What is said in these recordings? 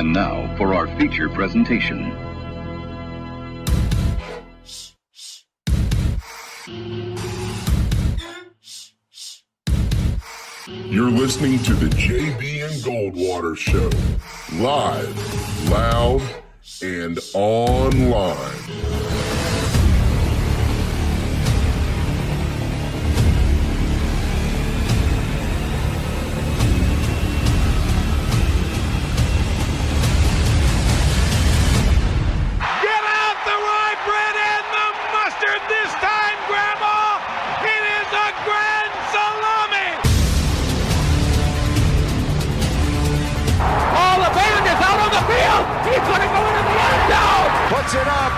And now for our feature presentation. You're listening to the JB and Goldwater Show. Live, loud, and online. He's going to go into the end zone. Puts it up.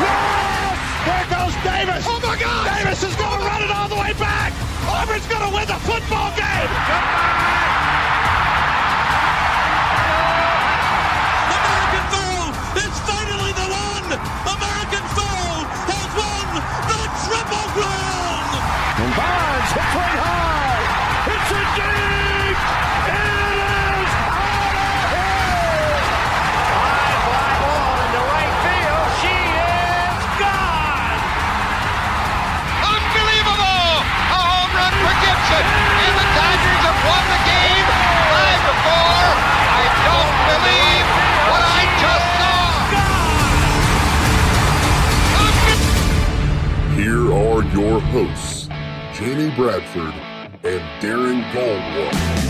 Yes! Here goes Davis. Oh, my God. Davis is going to run it all the way back. Auburn's going to win the football game. American football is finally the one. American football has won the Triple Crown. And Barnes hits one high. It's a deep. It is out of here. High fly ball into right field. She is gone. Unbelievable! A home run for Gibson. And the Dodgers have won the game 5-4. I don't believe what I just saw. Here are your hosts, Jamie Bradford and Darren Goldwater.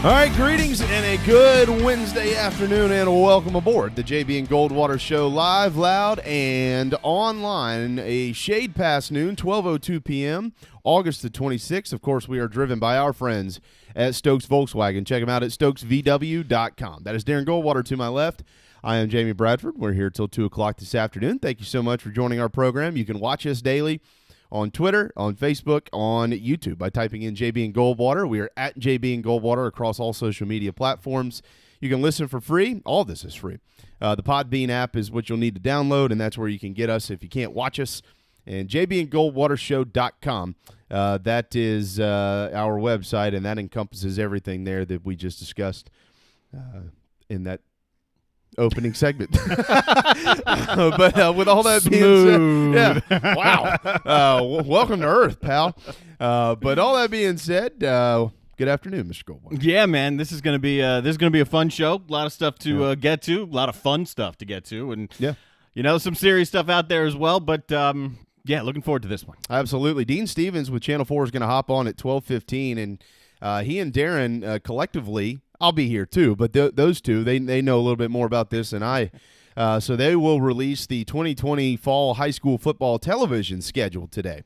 All right, greetings and a good Wednesday afternoon and welcome aboard the JB and Goldwater Show, live, loud, and online. A shade past noon, 12:02 p.m., August the 26th. Of course, we are driven by our friends at Stokes Volkswagen. Check them out at stokesvw.com. That is Darren Goldwater to my left. I am Jamie Bradford. We're here till 2 o'clock this afternoon. Thank you so much for joining our program. You can watch us daily on Twitter, on Facebook, on YouTube by typing in JB and Goldwater. We are at JB and Goldwater across all social media platforms. You can listen for free. All of this is free. The Podbean app is what you'll need to download, and that's where you can get us if you can't watch us. And jbandgoldwatershow.com. That is our website, and that encompasses everything there that we just discussed in that opening segment. But with all that being said, yeah, wow. Welcome to Earth, pal. But all that being said, good afternoon, Mr. Goldwater. Yeah, man, this is gonna be a fun show. A lot of stuff to get to, a lot of fun stuff to get to, and some serious stuff out there as well. But yeah, looking forward to this one. Absolutely. Dean Stevens with Channel 4 is going to hop on at 12:15, and he and Darren collectively. I'll be here too, but those two, they know a little bit more about this than I. So they will release the 2020 fall high school football television schedule today.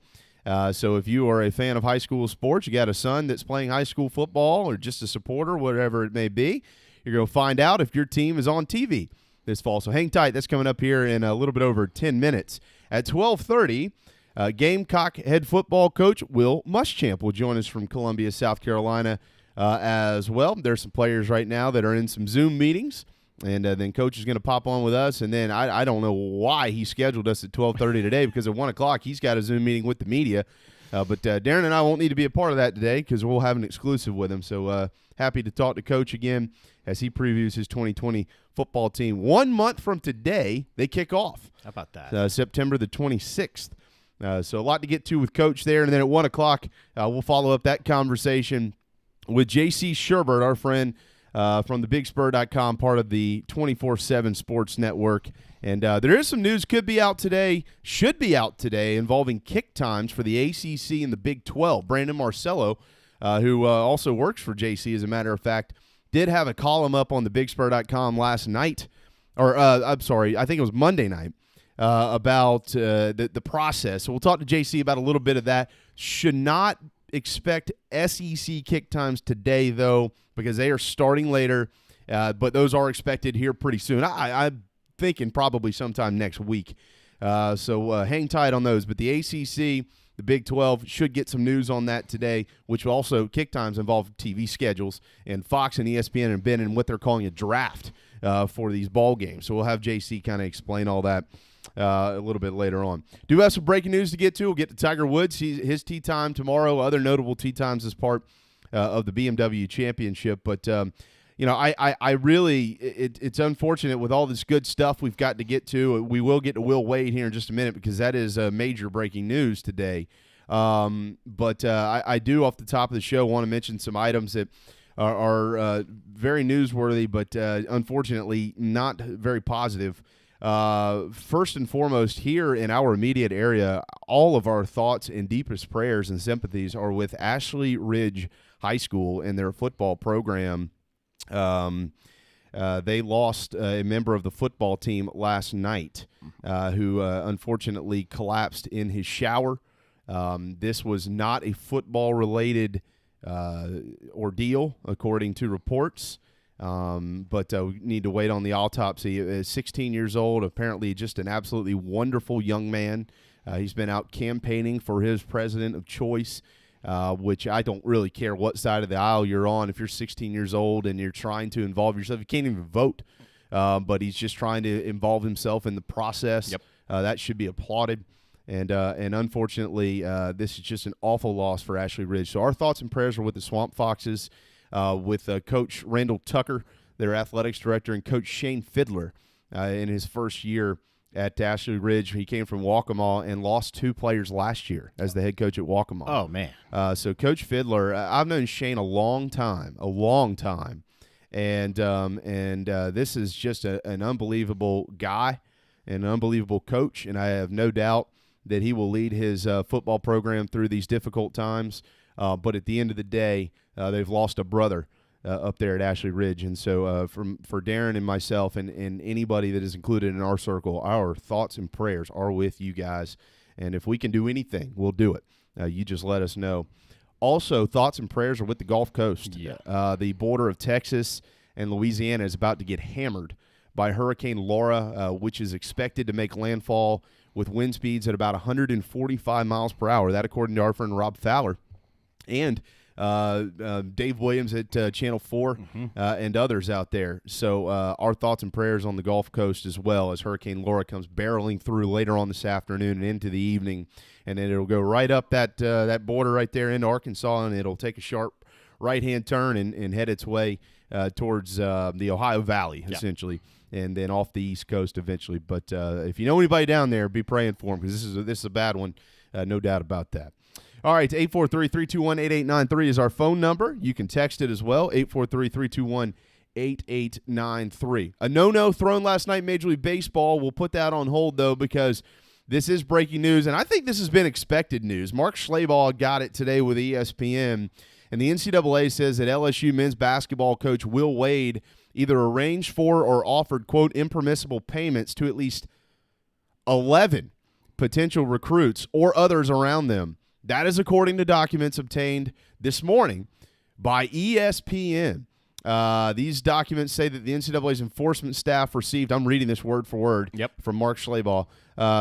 So if you are a fan of high school sports, you got a son that's playing high school football or just a supporter, whatever it may be, you're going to find out if your team is on TV this fall. So hang tight. That's coming up here in a little bit over 10 minutes. At 12:30, Gamecock head football coach Will Muschamp will join us from Columbia, South Carolina, as well. There's some players right now that are in some Zoom meetings, and then Coach is going to pop on with us. And then I don't know why he scheduled us at 12:30 today, because at 1 o'clock he's got a Zoom meeting with the media. But Darren and I won't need to be a part of that today because we'll have an exclusive with him. So happy to talk to Coach again as he previews his 2020 football team. 1 month from today, they kick off. How about that? September the 26th. So a lot to get to with Coach there. And then at 1 o'clock, we'll follow up that conversation with J.C. Sherbert, our friend from thebigspur.com, part of the 24/7 Sports Network. And there is some news should be out today, involving kick times for the ACC and the Big 12. Brandon Marcello, who also works for J.C., as a matter of fact, did have a column up on thebigspur.com last night, or I'm sorry, I think it was Monday night, about the process. So we'll talk to J.C. about a little bit of that. Should not expect SEC kick times today, though, because they are starting later, but those are expected here pretty soon. I'm thinking probably sometime next week. So hang tight on those. But the ACC, the Big 12, should get some news on that today, which will also, kick times involve TV schedules, and Fox and ESPN have been in what they're calling a draft for these ball games. So we'll have JC kind of explain all that a little bit later on. Do have some breaking news to get to. We'll get to Tiger Woods. His tee time tomorrow. Other notable tee times as part of the BMW Championship. But, I really it's unfortunate with all this good stuff we've got to get to. We will get to Will Wade here in just a minute because that is major breaking news today. But I do, off the top of the show, want to mention some items that are very newsworthy, but unfortunately not very positive. First and foremost, here in our immediate area, all of our thoughts and deepest prayers and sympathies are with Ashley Ridge High School and their football program. They lost a member of the football team last night who unfortunately collapsed in his shower. This was not a football-related ordeal, according to reports. But we need to wait on the autopsy. 16 years old, apparently just an absolutely wonderful young man. He's been out campaigning for his president of choice, which I don't really care what side of the aisle you're on. If you're 16 years old and you're trying to involve yourself, you can't even vote, but he's just trying to involve himself in the process. Yep. That should be applauded. And unfortunately, this is just an awful loss for Ashley Ridge. So our thoughts and prayers are with the Swamp Foxes, with Coach Randall Tucker, their athletics director, and Coach Shane Fiddler in his first year at Ashley Ridge. He came from Waccamaw and lost 2 players last year as the head coach at Waccamaw. Oh, man. So Coach Fiddler, I've known Shane a long time. And this is just an unbelievable guy, an unbelievable coach, and I have no doubt that he will lead his football program through these difficult times. But at the end of the day, they've lost a brother up there at Ashley Ridge. And so for Darren and myself and anybody that is included in our circle, our thoughts and prayers are with you guys. And if we can do anything, we'll do it. You just let us know. Also, thoughts and prayers are with the Gulf Coast. Yeah. The border of Texas and Louisiana is about to get hammered by Hurricane Laura, which is expected to make landfall with wind speeds at about 145 miles per hour. That according to our friend Rob Fowler. And Dave Williams at Channel 4 and others out there. So our thoughts and prayers on the Gulf Coast as well as Hurricane Laura comes barreling through later on this afternoon and into the evening. And then it'll go right up that border right there into Arkansas, and it'll take a sharp right-hand turn and head its way towards the Ohio Valley, essentially, and then off the East Coast eventually. But if you know anybody down there, be praying for them because this is a bad one, no doubt about that. All right, 843-321-8893 is our phone number. You can text it as well, 843-321-8893. A no-no thrown last night in Major League Baseball. We'll put that on hold, though, because this is breaking news, and I think this has been expected news. Mark Schlabach got it today with ESPN, and the NCAA says that LSU men's basketball coach Will Wade either arranged for or offered, quote, impermissible payments to at least 11 potential recruits or others around them. That is according to documents obtained this morning by ESPN. These documents say that the NCAA's enforcement staff received, I'm reading this word for word from Mark Schlabach,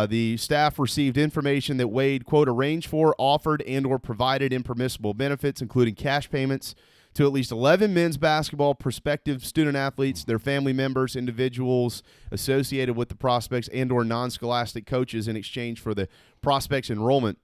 the staff received information that Wade, quote, arranged for, offered, and or provided impermissible benefits, including cash payments, to at least 11 men's basketball prospective student-athletes, their family members, individuals associated with the prospects, and or non-scholastic coaches in exchange for the prospects' enrollment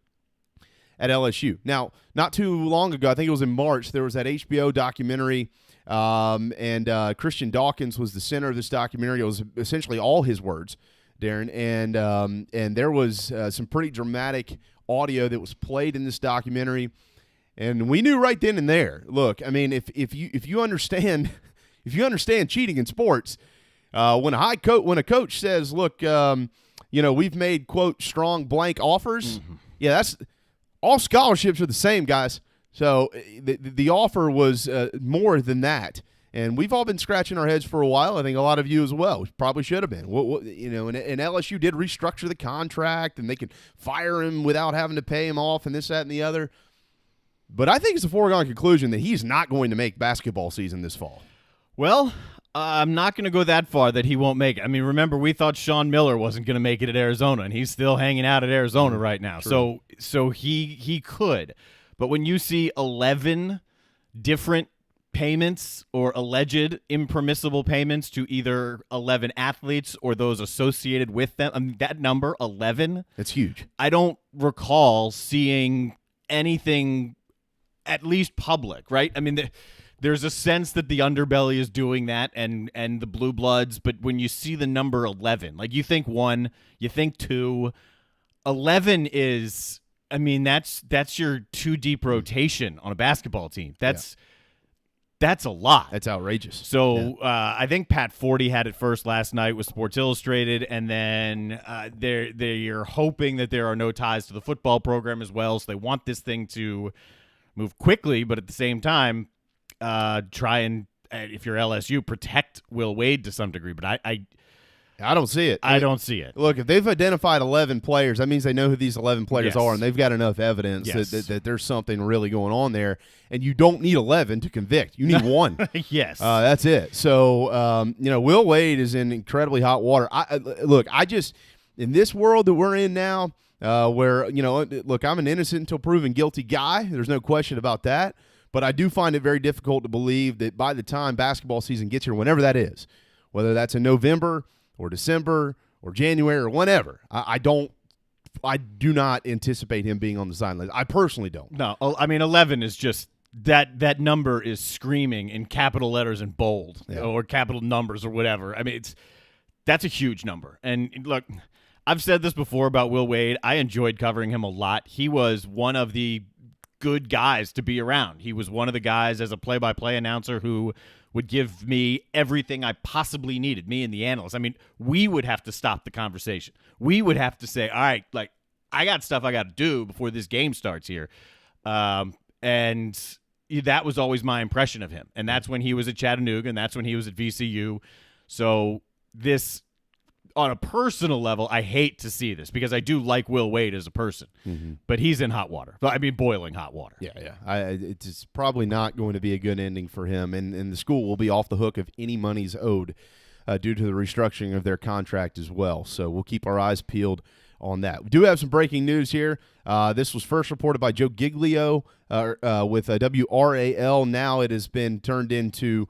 at LSU. Now, not too long ago, I think it was in March, there was that HBO documentary, and Christian Dawkins was the center of this documentary. It was essentially all his words, Darren, and there was some pretty dramatic audio that was played in this documentary, and we knew right then and there. Look, I mean, if you understand cheating in sports, when a coach says, look, we've made, quote, strong blank offers, that's all scholarships are the same, guys. So the offer was more than that, and we've all been scratching our heads for a while. I think a lot of you as well. We probably should have been. And LSU did restructure the contract, and they could fire him without having to pay him off, and this, that, and the other. But I think it's a foregone conclusion that he's not going to make basketball season this fall. Well, I'm not going to go that far that he won't make it. I mean, remember, we thought Sean Miller wasn't going to make it at Arizona, and he's still hanging out at Arizona right now. True. So he could. But when you see 11 different payments or alleged impermissible payments to either 11 athletes or those associated with them. I mean, that number, 11. It's huge. I don't recall seeing anything at least public, right? I mean, there's a sense that the underbelly is doing that and the Blue Bloods, but when you see the number 11, like you think 1, you think 2, 11 is, I mean, that's your 2-deep rotation on a basketball team. That's a lot. That's outrageous. So I think Pat Forty had it first last night with Sports Illustrated, and then they're hoping that there are no ties to the football program as well, so they want this thing to move quickly, but at the same time, try and, if you're LSU, protect Will Wade to some degree. But I don't see it. I don't see it. Look, if they've identified 11 players, that means they know who these 11 players Yes. are, and they've got enough evidence Yes. that there's something really going on there. And you don't need 11 to convict. You need 1. Yes. That's it. So, Will Wade is in incredibly hot water. I just, in this world that we're in now, where, look, I'm an innocent until proven guilty guy. There's no question about that. But I do find it very difficult to believe that by the time basketball season gets here, whenever that is, whether that's in November or December or January or whenever, I do not anticipate him being on the sidelines. I personally don't. No, I mean 11 is just that number is screaming in capital letters and bold or capital numbers or whatever. I mean that's a huge number. And look, I've said this before about Will Wade. I enjoyed covering him a lot. He was one of the good guys to be around. He was one of the guys as a play-by-play announcer who would give me everything I possibly needed, me and the analyst. I mean, we would have to stop the conversation. We would have to say, all right, like, I got stuff I got to do before this game starts here. And that was always my impression of him. And that's when he was at Chattanooga, and that's when he was at VCU. So this, on a personal level, I hate to see this because I do like Will Wade as a person, but he's in hot water. I mean, boiling hot water. Yeah. It's probably not going to be a good ending for him, and the school will be off the hook if any money's owed due to the restructuring of their contract as well. So we'll keep our eyes peeled on that. We do have some breaking news here. This was first reported by Joe Giglio with WRAL. Now it has been turned into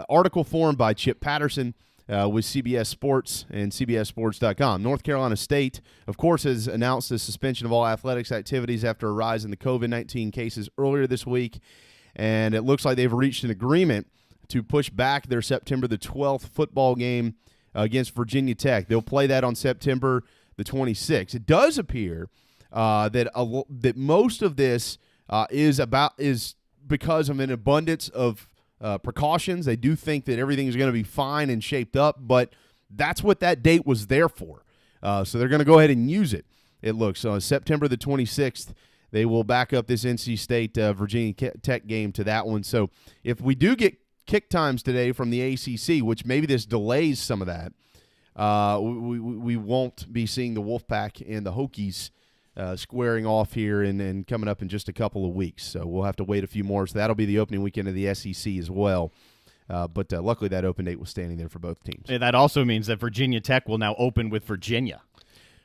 article form by Chip Patterson with CBS Sports and CBSSports.com. North Carolina State, of course, has announced the suspension of all athletics activities after a rise in the COVID-19 cases earlier this week, and it looks like they've reached an agreement to push back their September the 12th football game against Virginia Tech. They'll play that on September the 26th. It does appear that most of this is because of an abundance of precautions. They do think that everything is going to be fine and shaped up, but that's what that date was there for. So they're going to go ahead and use it. It looks September the 26th. They will back up this NC State Virginia Tech game to that one. So if we do get kick times today from the ACC, which maybe this delays some of that, we won't be seeing the Wolfpack and the Hokies squaring off here and coming up in just a couple of weeks. So we'll have to wait a few more. So that'll be the opening weekend of the SEC as well. But luckily that open date was standing there for both teams. That also means that Virginia Tech will now open with Virginia.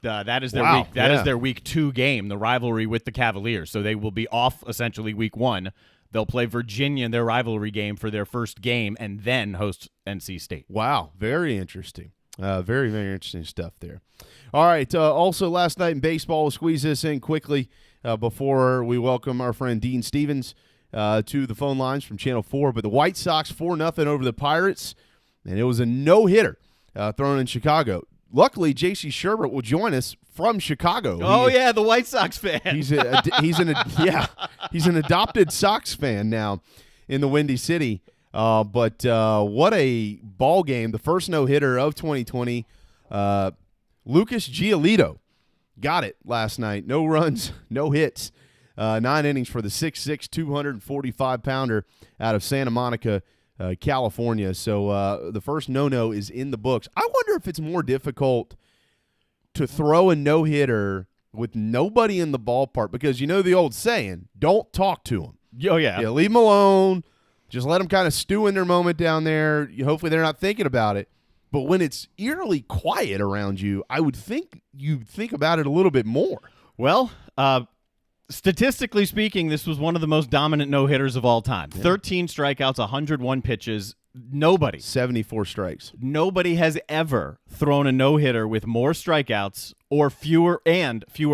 That is their Wow. week. That is their week 2 game, the rivalry with the Cavaliers. So they will be off essentially week 1. They'll play Virginia in their rivalry game for their first game and then host NC State. Wow, very interesting. Very, very interesting stuff there. All right, also last night in baseball, we'll squeeze this in quickly before we welcome our friend Dean Stevens to the phone lines from Channel 4. But the White Sox 4-0 over the Pirates, and it was a no-hitter thrown in Chicago. Luckily, J.C. Sherbert will join us from Chicago. The White Sox fan. He's an adopted Sox fan now in the Windy City. But what a ball game! The first no-hitter of 2020. Lucas Giolito got it last night. No runs, no hits. 9 innings for the 6'6", 245-pounder out of Santa Monica, California. So the first no-no is in the books. I wonder if it's more difficult to throw a no-hitter with nobody in the ballpark because you know the old saying, don't talk to them. Oh, yeah. Leave them alone. Just let them kind of stew in their moment down there. Hopefully they're not thinking about it. But when it's eerily quiet around you, I would think you'd think about it a little bit more. Well, Statistically speaking, this was one of the most dominant no-hitters of all time. 13 strikeouts, 101 pitches. Nobody. 74 strikes. Nobody has ever thrown a no-hitter with more strikeouts or fewer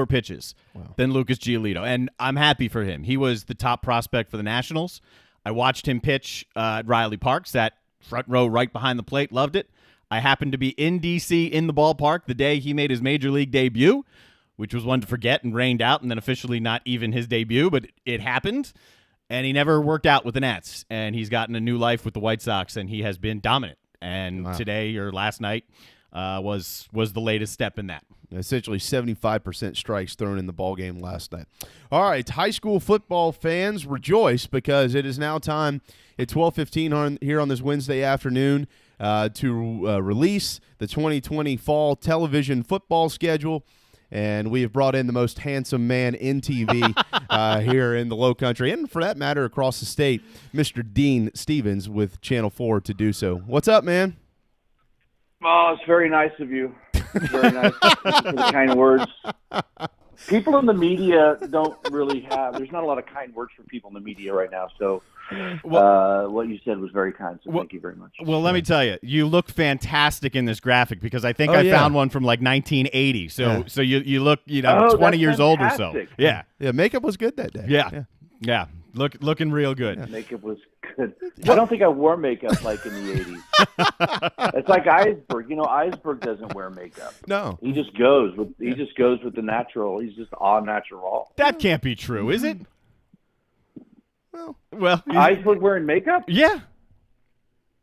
pitches than Lucas Giolito. And I'm happy for him. He was the top prospect for the Nationals. I watched him pitch at Riley Park, sat front row right behind the plate, loved it. I happened to be in D.C. in the ballpark the day he made his major league debut, which was one to forget and rained out, and then officially not even his debut, but it happened. And he never worked out with the Nats, and he's gotten a new life with the White Sox, and he has been dominant. And today or last night was the latest step in that. Essentially 75% strikes thrown in the ball game last night. All right, high school football fans, rejoice because it is now time at 12:15 here on this Wednesday afternoon to release the 2020 fall television football schedule. And we have brought in the most handsome man in TV here in the Low Country, and for that matter, across the state, Mr. Dean Stevens with Channel 4 to do so. What's up, man? Oh, it's very nice of you. Very nice for the kind words. People in the media don't really have – there's not a lot of kind words for people in the media right now, so what you said was very kind, so thank you very much. Well, let me tell you, you look fantastic in this graphic because I think I found one from like 1980. So you look 20 years old or so. Yeah. Yeah, makeup was good that day. Yeah. Looking real good. Yeah, makeup was good. I don't think I wore makeup like in the 80s. It's like Iceberg. Iceberg doesn't wear makeup. No. He just goes with the natural. He's just all natural. That can't be true, is it? Well, Iceberg wearing makeup? Yeah.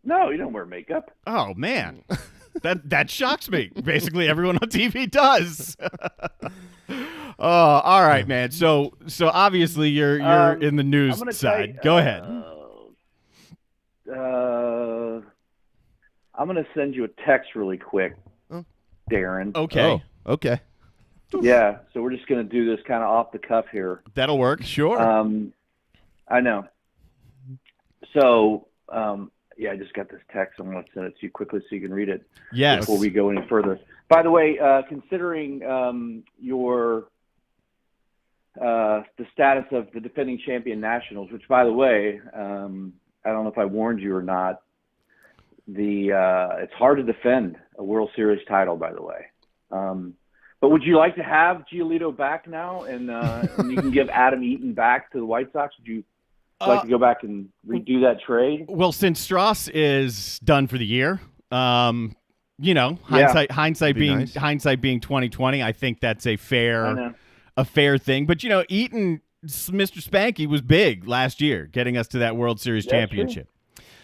No, you don't wear makeup. Oh man. That shocks me. Basically everyone on TV does. Oh, all right, man. So obviously you're in the news side. Go ahead. I'm going to send you a text really quick, Darren. Okay. Oh, okay. Yeah, so we're just going to do this kind of off the cuff here. That'll work. Sure. I know. So, I just got this text. I'm going to send it to you quickly so you can read it. Yes. Before we go any further. By the way, considering the status of the defending champion Nationals, which, by the way, I don't know if I warned you or not, it's hard to defend a World Series title, by the way. But would you like to have Giolito back now and you can give Adam Eaton back to the White Sox? Would you like to go back and redo that trade? Well, since Strauss is done for the year, hindsight being nice. Hindsight being 2020, I think that's a fair thing. But Eaton, Mr. Spanky, was big last year, getting us to that World Series championship.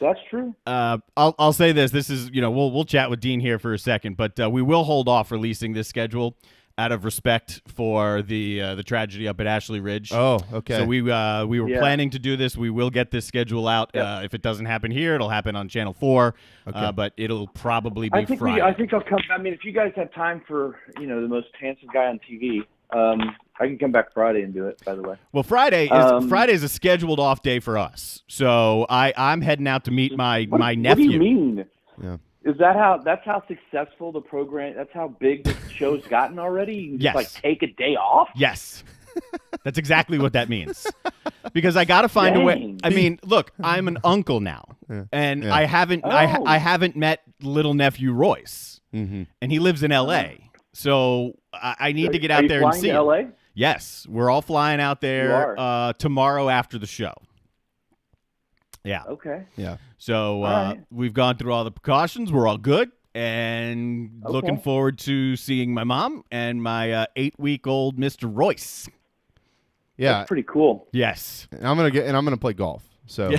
That's true. I'll say this. This is we'll chat with Dean here for a second, but we will hold off releasing this schedule out of respect for the tragedy up at Ashley Ridge. Oh, okay. So we were planning to do this. We will get this schedule out. Yep. If it doesn't happen here, it'll happen on Channel 4. Okay. But it'll probably be Friday. I think I'll come. I mean, if you guys have time for the most handsome guy on TV, I can come back Friday and do it. By the way. Well, Friday is a scheduled off day for us. So I'm heading out to meet my nephew. What do you mean? Yeah. Is that's how successful the program? That's how big the show's gotten already. You can just take a day off. Yes, that's exactly what that means. Because I got to find a way. I mean, look, I'm an uncle now, and I haven't I haven't met little nephew Royce, and he lives in L.A. So I need to get out there and see him. LA? Yes, we're all flying out there tomorrow after the show. Yeah. Okay. Yeah. So we've gone through all the precautions. We're all good, and looking forward to seeing my mom and my 8-week-old Mr. Royce. Yeah, that's pretty cool. Yes. And I'm gonna play golf. So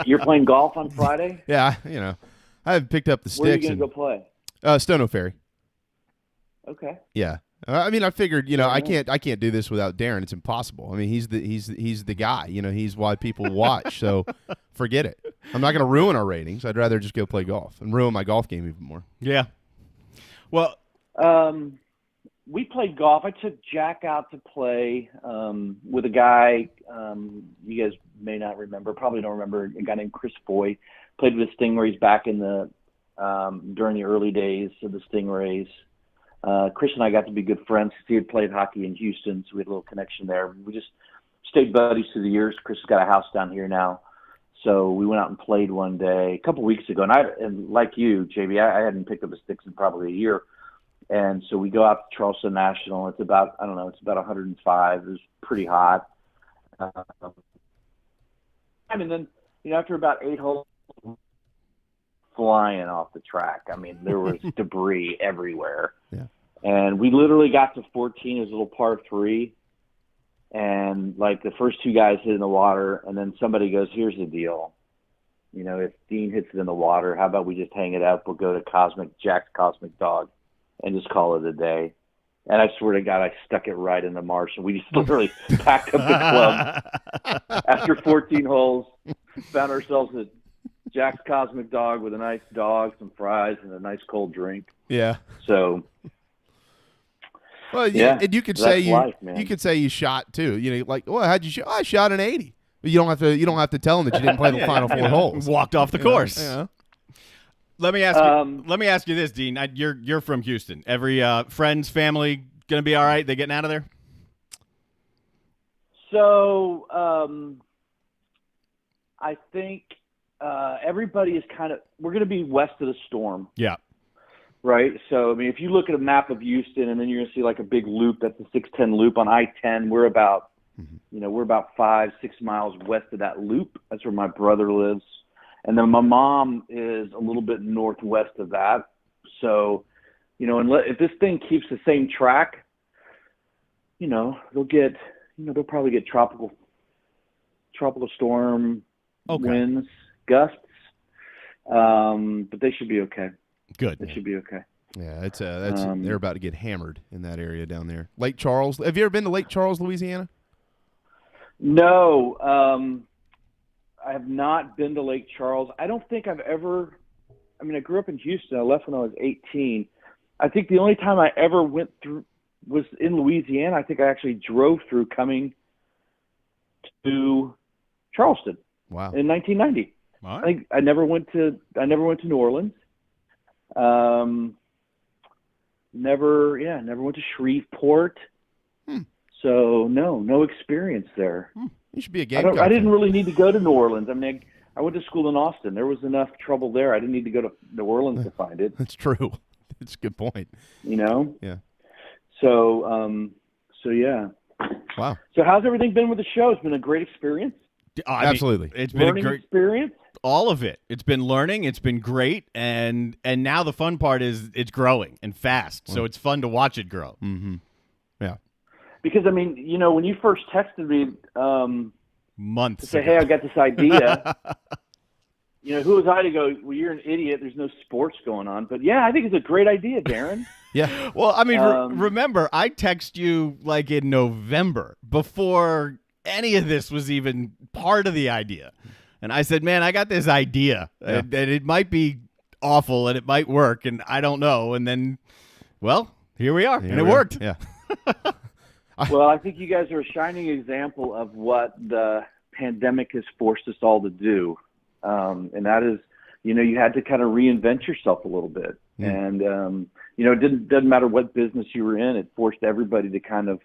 you're playing golf on Friday? Yeah. I have picked up the sticks. Where are you gonna go play? Stono Ferry. Okay. Yeah. I mean, I figured, I can't do this without Darren. It's impossible. I mean, he's the guy. He's why people watch. So forget it. I'm not going to ruin our ratings. I'd rather just go play golf and ruin my golf game even more. Yeah. Well, we played golf. I took Jack out to play with a guy you guys may not remember, probably don't remember, a guy named Chris Foy. Played with the Stingrays back in the during the early days of the Stingrays. Chris and I got to be good friends. He had played hockey in Houston, so we had a little connection there. We just stayed buddies through the years. Chris has got a house down here now. So we went out and played one day a couple weeks ago. And like you, JB, I hadn't picked up a sticks in probably a year. And so we go out to Charleston National. It's about, I don't know, it's about 105. It was pretty hot. And then, after about 8 holes, flying off the track. I mean, there was debris everywhere. Yeah. And we literally got to 14. It was a little par 3. And, like, the first 2 guys hit in the water, and then somebody goes, here's the deal. If Dean hits it in the water, how about we just hang it up? We'll go to Jack's Cosmic Dog and just call it a day. And I swear to God, I stuck it right in the marsh, and we just literally packed up the club after 14 holes, found ourselves at Jack's Cosmic Dog with a nice dog, some fries, and a nice cold drink. Yeah. So, well, yeah, and you could say you could say you shot too. Like, well, how'd you shoot? I shot an 80. But you don't have to tell them that you didn't play the final 4 holes. Walked off the course. Yeah. Let me ask you this, Dean. You're from Houston. Every friends, family gonna be all right? They getting out of there? So I think everybody is we're gonna be west of the storm. Yeah. Right. So I mean, if you look at a map of Houston, and then you're gonna see like a big loop. That's the 610 loop on I-10. We're about we're about 5-6 miles west of that loop. That's where my brother lives. And then my mom is a little bit northwest of that. So, if this thing keeps the same track, they'll probably get tropical storm winds, gusts. But they should be okay. Good. They should be okay. Yeah, they're about to get hammered in that area down there. Lake Charles. Have you ever been to Lake Charles, Louisiana? No. I have not been to Lake Charles. I don't think I've ever – I grew up in Houston. I left when I was 18. I think the only time I ever went through was in Louisiana. I think I actually drove through coming to Charleston in 1990. All right. I think I never went to New Orleans. Never went to Shreveport. So no experience there. You should be a Gamecock. I didn't really need to go to New Orleans. I went to school in Austin. There was enough trouble there. I didn't need to go to New Orleans to find it. That's true. That's a good point. Yeah. So yeah. Wow. So how's everything been with the show? It's been a great experience. Absolutely. It's been learning a great experience. All of it. It's been learning. It's been great, and now the fun part is it's growing and fast. So it's fun to watch it grow. Mm-hmm. Yeah. Because when you first texted me months to say, ago. hey, I got this idea. Who was I to go, well, you're an idiot. There's no sports going on. But, yeah, I think it's a great idea, Darren. Yeah. Well, remember, I text you like in November before any of this was even part of the idea. And I said, man, I got this idea. And it might be awful and it might work. And I don't know. And then, well, here we are. And it worked. Yeah. Well, I think you guys are a shining example of what the pandemic has forced us all to do. And that is, you had to kind of reinvent yourself a little bit. And, it doesn't matter what business you were in. It forced everybody to kind of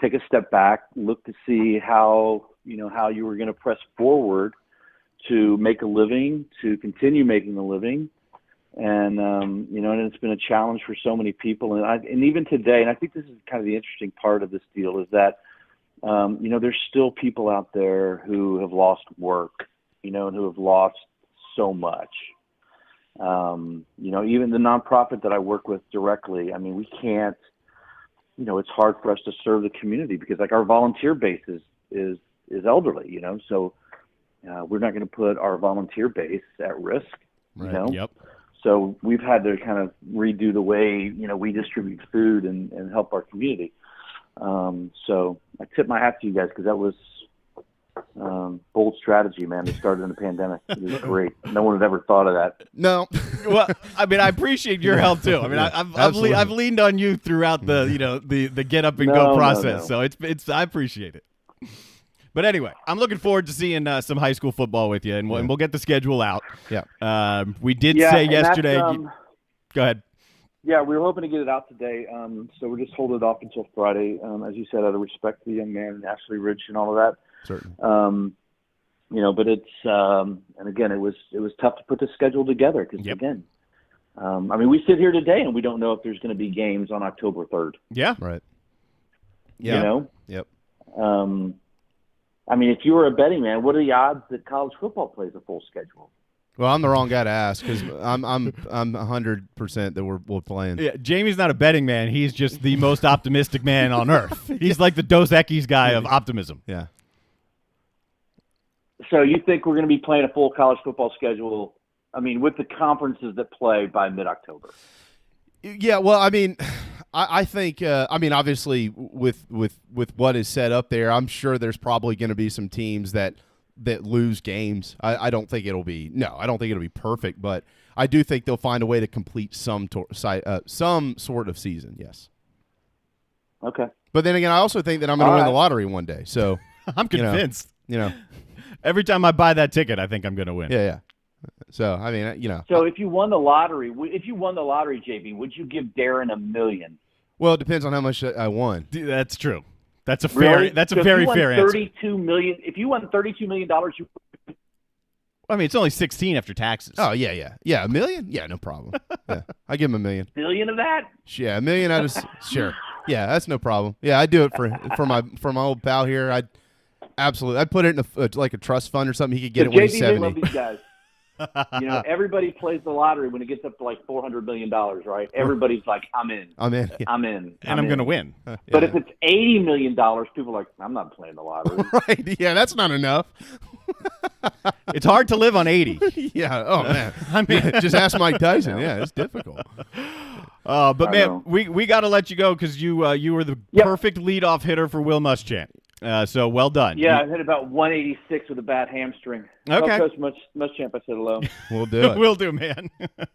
take a step back, look to see how you were going to press forward to make a living, to continue making a living. And, and it's been a challenge for so many people. And even today, and I think this is kind of the interesting part of this deal, is that, there's still people out there who have lost work, and who have lost so much. Even the nonprofit that I work with directly, we can't, it's hard for us to serve the community because like our volunteer base is elderly, so we're not going to put our volunteer base at risk, Right. Yep. So we've had to kind of redo the way, we distribute food and help our community. So I tip my hat to you guys because that was bold strategy, man. They started in the pandemic. It was great. No one had ever thought of that. No. Well, I appreciate your help too. I've leaned on you throughout the get up and go process. No. So it's I appreciate it. But anyway, I'm looking forward to seeing some high school football with you, and we'll get the schedule out. Yeah. We did say yesterday. Go ahead. Yeah, we were hoping to get it out today, so we're just holding it off until Friday, as you said, out of respect to the young man and Ashley Rich and all of that. Certainly. But it's and again, it was tough to put the schedule together because again, we sit here today and we don't know if there's going to be games on October 3rd. Yeah. Right. Yeah. Yep. If you were a betting man, what are the odds that college football plays a full schedule? Well, I'm the wrong guy to ask because I'm 100% that we're playing. Yeah, Jamie's not a betting man. He's just the most optimistic man on earth. He's like the Dos Equis guy of optimism. Yeah. So you think we're going to be playing a full college football schedule? With the conferences that play by mid-October. Yeah. Well, I think. Obviously, with what is set up there, I'm sure there's probably going to be some teams that lose games. I don't think it'll be perfect, but I do think they'll find a way to complete some sort of season. Yes. Okay. But then again, I also think that I'm going to win the lottery one day. So I'm convinced. Every time I buy that ticket, I think I'm going to win. Yeah. So So if you won the lottery, JB, would you give Darren $1 million? Well, it depends on how much I won. That's true. That's a fair. Really? That's a very fair answer. $32 million. If you won $32 million, you. It's only 16 after taxes. Oh yeah. $1 million? Yeah, no problem. Yeah, I give him $1 million. Billion of that? Yeah, $1 million out of sure. Yeah, that's no problem. Yeah, I'd do it for my old pal here. I'd put it in a trust fund or something. He could get it when he's 70. Love these guys. Everybody plays the lottery when it gets up to like $400 million, right? Everybody's like, I'm in. Yeah. I'm in. And I'm going to win. But if it's $80 million, people are like, I'm not playing the lottery. Right. Yeah, that's not enough. It's hard to live on 80. Yeah. Oh, man. Just ask Mike Tyson. Yeah, it's difficult. But, man, we got to let you go because you were the perfect leadoff hitter for Will Muschamp. So well done. Yeah, I hit about 186 with a bad hamstring. Okay. Coach Muschamp, I said hello. We'll do it. We'll do, man.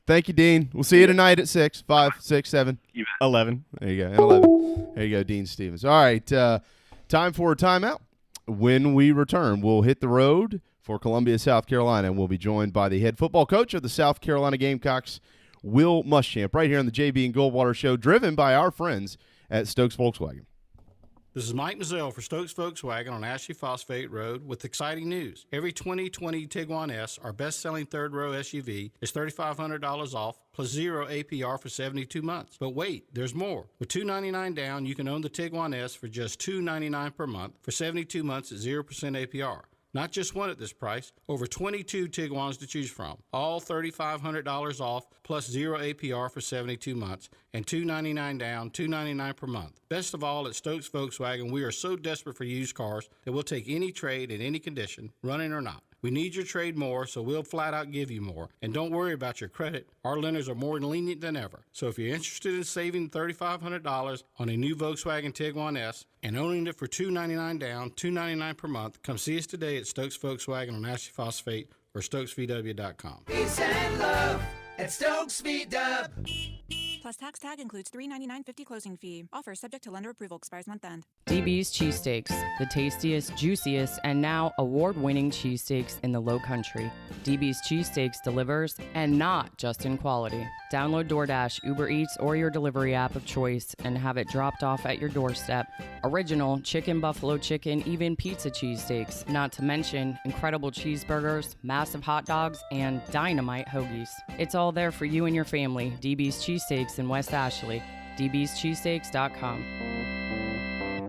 Thank you, Dean. We'll see you tonight at 6, 5, 6, 7. 11. There you go. And 11. There you go, Dean Stevens. All right. Time for a timeout. When we return, we'll hit the road for Columbia, South Carolina, and we'll be joined by the head football coach of the South Carolina Gamecocks, Will Muschamp, right here on the JB and Goldwater Show, driven by our friends at Stokes Volkswagen. This is Mike Mazzell for Stokes Volkswagen on Ashley Phosphate Road with exciting news. Every 2020 Tiguan S, our best-selling third-row SUV, is $3,500 off plus 0 APR for 72 months. But wait, there's more. With $299 down, you can own the Tiguan S for just $299 per month for 72 months at 0% APR. Not just one at this price, over 22 Tiguans to choose from. All $3,500 off plus 0 APR for 72 months and $299 down, $299 per month. Best of all, at Stokes Volkswagen, we are so desperate for used cars that we'll take any trade in any condition, running or not. We need your trade more, so we'll flat out give you more. And don't worry about your credit. Our lenders are more lenient than ever. So if you're interested in saving $3,500 on a new Volkswagen Tiguan S and owning it for $299 down, $299 per month, come see us today at Stokes Volkswagen on Ashley Phosphate or StokesVW.com. Peace and love at Stokes VW. Plus tax tag includes $399.50 closing fee. Offer subject to lender approval. Expires month end. DB's Cheesesteaks, the tastiest, juiciest, and now award-winning cheesesteaks in the Low Country. DB's Cheesesteaks delivers, and not just in quality. Download DoorDash, Uber Eats, or your delivery app of choice and have it dropped off at your doorstep. Original chicken, buffalo chicken, even pizza cheesesteaks, not to mention incredible cheeseburgers, massive hot dogs, and dynamite hoagies. It's all there for you and your family. DB's Cheesesteaks in West Ashley. dbscheesesteaks.com.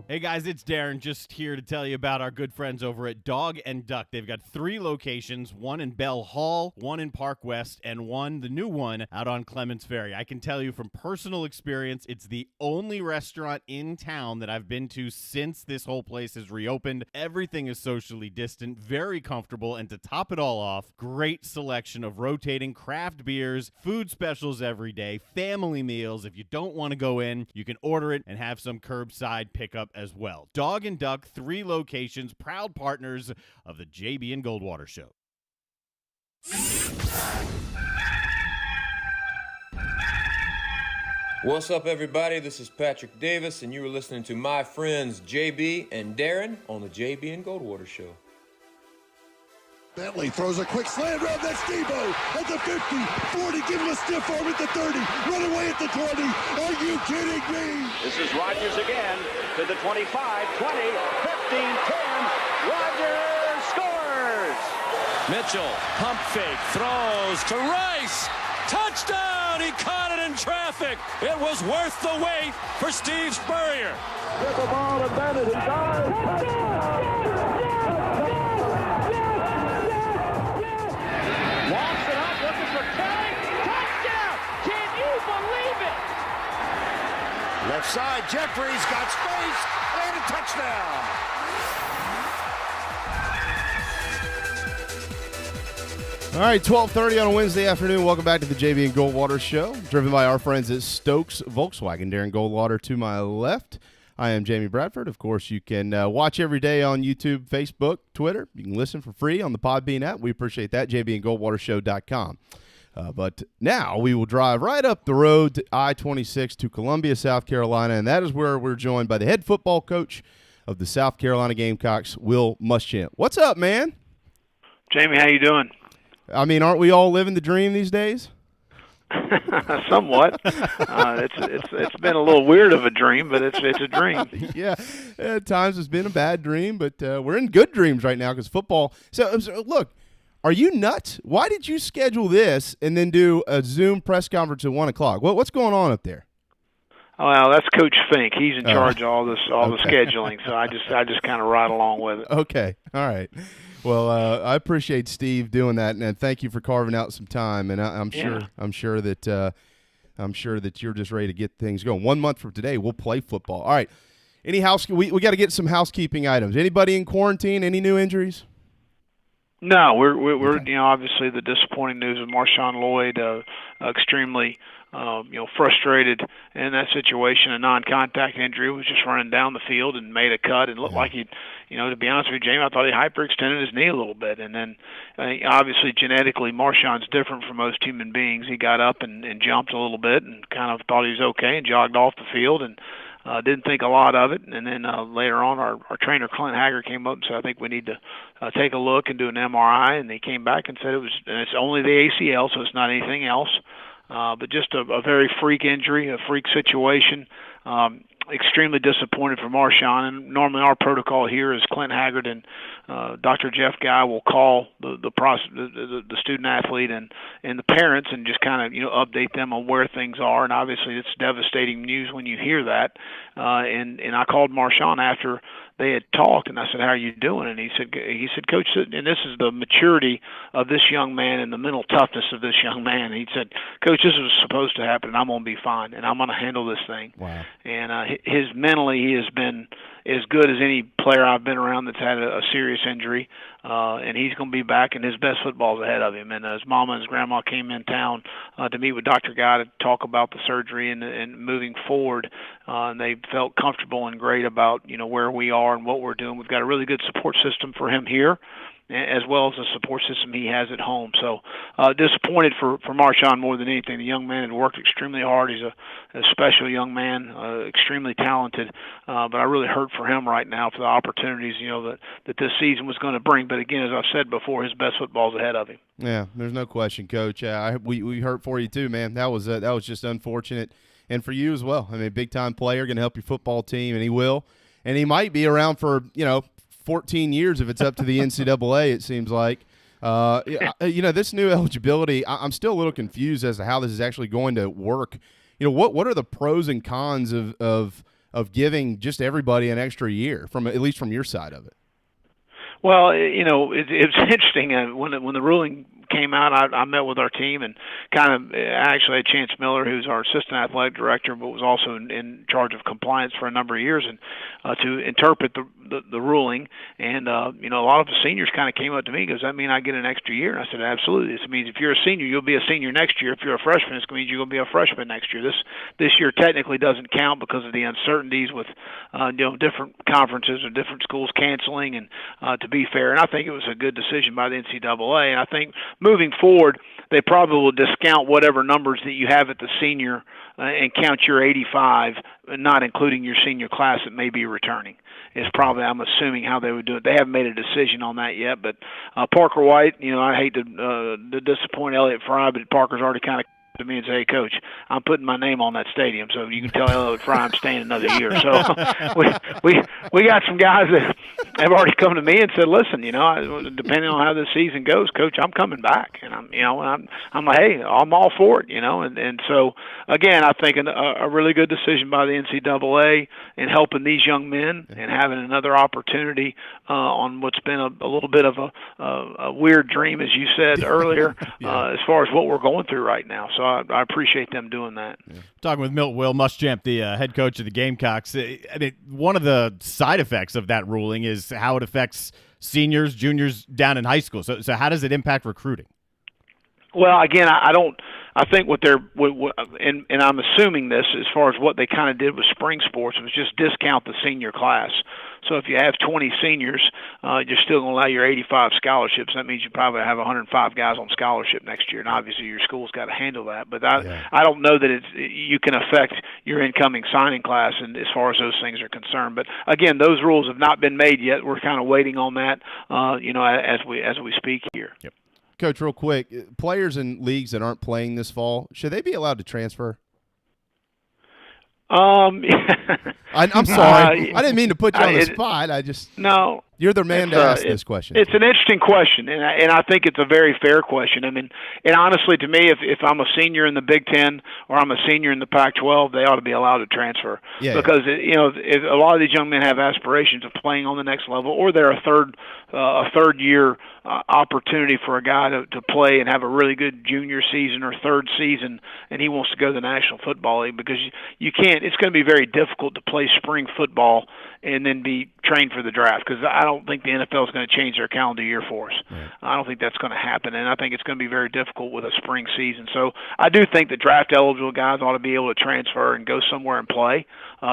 Hey guys, it's Darren, just here to tell you about our good friends over at Dog and Duck. They've got 3 locations, one in Bell Hall, one in Park West, and one, the new one, out on Clements Ferry. I can tell you from personal experience, it's the only restaurant in town that I've been to since this whole place has reopened. Everything is socially distant, very comfortable, and to top it all off, great selection of rotating craft beers, food specials every day, family meals. If you don't want to go in, you can order it and have some curbside pickup as well. Dog and Duck, 3 locations, proud partners of the JB and Goldwater Show. What's up, everybody? This is Patrick Davis, and you are listening to my friends JB and Darren on the JB and Goldwater Show. Bentley throws a quick slant route. That's Debo at the 50, 40, give him a stiff arm at the 30, run away at the 20. Are you kidding me? This is Rodgers again to the 25, 20, 15, 10. Rodgers scores! Mitchell, pump fake, throws to Rice. Touchdown! He caught it in traffic. It was worth the wait for Steve Spurrier. Get the ball to Bennett. He dives. Touchdown! Walks it up, looking for Kelly. Touchdown! Can you believe it? Left side, Jeffries got space and a touchdown. All right, 12:30 on a Wednesday afternoon. Welcome back to the JB and Goldwater Show, driven by our friends at Stokes Volkswagen. Darren Goldwater to my left. I am Jamie Bradford. Of course, you can watch every day on YouTube, Facebook, Twitter. You can listen for free on the Podbean app. We appreciate that, jbandgoldwatershow.com. But now we will drive right up the road to I-26 to Columbia, South Carolina, and that is where we're joined by the head football coach of the South Carolina Gamecocks, Will Muschamp. What's up, man? Jamie, how you doing? I mean, aren't we all living the dream these days? Somewhat. It's been a little weird of a dream, but it's a dream. Yeah, at times it's been a bad dream, but we're in good dreams right now because football. So look, are you nuts? Why did you schedule this and then do a Zoom press conference at 1 o'clock? What's going on up there? Well, that's Coach Fink. He's in charge of all the scheduling, so I just kind of ride along with it. Okay, all right. Well, I appreciate Steve doing that, and thank you for carving out some time. And I'm sure that you're just ready to get things going. 1 month from today, we'll play football. All right. We got to get some housekeeping items. Anybody in quarantine? Any new injuries? No, we're okay. Obviously the disappointing news of Marshawn Lloyd, extremely frustrated in that situation. A non-contact injury, was just running down the field and made a cut and looked like he'd, to be honest with you, Jamie, I thought he hyperextended his knee a little bit. And then obviously genetically Marshawn's different from most human beings. He got up and jumped a little bit and kind of thought he was okay and jogged off the field and didn't think a lot of it. And then later on our trainer Clint Haggard came up and said, I think we need to take a look and do an MRI. And he came back and said it's only the ACL, so it's not anything else. But just a very freak injury, a freak situation. Extremely disappointed for Marshawn. And normally our protocol here is Clint Haggard and Dr. Jeff Guy will call the student athlete and the parents and just kind of update them on where things are. And obviously it's devastating news when you hear that. And I called Marshawn after they had talked, and I said, "How are you doing?" And he said, "Coach," and this is the maturity of this young man and the mental toughness of this young man. And he said, "Coach, this was supposed to happen, and I'm going to be fine, and I'm going to handle this thing." Wow. And mentally, he has been as good as any player I've been around that's had a serious injury, and he's going to be back, and his best football's ahead of him. And his mama and his grandma came in town to meet with Dr. Guy to talk about the surgery and moving forward, and they felt comfortable and great about where we are and what we're doing. We've got a really good support system for him here, as well as the support system he has at home. So disappointed for Marshawn more than anything. The young man had worked extremely hard. He's a special young man, extremely talented, but I really hurt for him right now for the opportunities that this season was going to bring. But again, as I've said before, his best football's ahead of him. Yeah, there's no question, Coach. We hurt for you too, man. That was just unfortunate, and for you as well. I mean, big time player, going to help your football team, and he will, and he might be around for 14 years if it's up to the NCAA, it seems like. This new eligibility, I'm still a little confused as to how this is actually going to work. What are the pros and cons of giving just everybody an extra year, at least from your side of it? Well, it's interesting. When the ruling came out, I met with our team and actually had Chance Miller, who's our assistant athletic director, but was also in charge of compliance for a number of years, and to interpret the ruling. And a lot of the seniors kind of came up to me and goes, "Does that mean I get an extra year?" And I said, "Absolutely. This means if you're a senior, you'll be a senior next year. If you're a freshman, it means you're going to be a freshman next year. This year technically doesn't count because of the uncertainties with different conferences or different schools canceling, and to be fair, and I think it was a good decision by the NCAA. And I think moving forward, they probably will discount whatever numbers that you have at the senior and count your 85, not including your senior class that may be returning. Is probably, I'm assuming, how they would do it. They haven't made a decision on that yet, but Parker White, I hate to disappoint Elliott Fry, but Parker's already kind of to me and say, "Hey, Coach, I'm putting my name on that stadium, so you can tell Elliott Fry I'm staying another year." So we got some guys that have already come to me and said, "Listen, depending on how this season goes, Coach, I'm coming back." And I'm like, "Hey, I'm all for it," And so again, I think a really good decision by the NCAA in helping these young men and having another opportunity on what's been a little bit of a weird dream, as you said earlier, as far as what we're going through right now. So I appreciate them doing that. Yeah. Talking with Milt Muschamp, the head coach of the Gamecocks, one of the side effects of that ruling is how it affects seniors, juniors down in high school. So how does it impact recruiting? Well, again, I think what they're and I'm assuming this as far as what they kind of did with spring sports was just discount the senior class. So if you have 20 seniors, you're still going to allow your 85 scholarships. That means you probably have 105 guys on scholarship next year, and obviously your school's got to handle that. But I don't know that you can affect your incoming signing class, and as far as those things are concerned. But again, those rules have not been made yet. We're kind of waiting on that, as we speak here. Yep. Coach, real quick, players in leagues that aren't playing this fall, should they be allowed to transfer? I'm sorry. I didn't mean to put you on the spot. No. You're the man to ask this question. It's an interesting question, and I think it's a very fair question. I mean, and honestly, to me, if I'm a senior in the Big Ten or I'm a senior in the Pac-12, they ought to be allowed to transfer. Yeah, because if a lot of these young men have aspirations of playing on the next level, or they're a third year opportunity for a guy to play and have a really good junior season or third season, and he wants to go to the National Football League, because you can't. It's going to be very difficult to play spring football and then be trained for the draft, because I don't think the NFL is going to change their calendar year for us. Right. I don't think that's going to happen, and I think it's going to be very difficult with a spring season. So I do think the draft-eligible guys ought to be able to transfer and go somewhere and play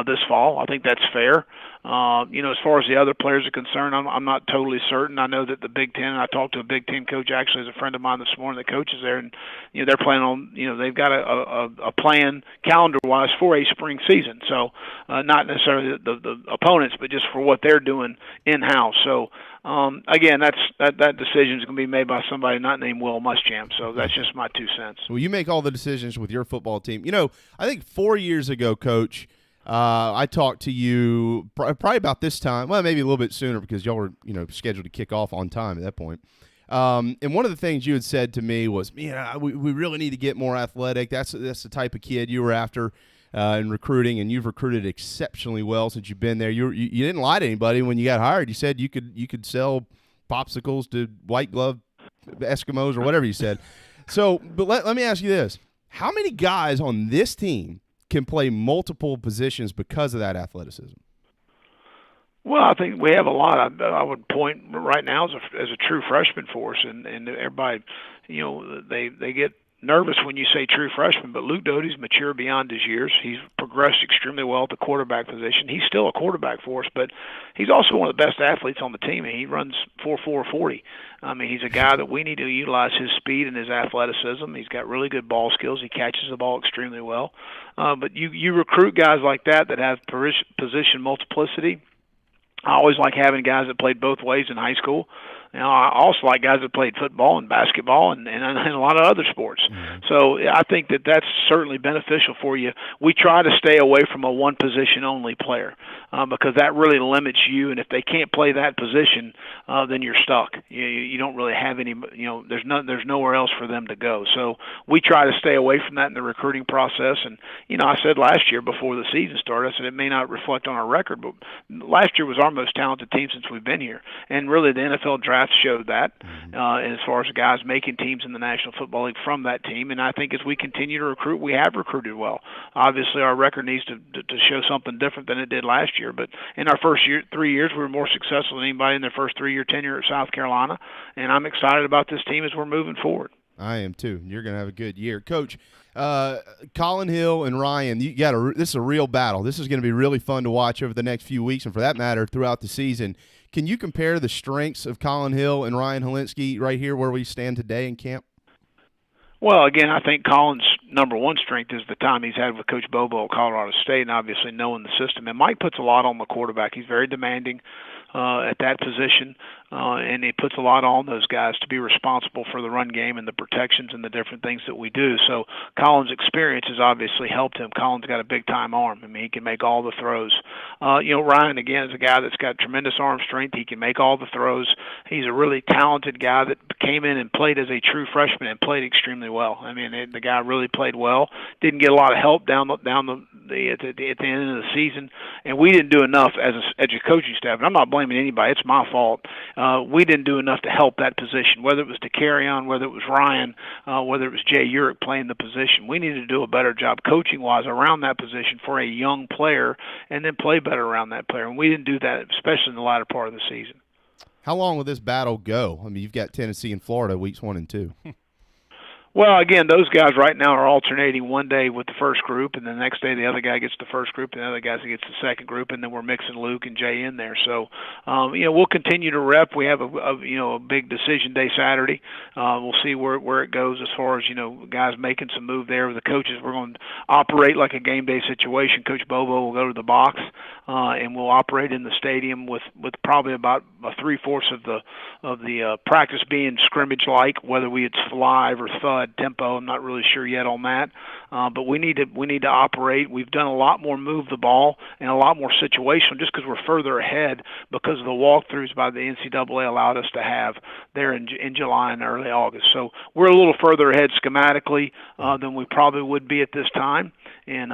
this fall. I think that's fair. As far as the other players are concerned, I'm not totally certain. I know that the Big Ten, I talked to a Big Ten coach, actually, as a friend of mine this morning that coaches there, and they're planning on, they've got a plan calendar-wise for a spring season. So not necessarily the opponents, but just for what they're doing in-house. So again, that decision is going to be made by somebody not named Will Muschamp. So that's just my 2 cents. Well, you make all the decisions with your football team. I think 4 years ago, Coach, I talked to you probably about this time, well, maybe a little bit sooner, because y'all were, scheduled to kick off on time at that point. And one of the things you had said to me was, we really need to get more athletic. That's the type of kid you were after in recruiting, and you've recruited exceptionally well since you've been there. You didn't lie to anybody when you got hired. You said you could sell popsicles to white glove Eskimos or whatever you said. So, but let me ask you this: how many guys on this team can play multiple positions because of that athleticism? Well, I think we have a lot. I would point right now as a true freshman for us, and everybody, they get nervous when you say true freshman, but Luke Doty's mature beyond his years. He's progressed extremely well at the quarterback position. He's still a quarterback for us, but he's also one of the best athletes on the team, and he runs 4.40. I mean, he's a guy that we need to utilize his speed and his athleticism. He's got really good ball skills. He catches the ball extremely well. But you recruit guys like that have position multiplicity. I always like having guys that played both ways in high school. I also like guys that played football and basketball and a lot of other sports. Mm-hmm. So I think that's certainly beneficial for you. We try to stay away from a one-position-only player because that really limits you. And if they can't play that position, then you're stuck. You don't really have any. There's nowhere else for them to go. So we try to stay away from that in the recruiting process. And I said last year before the season started, I said it may not reflect on our record, but last year was our most talented team since we've been here. And really, the NFL draft showed that as far as guys making teams in the National Football League from that team. And I think as we continue to recruit, we have recruited well. Obviously, our record needs to show something different than it did last year. But in our first 3 years, we were more successful than anybody in their first 3-year tenure at South Carolina. And I'm excited about this team as we're moving forward. I am too. You're going to have a good year. Coach, Colin Hill and Ryan, this is a real battle. This is going to be really fun to watch over the next few weeks, and for that matter, throughout the season. can you compare the strengths of Colin Hill and Ryan Helinski right here where we stand today in camp? Well, again, I think Colin's number one strength is the time he's had with Coach Bobo at Colorado State and obviously knowing the system. And Mike puts a lot on the quarterback. He's very demanding at that position, and he puts a lot on those guys to be responsible for the run game and the protections and the different things that we do. So Colin's experience has obviously helped him. Colin's got a big-time arm. I mean, he can make all the throws. Ryan, again, is a guy that's got tremendous arm strength. He can make all the throws. He's a really talented guy that came in and played as a true freshman and played extremely well. I mean, the guy really played well. Didn't get a lot of help at the end of the season, and we didn't do enough as a coaching staff. And I'm not blaming anybody; it's my fault. We didn't do enough to help that position, whether it was to carry on, whether it was Ryan, whether it was Jay Urich playing the position. We needed to do a better job coaching-wise around that position for a young player, and then play better around that player. And we didn't do that, especially in the latter part of the season. How long will this battle go? I mean, you've got Tennessee and Florida weeks 1 and 2. Well, again, those guys right now are alternating one day with the first group, and the next day the other guy gets the first group, and the other guy gets the second group, and then we're mixing Luke and Jay in there. So, we'll continue to rep. We have a big decision day Saturday. We'll see where it goes as far as guys making some move there. The coaches, we're going to operate like a game day situation. Coach Bobo will go to the box, and we'll operate in the stadium with probably about 3/4 of the practice being scrimmage like, whether it's live or thud tempo. I'm not really sure yet on that, but we need to operate. We've done a lot more move the ball and a lot more situational just because we're further ahead because of the walkthroughs by the NCAA allowed us to have there in July and early August. So we're a little further ahead schematically than we probably would be at this time. And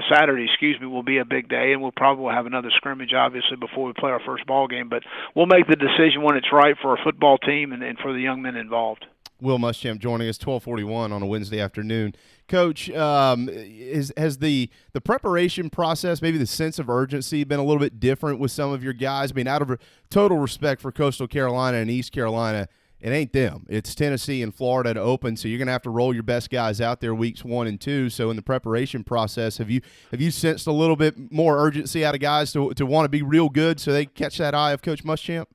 Saturday, will be a big day, and we'll probably have another scrimmage, obviously, before we play our first ball game. But we'll make the decision when it's right for our football team and for the young men involved. Will Muschamp joining us, 12:41 on a Wednesday afternoon. Coach, has the preparation process, maybe the sense of urgency, been a little bit different with some of your guys? I mean, out of total respect for Coastal Carolina and East Carolina, it ain't them. It's Tennessee and Florida to open, so you're going to have to roll your best guys out there weeks 1 and 2. So in the preparation process, have you sensed a little bit more urgency out of guys to want to be real good so they catch that eye of Coach Muschamp?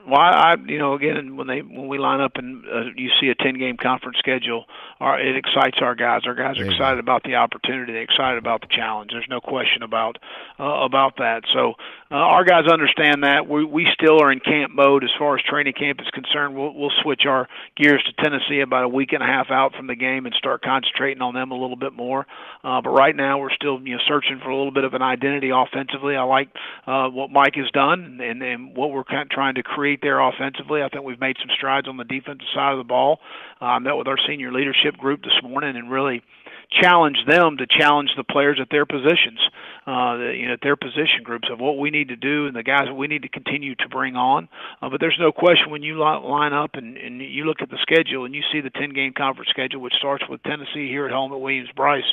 Well, again, when we line up and you see a 10-game conference schedule, it excites our guys. Our guys are excited about the opportunity. They're excited about the challenge. There's no question about that. So our guys understand that. We still are in camp mode as far as training camp is concerned. We'll switch our gears to Tennessee about a week and a half out from the game and start concentrating on them a little bit more. But right now we're still searching for a little bit of an identity offensively. I like what Mike has done and what we're kind of trying to create there offensively. I think we've made some strides on the defensive side of the ball. I met with our senior leadership group this morning and really challenged them to challenge the players at their positions, at their position groups of what we need to do and the guys that we need to continue to bring on. But there's no question when you line up and you look at the schedule and you see the 10-game conference schedule, which starts with Tennessee here at home at Williams-Brice,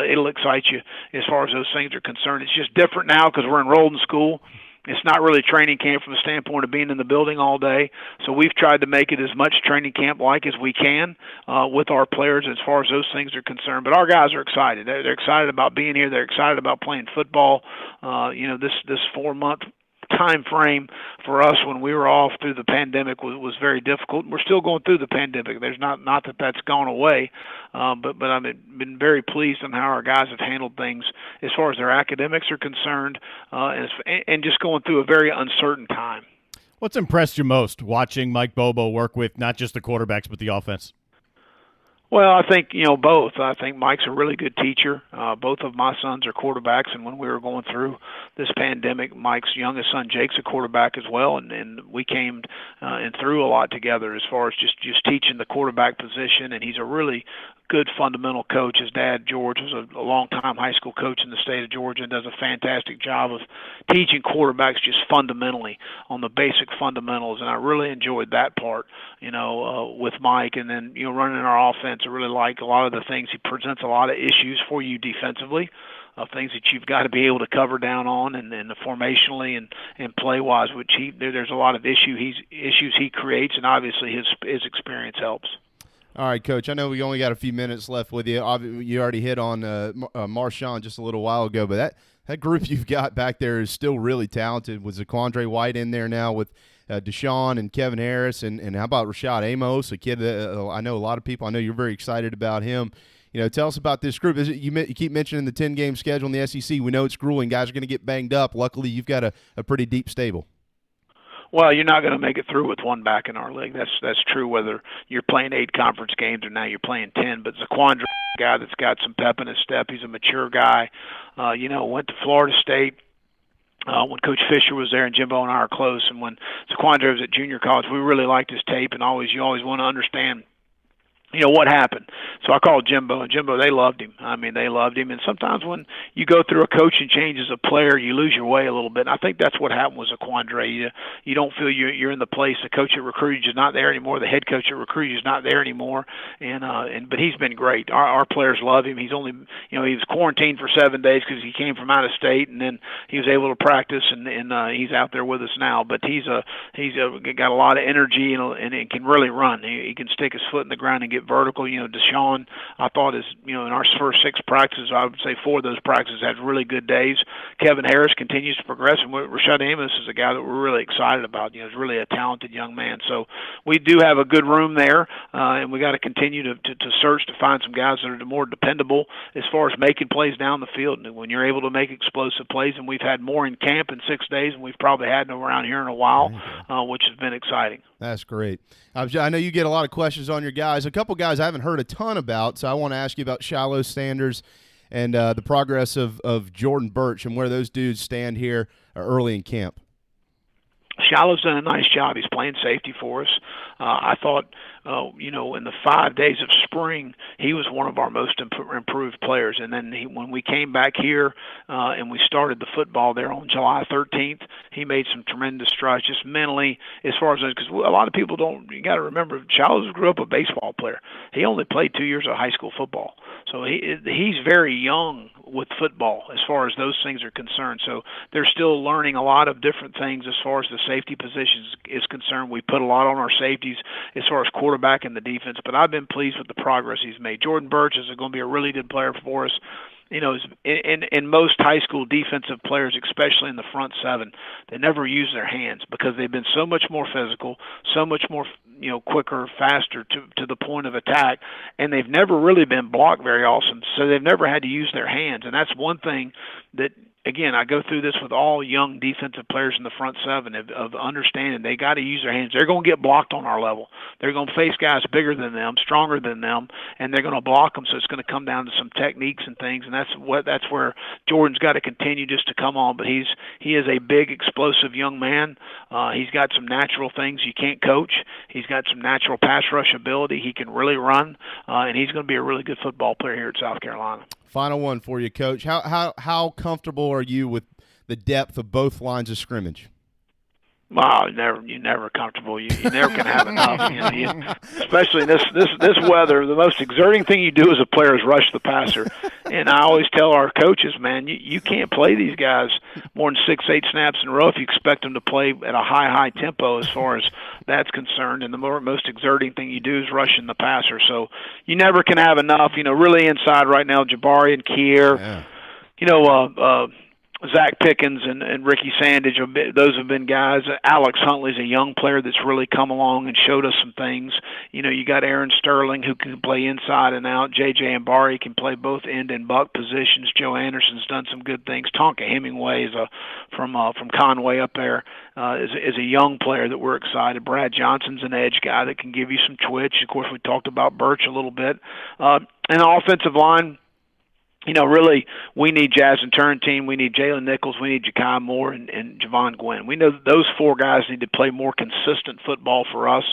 it'll excite you as far as those things are concerned. It's just different now because we're enrolled in school. It's not really training camp from the standpoint of being in the building all day. So we've tried to make it as much training camp-like as we can with our players as far as those things are concerned. But our guys are excited. They're excited about being here. They're excited about playing football. This 4-month time frame for us when we were off through the pandemic was very difficult. We're still going through the pandemic. There's not that that's gone away, but I've been very pleased on how our guys have handled things as far as their academics are concerned, and just going through a very uncertain time. What's impressed you most watching Mike Bobo work with not just the quarterbacks but the offense? Well, I think, both. I think Mike's a really good teacher. Both of my sons are quarterbacks, and when we were going through this pandemic, Mike's youngest son, Jake's a quarterback as well, and we came and through a lot together as far as just teaching the quarterback position, and he's a really good fundamental coach. His dad, George, was a long-time high school coach in the state of Georgia and does a fantastic job of teaching quarterbacks just fundamentally on the basic fundamentals, and I really enjoyed that part, with Mike. And then, running our offense, I really like a lot of the things. He presents a lot of issues for you defensively, things that you've got to be able to cover down on, and formationally and play-wise, which there's a lot of issues he creates, and obviously his experience helps. All right, Coach. I know we only got a few minutes left with you. You already hit on Marshawn just a little while ago, but that group you've got back there is still really talented. With Zaquandre White in there now with Deshaun and Kevin Harris, and how about Rashad Amos, a kid that I know a lot of people. I know you're very excited about him. Tell us about this group. You keep mentioning the 10-game schedule in the SEC. We know it's grueling. Guys are going to get banged up. Luckily, you've got a pretty deep stable. Well, you're not going to make it through with one back in our league. That's true whether you're playing 8 conference games or now you're playing 10. But Zaquandre, a guy that's got some pep in his step. He's a mature guy. Went to Florida State. When Coach Fisher was there and Jimbo and I are close, and when Zaquandre was at junior college, we really liked his tape, and you always want to understand what happened. So I called Jimbo, and Jimbo, they loved him. I mean, they loved him. And sometimes when you go through a coaching change as a player, you lose your way a little bit. And I think that's what happened with Zaquandre. You don't feel you're in the place. The coach that recruited you is not there anymore. The head coach that recruited you is not there anymore. But he's been great. Our players love him. He's only, he was quarantined for 7 days because he came from out of state, and then he was able to practice, and he's out there with us now. But he's got a lot of energy and he can really run. He can stick his foot in the ground and get vertical. Deshaun, I thought in our first 6 practices, I would say 4 of those practices had really good days. Kevin Harris continues to progress, and Rashad Amos is a guy that we're really excited about. He's really a talented young man. So we do have a good room there, and we got to continue to search to find some guys that are more dependable as far as making plays down the field. And when you're able to make explosive plays, and we've had more in camp in 6 days than we've probably had around here in a while, which has been exciting. That's great. I know you get a lot of questions on your guys. A couple guys I haven't heard a ton about, so I want to ask you about Shiloh Sanders and the progress of Jordan Birch and where those dudes stand here early in camp. Shiloh's done a nice job. He's playing safety for us. I thought, in the 5 days of spring, he was one of our most improved players. And then when we came back here and we started the football there on July 13th, he made some tremendous strides just mentally as far as – because a lot of people don't – you got to remember, Shiloh grew up a baseball player. He only played 2 years of high school football. So he's very young with football as far as those things are concerned. So they're still learning a lot of different things as far as the safety positions is concerned. We put a lot on our safeties as far as quarterback and the defense, but I've been pleased with the progress he's made. Jordan Birch is going to be a really good player for us. In most high school defensive players, especially in the front 7, they never use their hands because they've been so much more physical, so much more quicker, faster to the point of attack, and they've never really been blocked very often, so they've never had to use their hands. And that's one thing that, again, I go through this with all young defensive players in the front 7 of understanding they got to use their hands. They're going to get blocked on our level. They're going to face guys bigger than them, stronger than them, and they're going to block them. So it's going to come down to some techniques and things, and that's where Jordan's got to continue just to come on. But he is a big, explosive young man. He's got some natural things you can't coach. He's got some natural pass rush ability. He can really run, and he's going to be a really good football player here at South Carolina. Final one for you, Coach. How comfortable are you with the depth of both lines of scrimmage? Wow, you're never comfortable. You never can have enough. Especially in this weather, the most exerting thing you do as a player is rush the passer. And I always tell our coaches, man, you can't play these guys more than 6-8 snaps in a row if you expect them to play at a high tempo as far as that's concerned. And the most exerting thing you do is rushing the passer. So you never can have enough. Really inside right now, Jabari and Kier. Yeah. Zach Pickens and Ricky Sandage, those have been guys. Alex Huntley's a young player that's really come along and showed us some things. You got Aaron Sterling who can play inside and out. J.J. Ambari can play both end and buck positions. Joe Anderson's done some good things. Tonka Hemingway is from Conway up there is a young player that we're excited. Brad Johnson's an edge guy that can give you some twitch. Of course, we talked about Birch a little bit. And the offensive line, really, we need Jasmine Turrentine, we need Jalen Nichols, we need Ja'Kai Moore, and Javon Gwynn. We know that those 4 guys need to play more consistent football for us.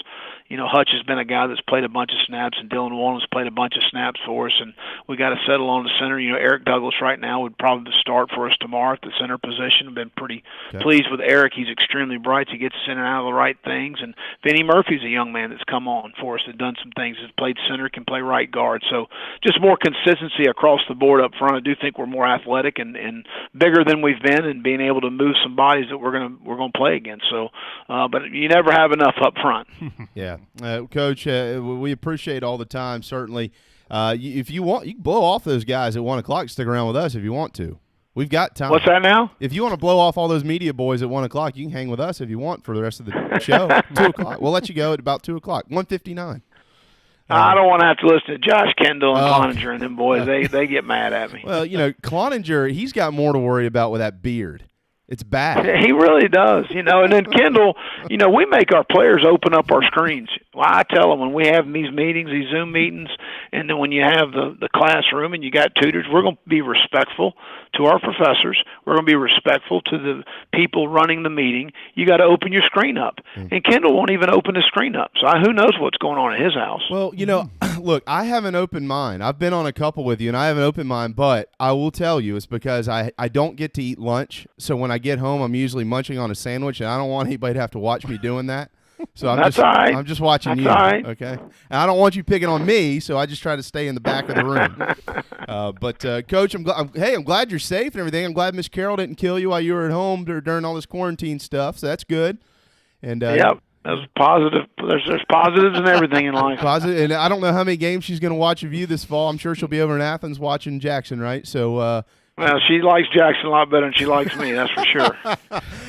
Hutch has been a guy that's played a bunch of snaps, and Dylan Wallen's played a bunch of snaps for us, and we got to settle on the center. Eric Douglas right now would probably start for us tomorrow at the center position. I've been pretty pleased with Eric. He's extremely bright. He gets in and out of the right things, and Vinny Murphy's a young man that's come on for us, that's done some things. Has played center, can play right guard. So just more consistency across the board up front. I do think we're more athletic and bigger than we've been, and being able to move some bodies that we're gonna play against. So, but you never have enough up front. Yeah. Coach, we appreciate all the time, certainly. If you want, you can blow off those guys at 1 o'clock. Stick around with us if you want to. We've got time. What's that now? If you want to blow off all those media boys at 1 o'clock, you can hang with us if you want for the rest of the show. 2 o'clock. We'll let you go at about 2 o'clock. 1:59. I don't want to have to listen to Josh Kendall and Cloninger and them boys. They get mad at me. Well, Cloninger, he's got more to worry about with that beard. It's bad. He really does, And then Kendall, we make our players open up our screens. Well, I tell them when we have these meetings, these Zoom meetings, and then when you have the classroom and you got tutors, we're going to be respectful to our professors. We're going to be respectful to the people running the meeting. You got to open your screen up. And Kendall won't even open his screen up. So who knows what's going on in his house? Well, look, I have an open mind. I've been on a couple with you, and I have an open mind, but I will tell you it's because I don't get to eat lunch. So when I get home, I'm usually munching on a sandwich, and I don't want anybody to have to watch me doing that. So I'm I'm just watching you. Right. Okay, and I don't want you picking on me, so I just try to stay in the back of the room. But Coach, I'm glad you're safe and everything. I'm glad Miss Carol didn't kill you while you were at home during all this quarantine stuff. So that's good. And yep. That's positive. There's positives in everything in life. Positive, and I don't know how many games she's going to watch of you this fall. I'm sure she'll be over in Athens watching Jackson, right? So. Well, she likes Jackson a lot better than she likes me, that's for sure.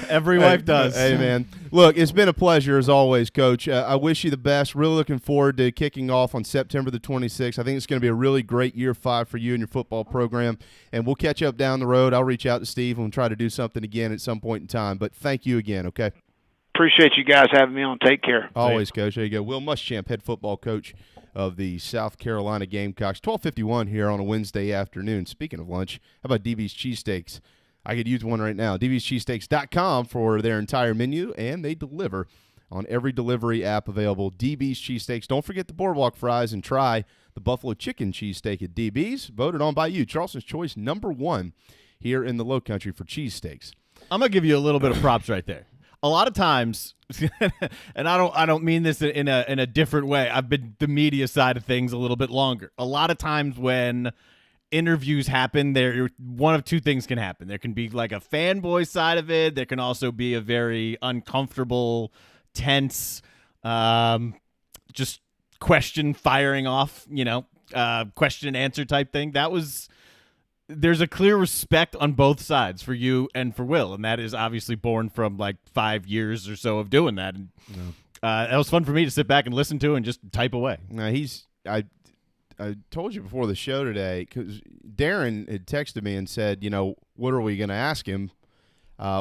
Every wife does. Hey, man. Look, it's been a pleasure as always, Coach. I wish you the best. Really looking forward to kicking off on September the 26th. I think it's going to be a really great year 5 for you and your football program, and we'll catch up down the road. I'll reach out to Steve and we'll try to do something again at some point in time. But thank you again, okay? Appreciate you guys having me on. Take care. Always, Coach. There you go. Will Muschamp, head football coach of the South Carolina Gamecocks. 12:51 here on a Wednesday afternoon. Speaking of lunch, how about DB's Cheesesteaks? I could use one right now. DB'scheesesteaks.com for their entire menu, and they deliver on every delivery app available. DB's Cheesesteaks. Don't forget the Boardwalk Fries and try the Buffalo Chicken Cheesesteak at DB's. Voted on by you. Charleston's choice #1 here in the Low Country for cheesesteaks. I'm going to give you a little bit of props right there. A lot of times, and I don't mean this in a different way. I've been the media side of things a little bit longer. A lot of times when interviews happen, one of two things can happen. There can be like a fanboy side of it. There can also be a very uncomfortable, tense, just question firing off, question and answer type thing. There's a clear respect on both sides for you and for Will, and that is obviously born from like 5 years or so of doing that. And that was fun for me to sit back and listen to and just type away. Now I told you before the show today because Darren had texted me and said, what are we going to ask him?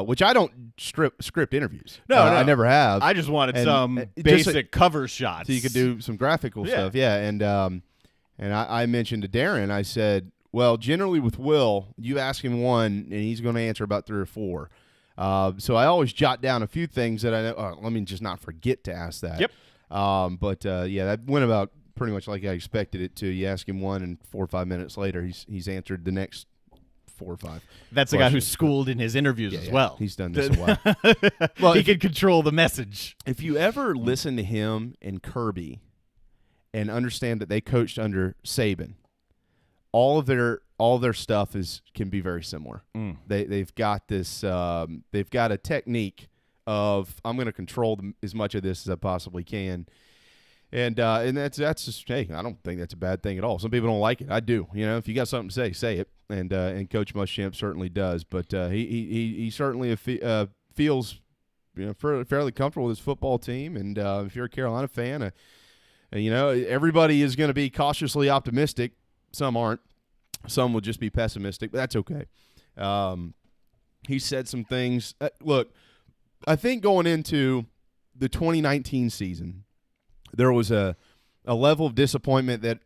Which I don't script interviews. No, I never have. I just wanted some basic cover shots so you could do some graphical stuff. Yeah, and I mentioned to Darren, I said, well, generally with Will, you ask him one, and he's going to answer about 3 or 4. So I always jot down a few things that I know. Let me just not forget to ask that. Yep. But that went about pretty much like I expected it to. You ask him one, and 4 or 5 minutes later, he's answered the next 4 or 5. That's the guy who's schooled in his interviews as well. He's done this a while. Well, he can control the message. If you ever listen to him and Kirby and understand that they coached under Saban, all of their stuff can be very similar. They've got this they've got a technique of I'm going to control as much of this as I possibly can, and that's just I don't think that's a bad thing at all. Some people don't like it. I do. If you got something to say it. And Coach Muschamp certainly does. But he certainly feels fairly comfortable with his football team. And if you're a Carolina fan, everybody is going to be cautiously optimistic. Some aren't. Some will just be pessimistic, but that's okay. He said some things. Look, I think going into the 2019 season, there was a level of disappointment that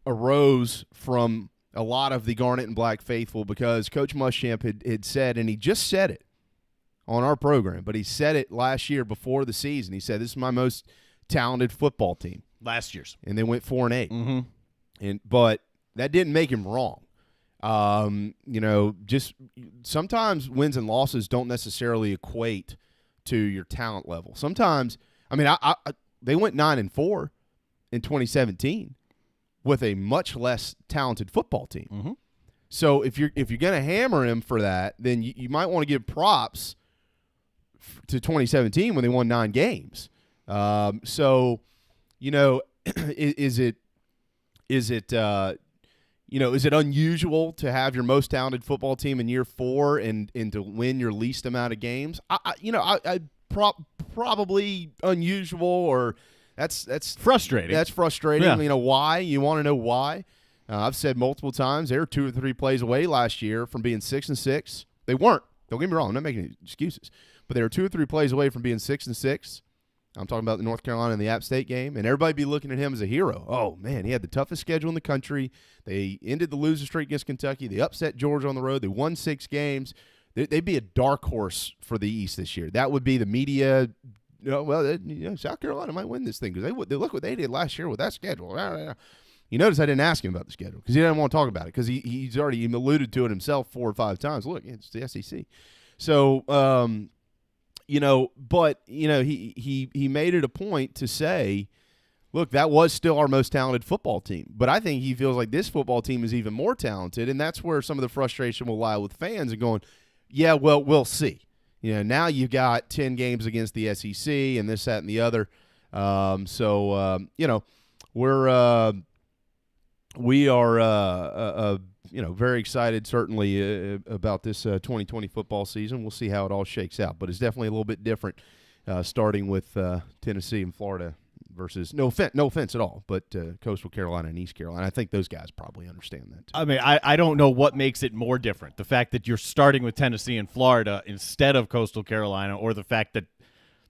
arose from a lot of the Garnet and Black faithful because Coach Muschamp had said, and he just said it on our program, but he said it last year before the season. He said, this is my most talented football team. Last year's. And they went 4-8. Mm-hmm. But that didn't make him wrong. Just sometimes wins and losses don't necessarily equate to your talent level. Sometimes, they went 9-4 in 2017 with a much less talented football team. Mm-hmm. So if you're going to hammer him for that, then you might want to give props to 2017 when they won 9 games. So is it unusual to have your most talented football team in year 4 and to win your least amount of games? Probably unusual, or that's frustrating. That's frustrating. Yeah. Why? You want to know why? I've said multiple times they were 2 or 3 plays away last year from being 6-6. They weren't. Don't get me wrong. I'm not making any excuses, but they were 2 or 3 plays away from being 6-6. I'm talking about the North Carolina and the App State game, and everybody be looking at him as a hero. Oh, man, he had the toughest schedule in the country. They ended the loser streak against Kentucky. They upset Georgia on the road. They won 6 games. They'd be a dark horse for the East this year. That would be the media. South Carolina might win this thing because they look what they did last year with that schedule. You notice I didn't ask him about the schedule because he didn't want to talk about it because he's already alluded to it himself 4 or 5 times. Look, it's the SEC. So, he made it a point to say, look, that was still our most talented football team. But I think he feels like this football team is even more talented, and that's where some of the frustration will lie with fans and going, yeah, well, we'll see. Now you've got 10 games against the SEC and this, that, and the other. We are very excited, certainly, about this 2020 football season. We'll see how it all shakes out. But it's definitely a little bit different starting with Tennessee and Florida versus, no offense at all, but Coastal Carolina and East Carolina. I think those guys probably understand that too. I mean, I don't know what makes it more different. The fact that you're starting with Tennessee and Florida instead of Coastal Carolina, or the fact that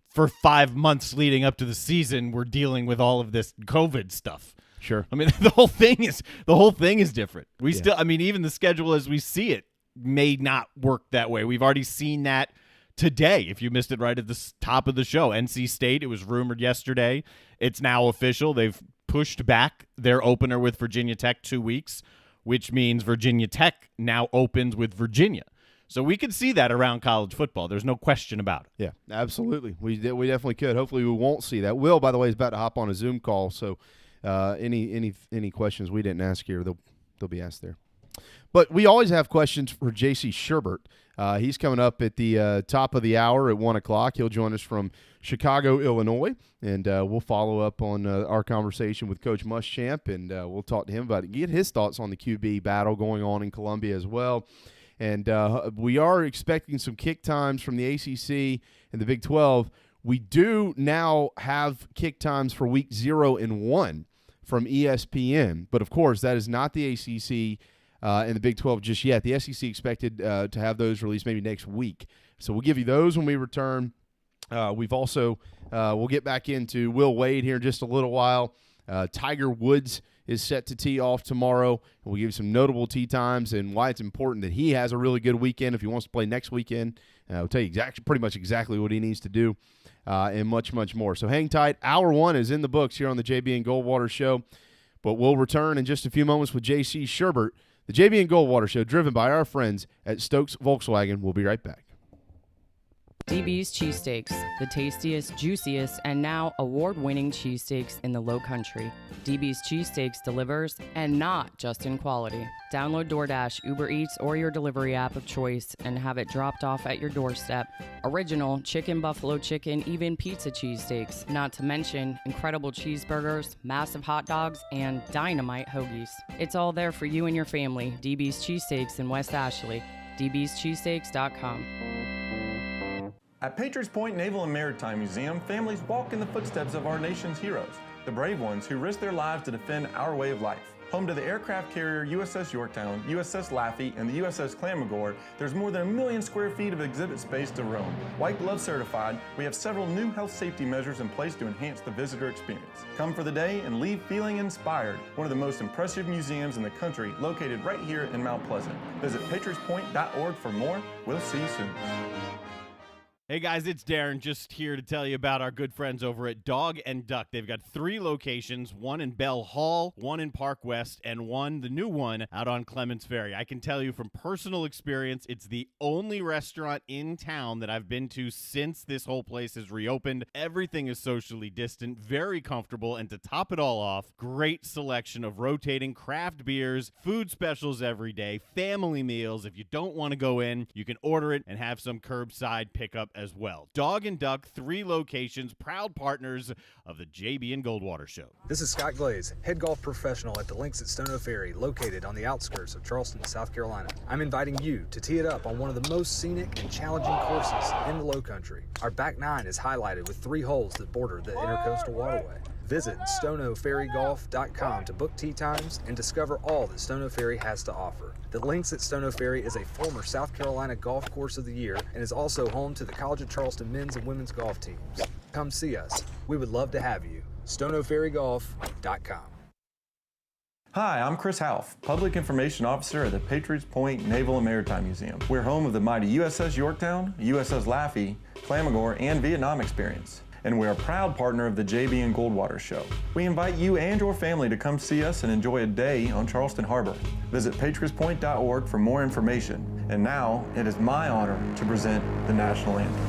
for 5 months leading up to the season, we're dealing with all of this COVID stuff. Sure. I mean, the whole thing is different. Even the schedule as we see it may not work that way. We've already seen that today. If you missed it right at the top of the show, NC State, it was rumored yesterday. It's now official. They've pushed back their opener with Virginia Tech 2 weeks, which means Virginia Tech now opens with Virginia. So we could see that around college football. There's no question about it. Yeah, absolutely. We definitely could. Hopefully we won't see that. Will, by the way, is about to hop on a Zoom call, so any questions we didn't ask here, they'll be asked there. But we always have questions for J.C. Sherbert. He's coming up at the top of the hour at 1 o'clock. He'll join us from Chicago, Illinois, and we'll follow up on our conversation with Coach Muschamp, and we'll talk to him about it, get his thoughts on the QB battle going on in Columbia as well. And we are expecting some kick times from the ACC and the Big 12. We do now have kick times for week 0 and 1 from ESPN, but of course that is not the ACC and the Big 12 just yet. The SEC expected to have those released maybe next week. So we'll give you those when we return. We've also we'll get back into Will Wade here in just a little while. Tiger Woods is set to tee off tomorrow. We'll give you some notable tee times and why it's important that he has a really good weekend if he wants to play next weekend. We'll tell you pretty much exactly what he needs to do and much, much more. So hang tight. Hour 1 is in the books here on the JB and Goldwater Show, but we'll return in just a few moments with J.C. Sherbert. The JB and Goldwater Show, driven by our friends at Stokes Volkswagen. We'll be right back. DB's Cheesesteaks, the tastiest, juiciest, and now award-winning cheesesteaks in the Low Country. DB's Cheesesteaks delivers, and not just in quality. Download DoorDash, Uber Eats, or your delivery app of choice and have it dropped off at your doorstep. Original chicken, buffalo chicken, even pizza cheesesteaks, not to mention incredible cheeseburgers, massive hot dogs, and dynamite hoagies. It's all there for you and your family. DB's Cheesesteaks in West Ashley. dbscheesesteaks.com. At Patriots Point Naval and Maritime Museum, families walk in the footsteps of our nation's heroes, the brave ones who risked their lives to defend our way of life. Home to the aircraft carrier USS Yorktown, USS Laffey, and the USS Clamagore, there's more than 1 million square feet of exhibit space to roam. White Glove certified, we have several new health safety measures in place to enhance the visitor experience. Come for the day and leave feeling inspired. One of the most impressive museums in the country, located right here in Mount Pleasant. Visit patriotspoint.org for more. We'll see you soon. Hey guys, it's Darren, just here to tell you about our good friends over at Dog and Duck. They've got 3 locations, one in Bell Hall, one in Park West, and one, the new one, out on Clements Ferry. I can tell you from personal experience, it's the only restaurant in town that I've been to since this whole place has reopened. Everything is socially distant, very comfortable, and to top it all off, great selection of rotating craft beers, food specials every day, family meals. If you don't want to go in, you can order it and have some curbside pickup as well. Dog and Duck, 3 locations, proud partners of the JB and Goldwater Show. This is Scott Glaze, head golf professional at the Links at Stono Ferry, located on the outskirts of Charleston, South Carolina. I'm inviting you to tee it up on one of the most scenic and challenging courses in the Lowcountry. Our back 9 is highlighted with 3 holes that border the Intercoastal Waterway. Visit stonoferrygolf.com to book tee times and discover all that Stono Ferry has to offer. The Links at Stono Ferry is a former South Carolina Golf Course of the Year and is also home to the College of Charleston men's and women's golf teams. Come see us. We would love to have you. stonoferrygolf.com. Hi, I'm Chris Half, Public Information Officer at the Patriots Point Naval and Maritime Museum. We're home of the mighty USS Yorktown, USS Laffey, Flamagore, and Vietnam experience. And we're a proud partner of the JB and Goldwater Show. We invite you and your family to come see us and enjoy a day on Charleston Harbor. Visit patriotspoint.org for more information. And now, it is my honor to present the National Anthem.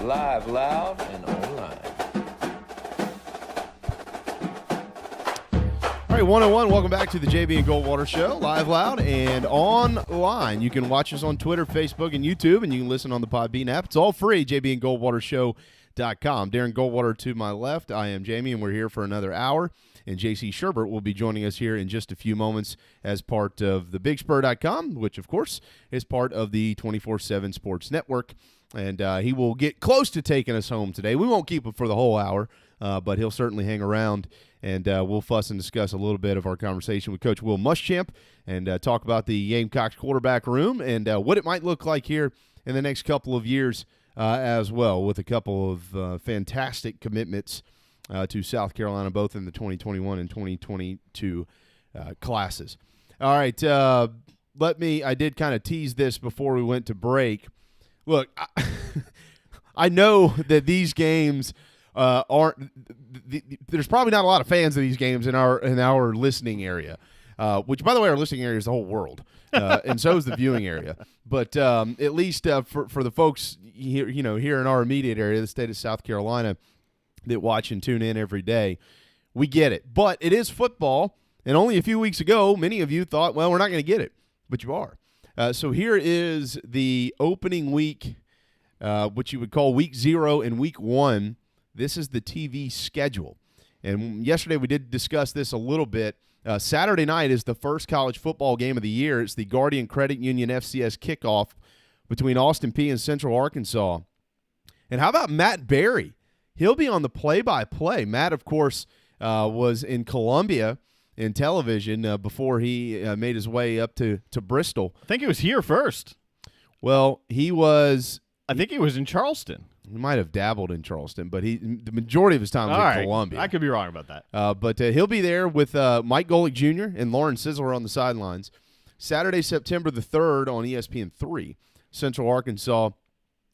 Live, loud, and online. All right, 101, welcome back to the JB and Goldwater Show, live, loud, and online. You can watch us on Twitter, Facebook, and YouTube, and you can listen on the Podbean app. It's all free, jbandgoldwatershow.com. Darren Goldwater to my left. I am Jamie, and we're here for another hour. And J.C. Sherbert will be joining us here in just a few moments as part of the BigSpur.com, which, of course, is part of the 24/7 Sports Network. And he will get close to taking us home today. We won't keep him for the whole hour, but he'll certainly hang around, and we'll fuss and discuss a little bit of our conversation with Coach Will Muschamp and talk about the Gamecocks quarterback room and what it might look like here in the next couple of years as well, with a couple of fantastic commitments to South Carolina, both in the 2021 and 2022 classes. All right, I did kind of tease this before we went to break. Look, I know that these games aren't. There's probably not a lot of fans of these games in our listening area, which, by the way, our listening area is the whole world, and so is the viewing area. But at least for the folks here, here in our immediate area, the state of South Carolina, that watch and tune in every day, we get it. But it is football, and only a few weeks ago, many of you thought, well, we're not going to get it, but you are. So here is the opening week, which you would call week 0 and week 1. This is the TV schedule. And yesterday we did discuss this a little bit. Saturday night is the first college football game of the year. It's the Guardian Credit Union FCS kickoff between Austin Peay and Central Arkansas. And how about Matt Berry? He'll be on the play-by-play. Matt, of course, was in Columbia in television before he made his way up to Bristol. I think he was here first. Well, he was. I think he was in Charleston. He might have dabbled in Charleston, but the majority of his time was in Columbia. I could be wrong about that. But he'll be there with Mike Golick Jr. and Lauren Sizzler on the sidelines. Saturday, September the 3rd on ESPN3, Central Arkansas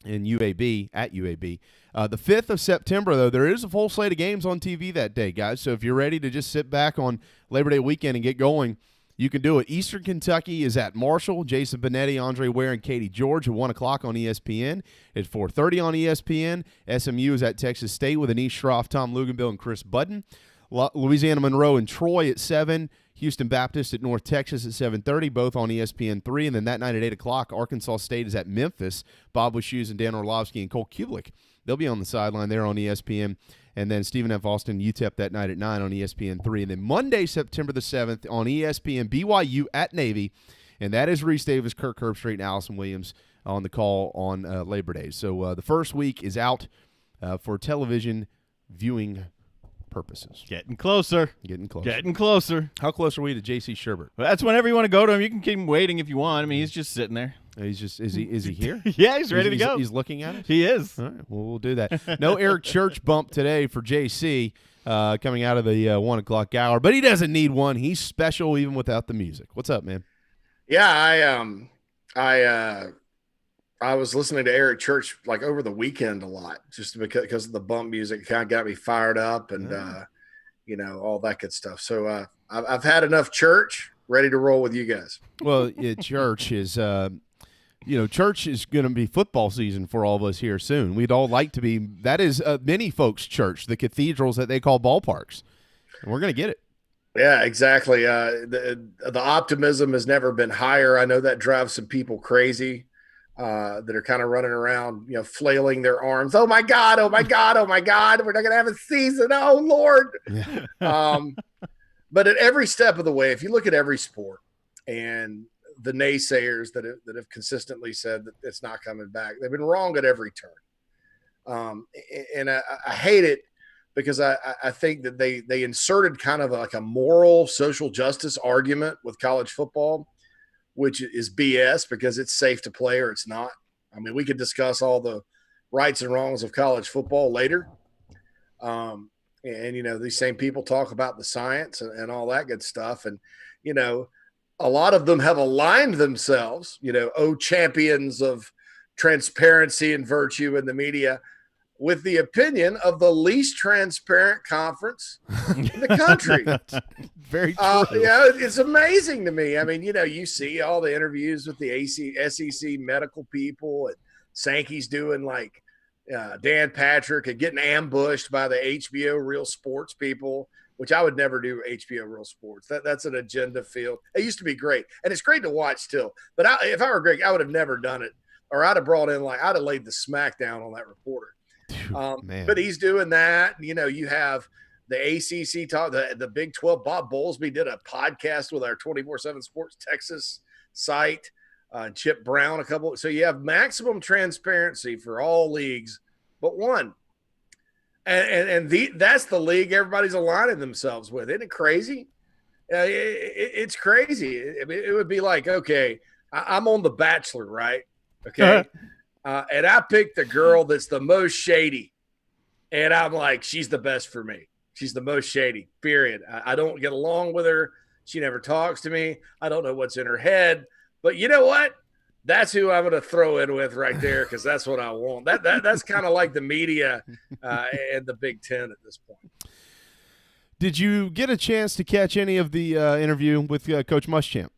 and UAB at UAB. The 5th of September, though, there is a full slate of games on TV that day, guys. So if you're ready to just sit back on Labor Day weekend and get going, you can do it. Eastern Kentucky is at Marshall. Jason Benetti, Andre Ware, and Katie George at 1 o'clock on ESPN. At 4:30 on ESPN, SMU is at Texas State with Anish Shroff, Tom Luganville, and Chris Budden. Louisiana Monroe and Troy at 7. Houston Baptist at North Texas at 7:30, both on ESPN3. And then that night at 8 o'clock, Arkansas State is at Memphis. Bob Wishoes and Dan Orlovsky and Cole Kubelik. They'll be on the sideline there on ESPN. And then Stephen F. Austin, UTEP that night at 9 on ESPN3. And then Monday, September the 7th on ESPN, BYU at Navy. And that is Reese Davis, Kirk Herbstreit, and Allison Williams on the call on Labor Day. So the first week is out for television viewing purposes. Getting closer. Getting closer. Getting closer. How close are we to J.C. Sherbert? Well, that's whenever you want to go to him. You can keep him waiting if you want. I mean, he's just sitting there. Is he here? Yeah, he's ready to go. He's looking at it? He is. All right, well, we'll do that. No Eric Church bump today for JC coming out of the 1 o'clock hour, but he doesn't need one. He's special even without the music. What's up, man? Yeah, I was listening to Eric Church like over the weekend a lot, just because of the bump music. Kind of got me fired up, and all that good stuff. So I've had enough Church, ready to roll with you guys. Well, Church is Church is going to be football season for all of us here soon. We'd all like to be. That is many folks' church, the cathedrals that they call ballparks, and we're going to get it. Yeah, exactly. The optimism has never been higher. I know that drives some people crazy that are kind of running around, flailing their arms. Oh my God! Oh my God! Oh my God! We're not going to have a season. Oh Lord! Yeah. But at every step of the way, if you look at every sport and the naysayers that have consistently said that it's not coming back, they've been wrong at every turn. And I hate it because I think that they inserted kind of like a moral social justice argument with college football, which is BS because it's safe to play or it's not. I mean, we could discuss all the rights and wrongs of college football later. And these same people talk about the science and all that good stuff. And, a lot of them have aligned themselves, champions of transparency and virtue in the media, with the opinion of the least transparent conference in the country. That's very true. It's amazing to me. I mean, you see all the interviews with the SEC medical people, and Sankey's doing like Dan Patrick and getting ambushed by the HBO Real Sports people, which I would never do HBO Real Sports. That's an agenda field. It used to be great, and it's great to watch still. But if I were Greg, I would have never done it, or I'd have brought in I'd have laid the smack down on that reporter. But he's doing that. You have the ACC talk, the Big 12. Bob Bowlesby did a podcast with our 24/7 Sports Texas site. Chip Brown, so you have maximum transparency for all leagues but one, and that's the league everybody's aligning themselves with. Isn't it crazy? It's crazy. It would be like, okay, I'm on The Bachelor, right? Okay, and I picked the girl that's the most shady, and I'm like, she's the best for me. She's the most shady. Period. I don't get along with her. She never talks to me. I don't know what's in her head. But you know what? That's who I'm going to throw in with right there, because that's what I want. That's kind of like the media and the Big Ten at this point. Did you get a chance to catch any of the interview with Coach Muschamp?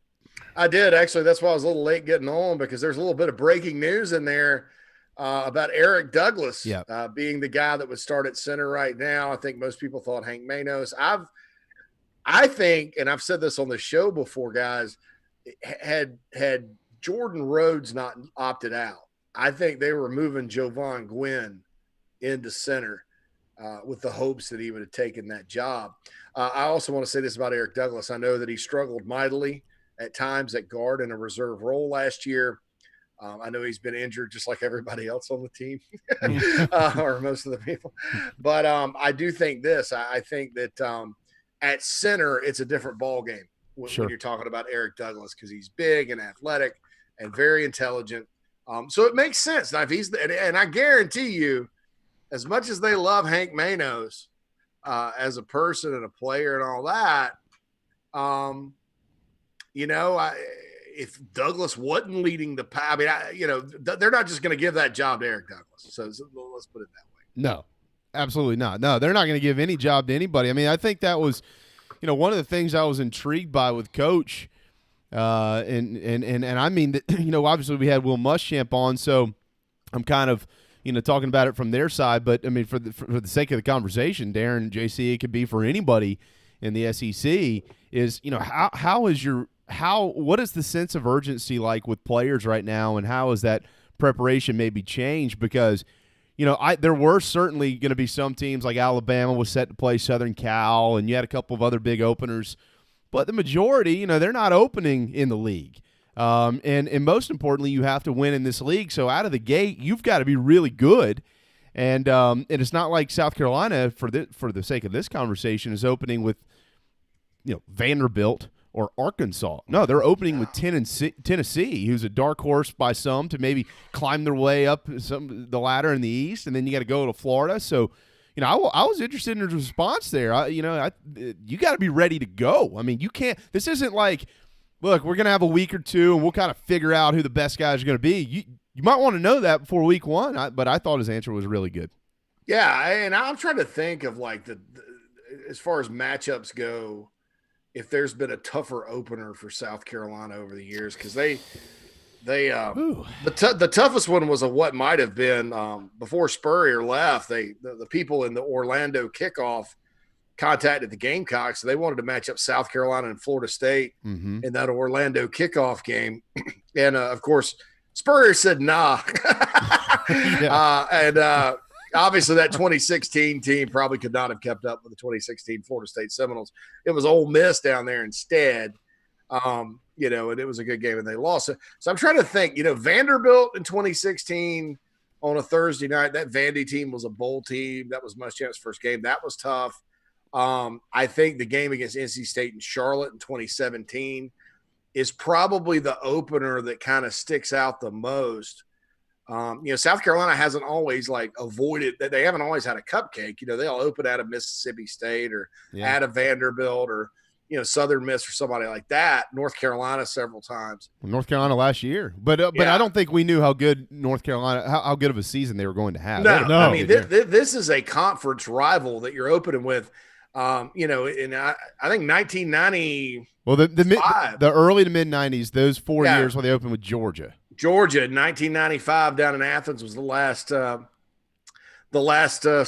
I did, actually. That's why I was a little late getting on, because there's a little bit of breaking news in there about Eric Douglas being the guy that would start at center right now. I think most people thought Hank Manos. I think, and I've said this on the show before, guys, had Jordan Rhodes not opted out, I think they were moving Jovan Gwynn into center with the hopes that he would have taken that job. I also want to say this about Eric Douglas. I know that he struggled mightily at times at guard in a reserve role last year. I know he's been injured just like everybody else on the team, or most of the people. But I do think this. I think that at center, it's a different ball game when you're talking about Eric Douglas, because he's big and athletic and very intelligent. So it makes sense. Now, if he's and I guarantee you, as much as they love Hank Manos as a person and a player and all that, if Douglas wasn't leading the pack, they're not just going to give that job to Eric Douglas. So let's put it that way. No, absolutely not. No, they're not going to give any job to anybody. I mean, I think that was, one of the things I was intrigued by with Coach, and I mean that, obviously we had Will Muschamp on, so I'm kind of, talking about it from their side. But I mean, for the sake of the conversation, Darren, JC, it could be for anybody in the SEC is, what is the sense of urgency like with players right now, and how is that preparation maybe changed? Because, there were certainly going to be some teams like Alabama was set to play Southern Cal, and you had a couple of other big openers, but the majority, they're not opening in the league. And most importantly, you have to win in this league. So out of the gate, you've got to be really good. And it's not like South Carolina, for the sake of this conversation, is opening with, Vanderbilt or Arkansas. No, they're opening with Tennessee, who's a dark horse by some to maybe climb their way up the ladder in the East, and then you got to go to Florida. So, I was interested in his response there. You got to be ready to go. I mean, you can't. This isn't like, look, we're going to have a week or two, and we'll kind of figure out who the best guys are going to be. You might want to know that before week one, but I thought his answer was really good. Yeah, and I'm trying to think of like the as far as matchups go, if there's been a tougher opener for South Carolina over the years, because the toughest one was what might have been before Spurrier left. The people in the Orlando kickoff contacted the Gamecocks. So they wanted to match up South Carolina and Florida State in that Orlando kickoff game, and of course Spurrier said nah. Obviously, that 2016 team probably could not have kept up with the 2016 Florida State Seminoles. It was Ole Miss down there instead, and it was a good game, and they lost it. So I'm trying to think, Vanderbilt in 2016 on a Thursday night, that Vandy team was a bowl team. That was Muschamp's first game. That was tough. I think the game against NC State and Charlotte in 2017 is probably the opener that kind of sticks out the most. South Carolina hasn't always avoided that. They haven't always had a cupcake. They'll open at a Mississippi State or at a Vanderbilt or, Southern Miss or somebody like that. North Carolina several times. North Carolina last year. But I don't think we knew how good North Carolina, how good of a season they were going to have. No. I mean, this is a conference rival that you're opening with, I think 1990. Well, the early to mid 90s, those 4 years when they opened with Georgia. Georgia in 1995 down in Athens was the last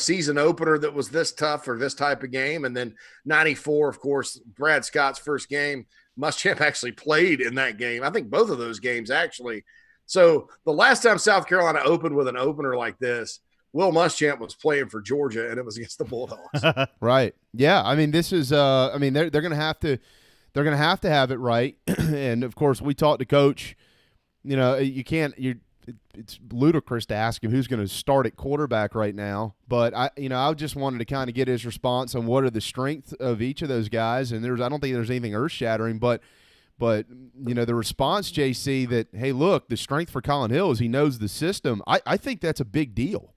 season opener that was this tough for this type of game. And then 94, of course, Brad Scott's first game. Muschamp actually played in that game. I think both of those games actually. So the last time South Carolina opened with an opener like this, Will Muschamp was playing for Georgia, and it was against the Bulldogs. Right. Yeah. I mean, this is. They're going to have to. They're going to have to have it right. And of course, we talked to Coach. You can't. It's ludicrous to ask him who's going to start at quarterback right now. But I just wanted to kind of get his response on what are the strengths of each of those guys. And I don't think there's anything earth shattering, but the response, JC, that hey, look, the strength for Colin Hill is he knows the system. I think that's a big deal.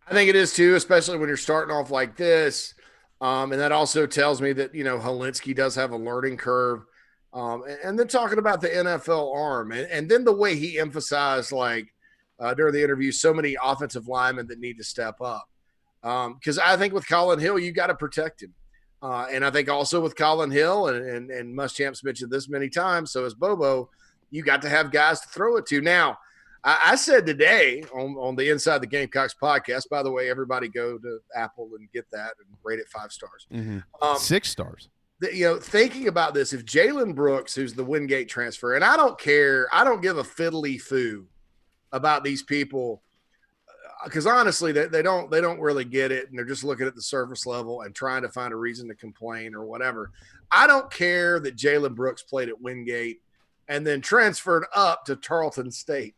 I think it is too, especially when you're starting off like this. And that also tells me that Helinski does have a learning curve. And then talking about the NFL arm and then the way he emphasized during the interview, so many offensive linemen that need to step up. Because I think with Colin Hill, you got to protect him. And I think also with Colin Hill and Muschamp's mentioned this many times, so is Bobo, you got to have guys to throw it to. Now, I said today on the Inside the Gamecocks podcast, by the way, everybody go to Apple and get that and rate it 5 stars. Mm-hmm. 6 stars. Thinking about this, if Jalen Brooks, who's the Wingate transfer, and I don't care, I don't give a fiddly foo about these people because honestly, they don't really get it, and they're just looking at the surface level and trying to find a reason to complain or whatever. I don't care that Jalen Brooks played at Wingate and then transferred up to Tarleton State.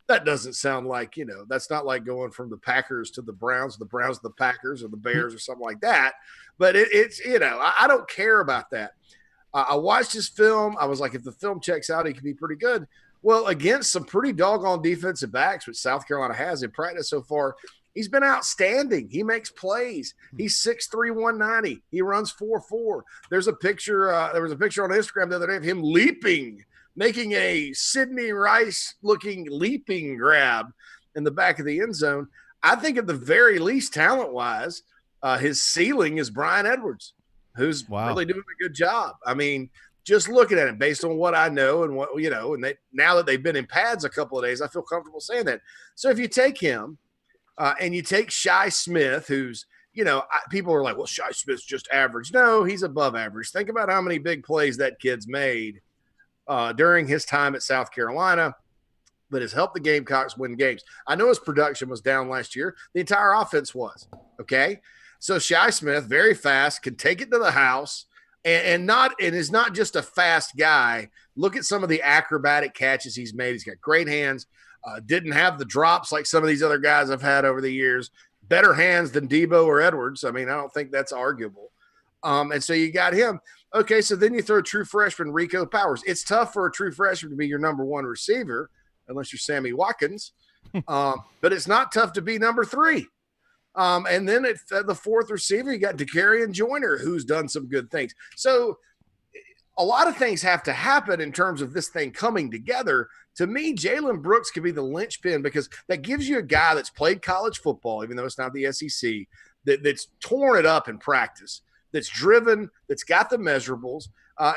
That doesn't sound like, that's not like going from the Packers to the Browns to the Packers or the Bears or something like that. But it's I don't care about that. I watched his film. I was like, if the film checks out, he could be pretty good. Well, against some pretty doggone defensive backs, which South Carolina has in practice so far, he's been outstanding. He makes plays. He's 6'3", 190. He runs 4.4. There's a picture. There was a picture on Instagram the other day of him leaping, making a Sidney Rice-looking leaping grab in the back of the end zone. I think at the very least, talent-wise, his ceiling is Brian Edwards, who's really doing a good job. I mean, just looking at it based on what I know and what and now that they've been in pads a couple of days, I feel comfortable saying that. So if you take him and you take Shi Smith, who's people are like, well, Shi Smith's just average. No, he's above average. Think about how many big plays that kid's made during his time at South Carolina that has helped the Gamecocks win games. I know his production was down last year. The entire offense was, okay? So Shi Smith, very fast, can take it to the house and is not just a fast guy. Look at some of the acrobatic catches he's made. He's got great hands, didn't have the drops like some of these other guys I've had over the years. Better hands than Debo or Edwards. I mean, I don't think that's arguable. And so you got him. Okay, so then you throw true freshman Rico Powers. It's tough for a true freshman to be your number one receiver, unless you're Sammy Watkins. But it's not tough to be number 3. And then at the 4th receiver, you got Dakarian Joyner, who's done some good things. So a lot of things have to happen in terms of this thing coming together. To me, Jalen Brooks could be the linchpin because that gives you a guy that's played college football, even though it's not the SEC, that's torn it up in practice, that's driven, that's got the measurables,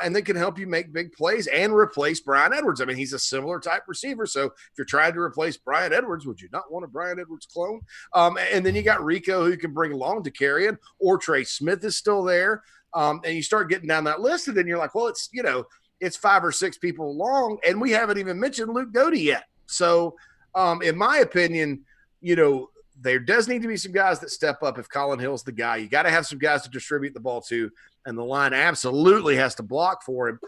and that can help you make big plays and replace Brian Edwards. I mean, he's a similar type receiver. So if you're trying to replace Brian Edwards, would you not want a Brian Edwards clone? And then you got Rico, who you can bring along to carry in, or Trey Smith is still there. And you start getting down that list, and then you're like, well, it's 5 or 6 people long, and we haven't even mentioned Luke Doty yet. So in my opinion, there does need to be some guys that step up if Colin Hill's the guy. You got to have some guys to distribute the ball to, and the line absolutely has to block for him.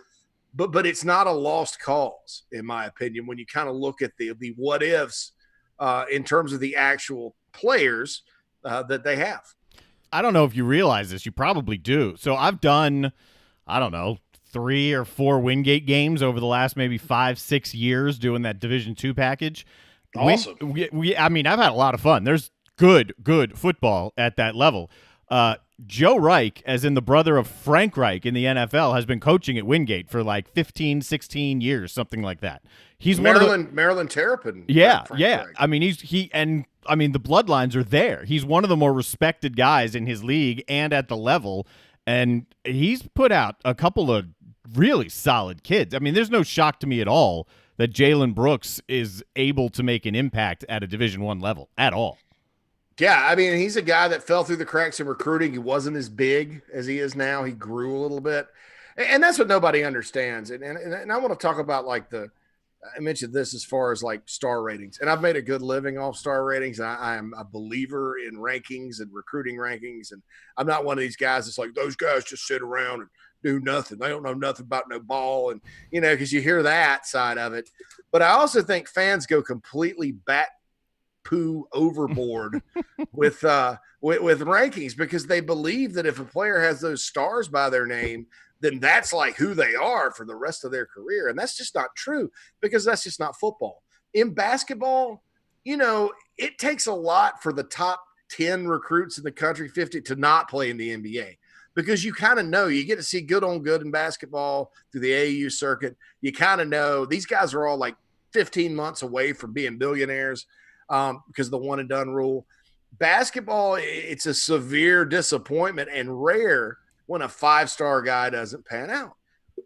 But it's not a lost cause, in my opinion, when you kind of look at the what ifs in terms of the actual players that they have. I don't know if you realize this. You probably do. So I've done, 3 or 4 Wingate games over the last maybe 5-6 years doing that Division II package. Awesome. I've had a lot of fun. There's good football at that level. Joe Reich, as in the brother of Frank Reich in the NFL, has been coaching at Wingate for like 15, 16 years, something like that. He's Maryland Terrapin. Yeah. Reich. I mean, the bloodlines are there. He's one of the more respected guys in his league and at the level, and he's put out a couple of really solid kids. I mean, there's no shock to me at all that Jalen Brooks is able to make an impact at a Division I level at all. Yeah, I mean, he's a guy that fell through the cracks in recruiting. He wasn't as big as he is now. He grew a little bit. And that's what nobody understands. And I want to talk about I mentioned this as far as like star ratings. And I've made a good living off star ratings. I am a believer in rankings and recruiting rankings. And I'm not one of these guys that's like, those guys just sit around and do nothing. They don't know nothing about no ball. And, because you hear that side of it. But I also think fans go completely poo overboard with rankings because they believe that if a player has those stars by their name, then that's like who they are for the rest of their career. And that's just not true because that's just not football. In basketball, it takes a lot for the top 10 recruits in the country, 50, to not play in the NBA because you kind of know you get to see good on good in basketball through the AAU circuit. You kind of know these guys are all like 15 months away from being billionaires because of the one and done rule. Basketball, it's a severe disappointment and rare when a 5-star guy doesn't pan out.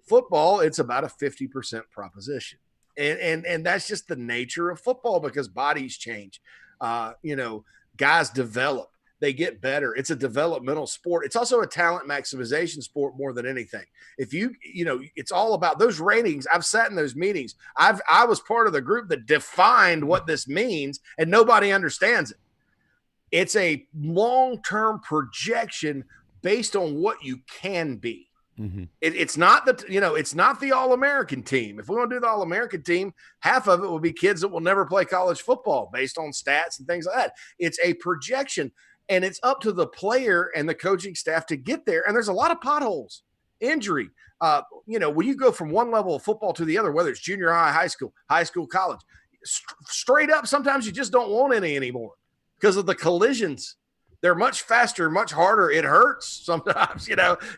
Football, it's about a 50% proposition. And that's just the nature of football because bodies change. Guys develop. They get better. It's a developmental sport. It's also a talent maximization sport more than anything. If it's all about those ratings. I've sat in those meetings. I was part of the group that defined what this means, and nobody understands it. It's a long-term projection based on what you can be. Mm-hmm. It's not it's not the All-American team. If we want to do the All-American team, half of it will be kids that will never play college football based on stats and things like that. It's a projection. And it's up to the player and the coaching staff to get there. And there's a lot of potholes, injury. When you go from one level of football to the other, whether it's junior high, high school, college, straight up, sometimes you just don't want any anymore because of the collisions. They're much faster, much harder. It hurts sometimes,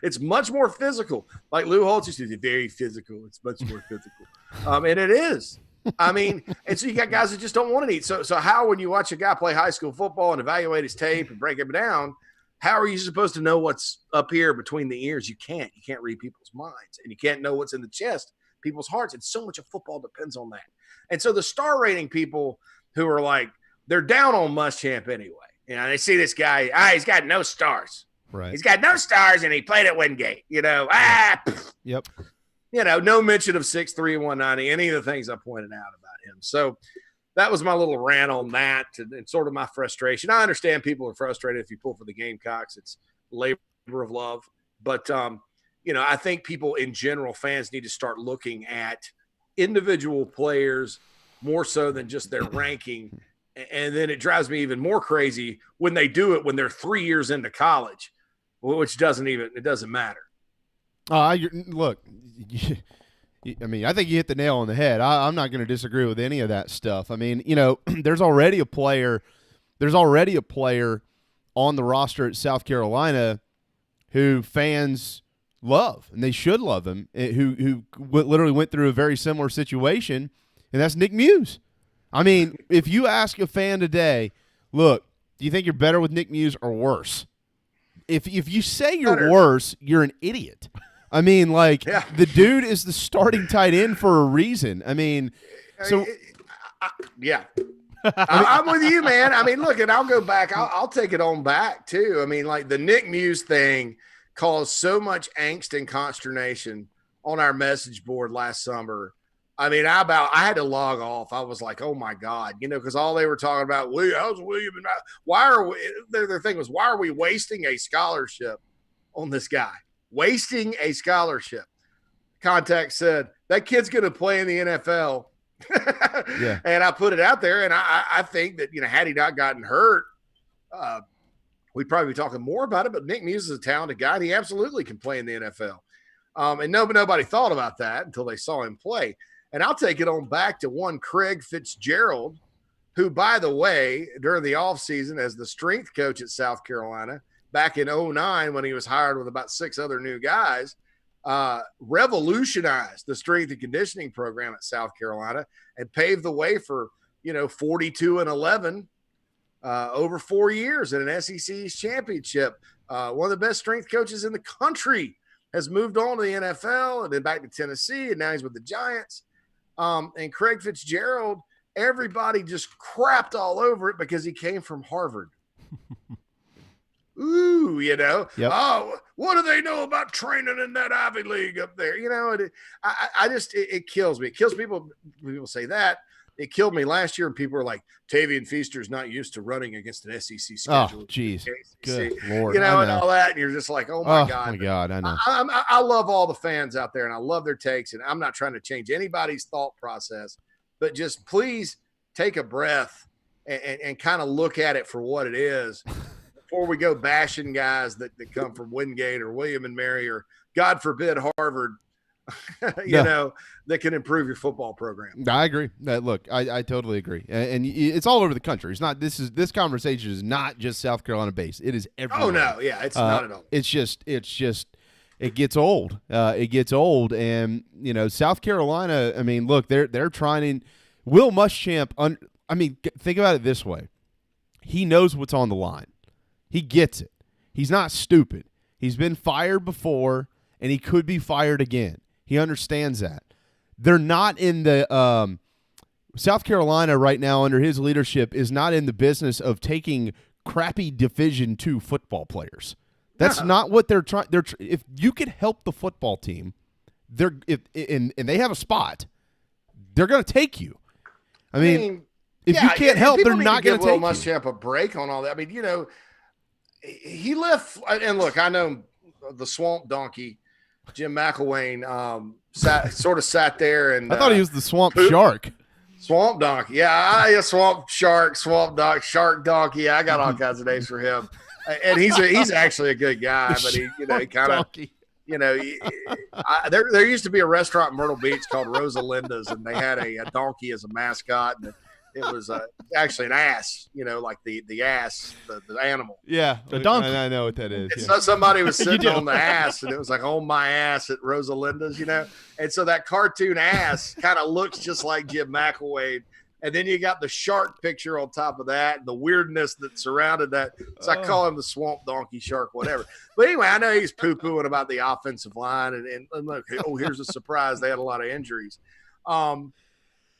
it's much more physical. Like Lou Holtz used to say, very physical. It's much more physical. And it is. And so you got guys that just don't want to eat. So how, when you watch a guy play high school football and evaluate his tape and break him down, how are you supposed to know what's up here between the ears? You can't read people's minds, and you can't know what's in the chest, people's hearts. And so much of football depends on that. And so the star rating people who are like, they're down on Muschamp anyway. You know, they see this guy, he's got no stars. Right. He's got no stars, and he played at Wingate. You know, Yep. You know, no mention of 6'3" and 190, any of the things I pointed out about him. So that was my little rant on that and sort of my frustration. I understand people are frustrated if you pull for the Gamecocks. It's labor of love. But, you know, I think people in general, fans need to start looking at individual players more so than just their ranking. And then it drives me even more crazy when they do it when they're 3 years into college, which doesn't matter. Look, I mean, I think you hit the nail on the head. I'm not going to disagree with any of that stuff. I mean, you know, there's already a player on the roster at South Carolina who fans love, and they should love him, who literally went through a very similar situation, and that's Nick Muse. I mean, if you ask a fan today, look, do you think you're better with Nick Muse or worse? If you say you're worse, you're an idiot. I mean, like, the dude is the starting tight end for a reason. I mean, so yeah. I'm with you, man. I mean, look, and I'll go back. I'll take it on back, too. I mean, like, the Nick Muse thing caused so much angst and consternation on our message board last summer. I mean, I had to log off. I was like, oh, my God, you know, because all they were talking about, how's William? And their thing was, why are we wasting a scholarship on this guy? Wasting a scholarship. Contact said, that kid's going to play in the NFL. Yeah. And I put it out there, and I think that, you know, had he not gotten hurt, we'd probably be talking more about it. But Nick Muse is a talented guy, and he absolutely can play in the NFL. And nobody thought about that until they saw him play. And I'll take it on back to one Craig Fitzgerald, who, by the way, during the offseason as the strength coach at South Carolina, back in 2009 when he was hired with about 6 other new guys, revolutionized the strength and conditioning program at South Carolina and paved the way for, you know, 42-11 over 4 years in an SEC championship. One of the best strength coaches in the country has moved on to the NFL and then back to Tennessee, and now he's with the Giants. And Craig Fitzgerald, everybody just crapped all over it because he came from Harvard. Ooh, you know, Oh, what do they know about training in that Ivy League up there? You know, it kills me. It kills people. People say that. It killed me last year, and people were like, Tavian Feaster's not used to running against an SEC schedule. Oh, geez. Good Lord. You know, and all that. And you're just like, oh, my God. Oh, my God, I know. I love all the fans out there, and I love their takes, and I'm not trying to change anybody's thought process, but just please take a breath and kind of look at it for what it is before we go bashing guys that come from Wingate or William and Mary or, God forbid, Harvard, you know, that can improve your football program. I agree. Look, I totally agree. And it's all over the country. It's not, this conversation is not just South Carolina based. It is everywhere. Oh, no. Yeah, it's not at all. It's just, it gets old. It gets old. And, you know, South Carolina, I mean, look, they're trying. Will Muschamp, I mean, think about it this way. He knows what's on the line. He gets it. He's not stupid. He's been fired before, and he could be fired again. He understands that. They're not in the South Carolina right now under his leadership is not in the business of taking crappy Division II football players. That's not what they're trying. If you could help the football team, and they have a spot, they're going to take you. I mean if you can't help, they're not going to take you. Will Muschamp a break on all that. I mean, you know, he left, and look, I know the swamp donkey, Jim McElwain, sat there and I thought he was the swamp shark. Swamp donkey, yeah, swamp shark, swamp donkey, shark donkey. I got all kinds of names for him, and he's actually a good guy, but he kind of, you know, there used to be a restaurant in Myrtle Beach called Rosalinda's, and they had a donkey as a mascot, and it was actually an ass, you know, like the ass, the animal. Yeah, the donkey. I know what that is. So somebody was sitting on the ass, and it was like, on my ass at Rosalinda's, you know. And so that cartoon ass kind of looks just like Jim McElwain. And then you got the shark picture on top of that, and the weirdness that surrounded that. So I call him the swamp donkey shark, whatever. But anyway, I know he's poo-pooing about the offensive line, and look, here's a surprise. They had a lot of injuries.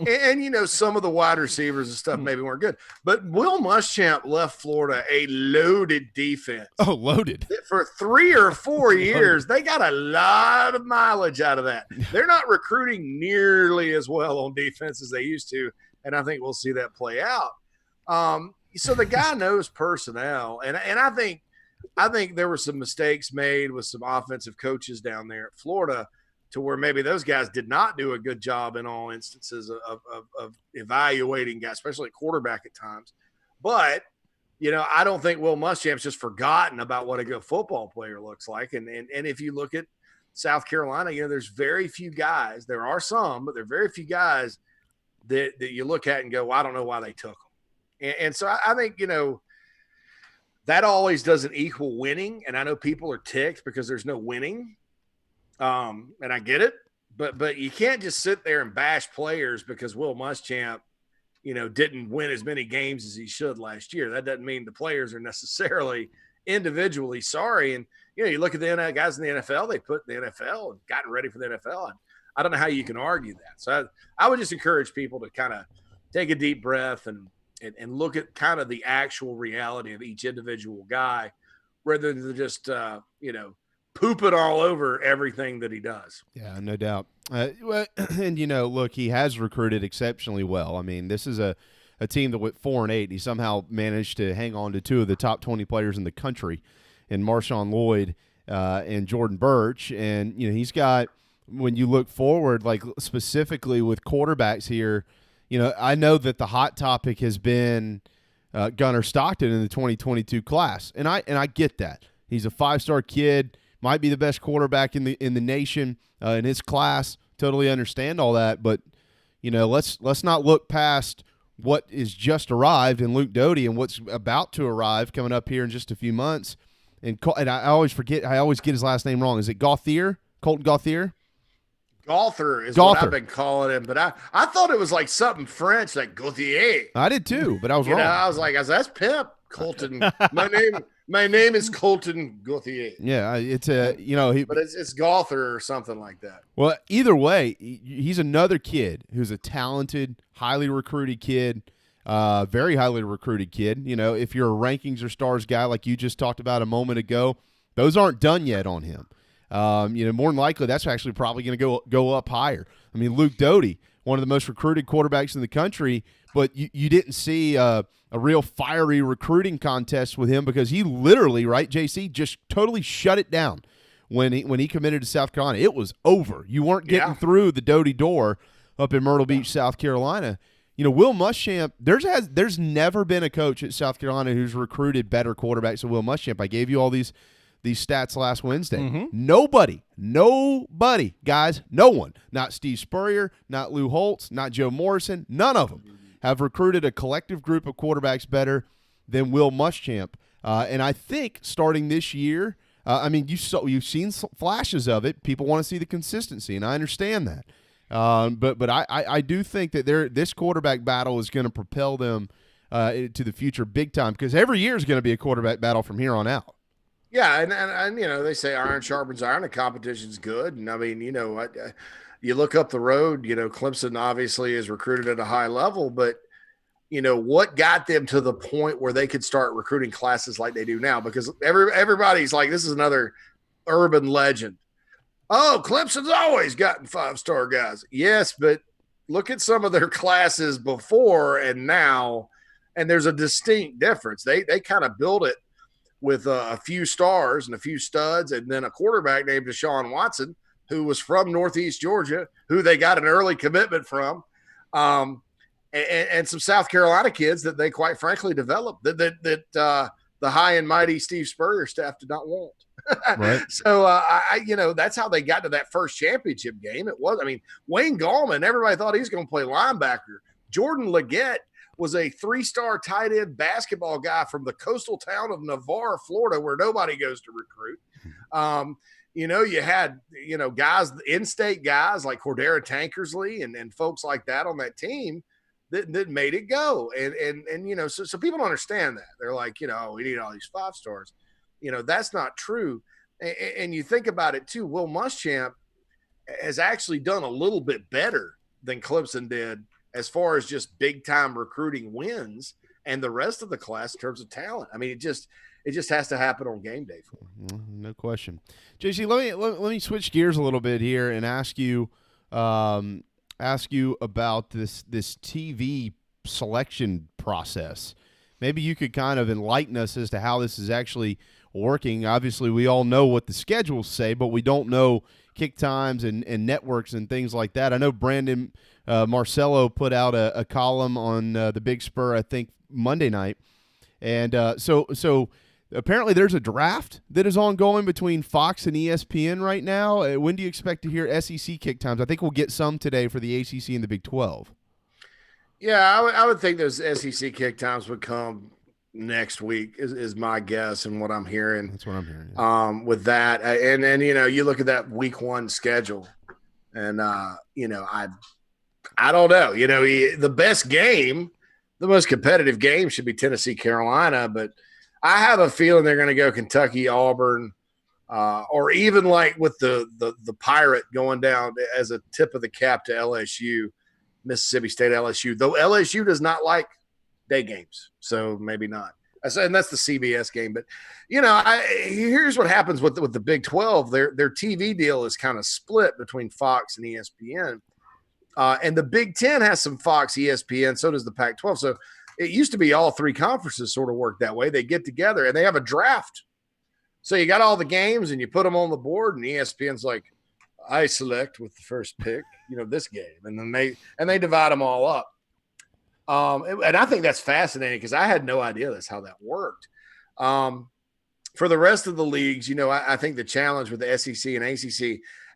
And some of the wide receivers and stuff maybe weren't good. But Will Muschamp left Florida a loaded defense. Oh, loaded. For 3 or 4 years, they got a lot of mileage out of that. They're not recruiting nearly as well on defense as they used to, and I think we'll see that play out. So the guy knows personnel, and I think there were some mistakes made with some offensive coaches down there at Florida to where maybe those guys did not do a good job in all instances of evaluating guys, especially at quarterback at times. But, I don't think Will Muschamp's just forgotten about what a good football player looks like. And if you look at South Carolina, there's very few guys. There are some, but there are very few guys that you look at and go, well, I don't know why they took them. And so I think, that always doesn't equal winning. And I know people are ticked because there's no winning. And I get it, but you can't just sit there and bash players because Will Muschamp, didn't win as many games as he should last year. That doesn't mean the players are necessarily individually sorry. And, you look at the guys in the NFL, they put in the NFL and gotten ready for the NFL. And I don't know how you can argue that. So I would just encourage people to kind of take a deep breath and look at kind of the actual reality of each individual guy rather than just, pooping all over everything that he does. Yeah, no doubt. And, look, he has recruited exceptionally well. I mean, this is a team that went 4-8. He somehow managed to hang on to 2 of the top 20 players in the country in Marshawn Lloyd and Jordan Birch. And, he's got, when you look forward, like specifically with quarterbacks here, I know that the hot topic has been Gunnar Stockton in the 2022 class. And I get that. He's a 5-star kid. Might be the best quarterback in the nation in his class. Totally understand all that, but let's not look past what is just arrived in Luke Doty and what's about to arrive coming up here in just a few months. And I always forget. I always get his last name wrong. Is it Gauthier? Colton Gauthier? Gauthier is what I've been calling him, but I thought it was like something French, like Gauthier. I did too, but I was wrong. I was like, that's pimp. Colton. My name is Colton Gauthier. Yeah, it's but it's Gauthier or something like that. Well, either way, he's another kid who's a talented, highly recruited kid, very highly recruited kid. If you're a rankings or stars guy like you just talked about a moment ago, those aren't done yet on him. More than likely, that's actually probably going to go up higher. I mean, Luke Doty, one of the most recruited quarterbacks in the country, but you didn't see a real fiery recruiting contest with him because he literally, right, JC, just totally shut it down when he committed to South Carolina. It was over. You weren't getting through the Doty door up in Myrtle Beach, South Carolina. Will Muschamp, there's never been a coach at South Carolina who's recruited better quarterbacks than Will Muschamp. I gave you all these stats last Wednesday. Mm-hmm. Nobody, guys, no one, not Steve Spurrier, not Lou Holtz, not Joe Morrison, none of them have recruited a collective group of quarterbacks better than Will Muschamp. And I think starting this year, you've seen flashes of it. People want to see the consistency, and I understand that. But I do think that this quarterback battle is going to propel them to the future big time because every year is going to be a quarterback battle from here on out. Yeah, and they say iron sharpens iron, and competition's good. And I mean, you look up the road, Clemson obviously is recruited at a high level, but what got them to the point where they could start recruiting classes like they do now? Because everybody's like, this is another urban legend. Oh, Clemson's always gotten 5-star guys. Yes, but look at some of their classes before and now, and there's a distinct difference. They kind of built it with a few stars and a few studs, and then a quarterback named Deshaun Watson, who was from Northeast Georgia, who they got an early commitment from, and some South Carolina kids that they quite frankly developed that the high and mighty Steve Spurrier staff did not want. Right. So, that's how they got to that first championship game. Wayne Gallman, everybody thought he was going to play linebacker. Jordan Leggett was a 3-star tight end basketball guy from the coastal town of Navarre, Florida, where nobody goes to recruit. You had, guys, in-state guys like Cordero Tankersley and folks like that on that team that made it go. And so people don't understand that. They're like, we need all these 5-stars. That's not true. And you think about it too, Will Muschamp has actually done a little bit better than Clemson did as far as just big time recruiting wins and the rest of the class in terms of talent. I mean, it just has to happen on game day for them. No question. JC, let me switch gears a little bit here and ask you about this TV selection process. Maybe you could kind of enlighten us as to how this is actually working. Obviously, we all know what the schedules say, but we don't know kick times and networks and things like that. I know Brandon Marcello put out a column on the Big Spur, I think, Monday night. And so apparently there's a draft that is ongoing between Fox and ESPN right now. When do you expect to hear SEC kick times? I think we'll get some today for the ACC and the Big 12. Yeah, I would think those SEC kick times would come next week is my guess and what I'm hearing. That's what I'm hearing. Yeah. With that. And then, you look at that week 1 schedule and, I don't know, the best game, the most competitive game should be Tennessee, Carolina, but I have a feeling they're going to go Kentucky, Auburn, or even like with the Pirate going down as a tip of the cap to LSU, Mississippi State, LSU, though LSU does not like day games. So maybe not. And that's the CBS game. But, here's what happens with the Big 12. Their TV deal is kind of split between Fox and ESPN. And the Big 10 has some Fox, ESPN. So does the Pac-12. So it used to be all 3 conferences sort of work that way. They get together and they have a draft. So you got all the games and you put them on the board, and ESPN's like, I select with the first pick, this game. And then they divide them all up. And I think that's fascinating because I had no idea that's how that worked. For the rest of the leagues, I think the challenge with the SEC and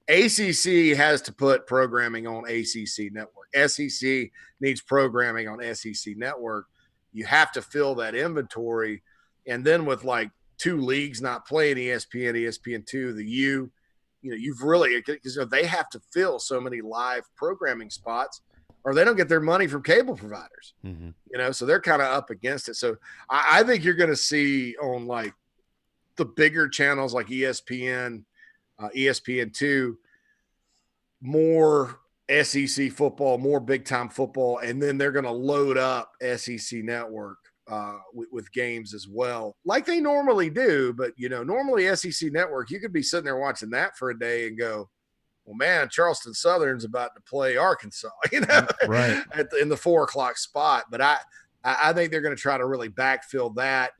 ACC has to put programming on ACC network. SEC needs programming on SEC network. You have to fill that inventory. And then with like 2 leagues not playing ESPN, ESPN2, the you've really, because they have to fill so many live programming spots or they don't get their money from cable providers, so they're kind of up against it. So I think you're going to see on like the bigger channels like ESPN, ESPN2, more SEC football, more big time football. And then they're going to load up SEC network with games as well, like they normally do. But, normally SEC network, you could be sitting there watching that for a day and go, well, man, Charleston Southern's about to play Arkansas, right in the 4:00 spot. But I think they're going to try to really backfill that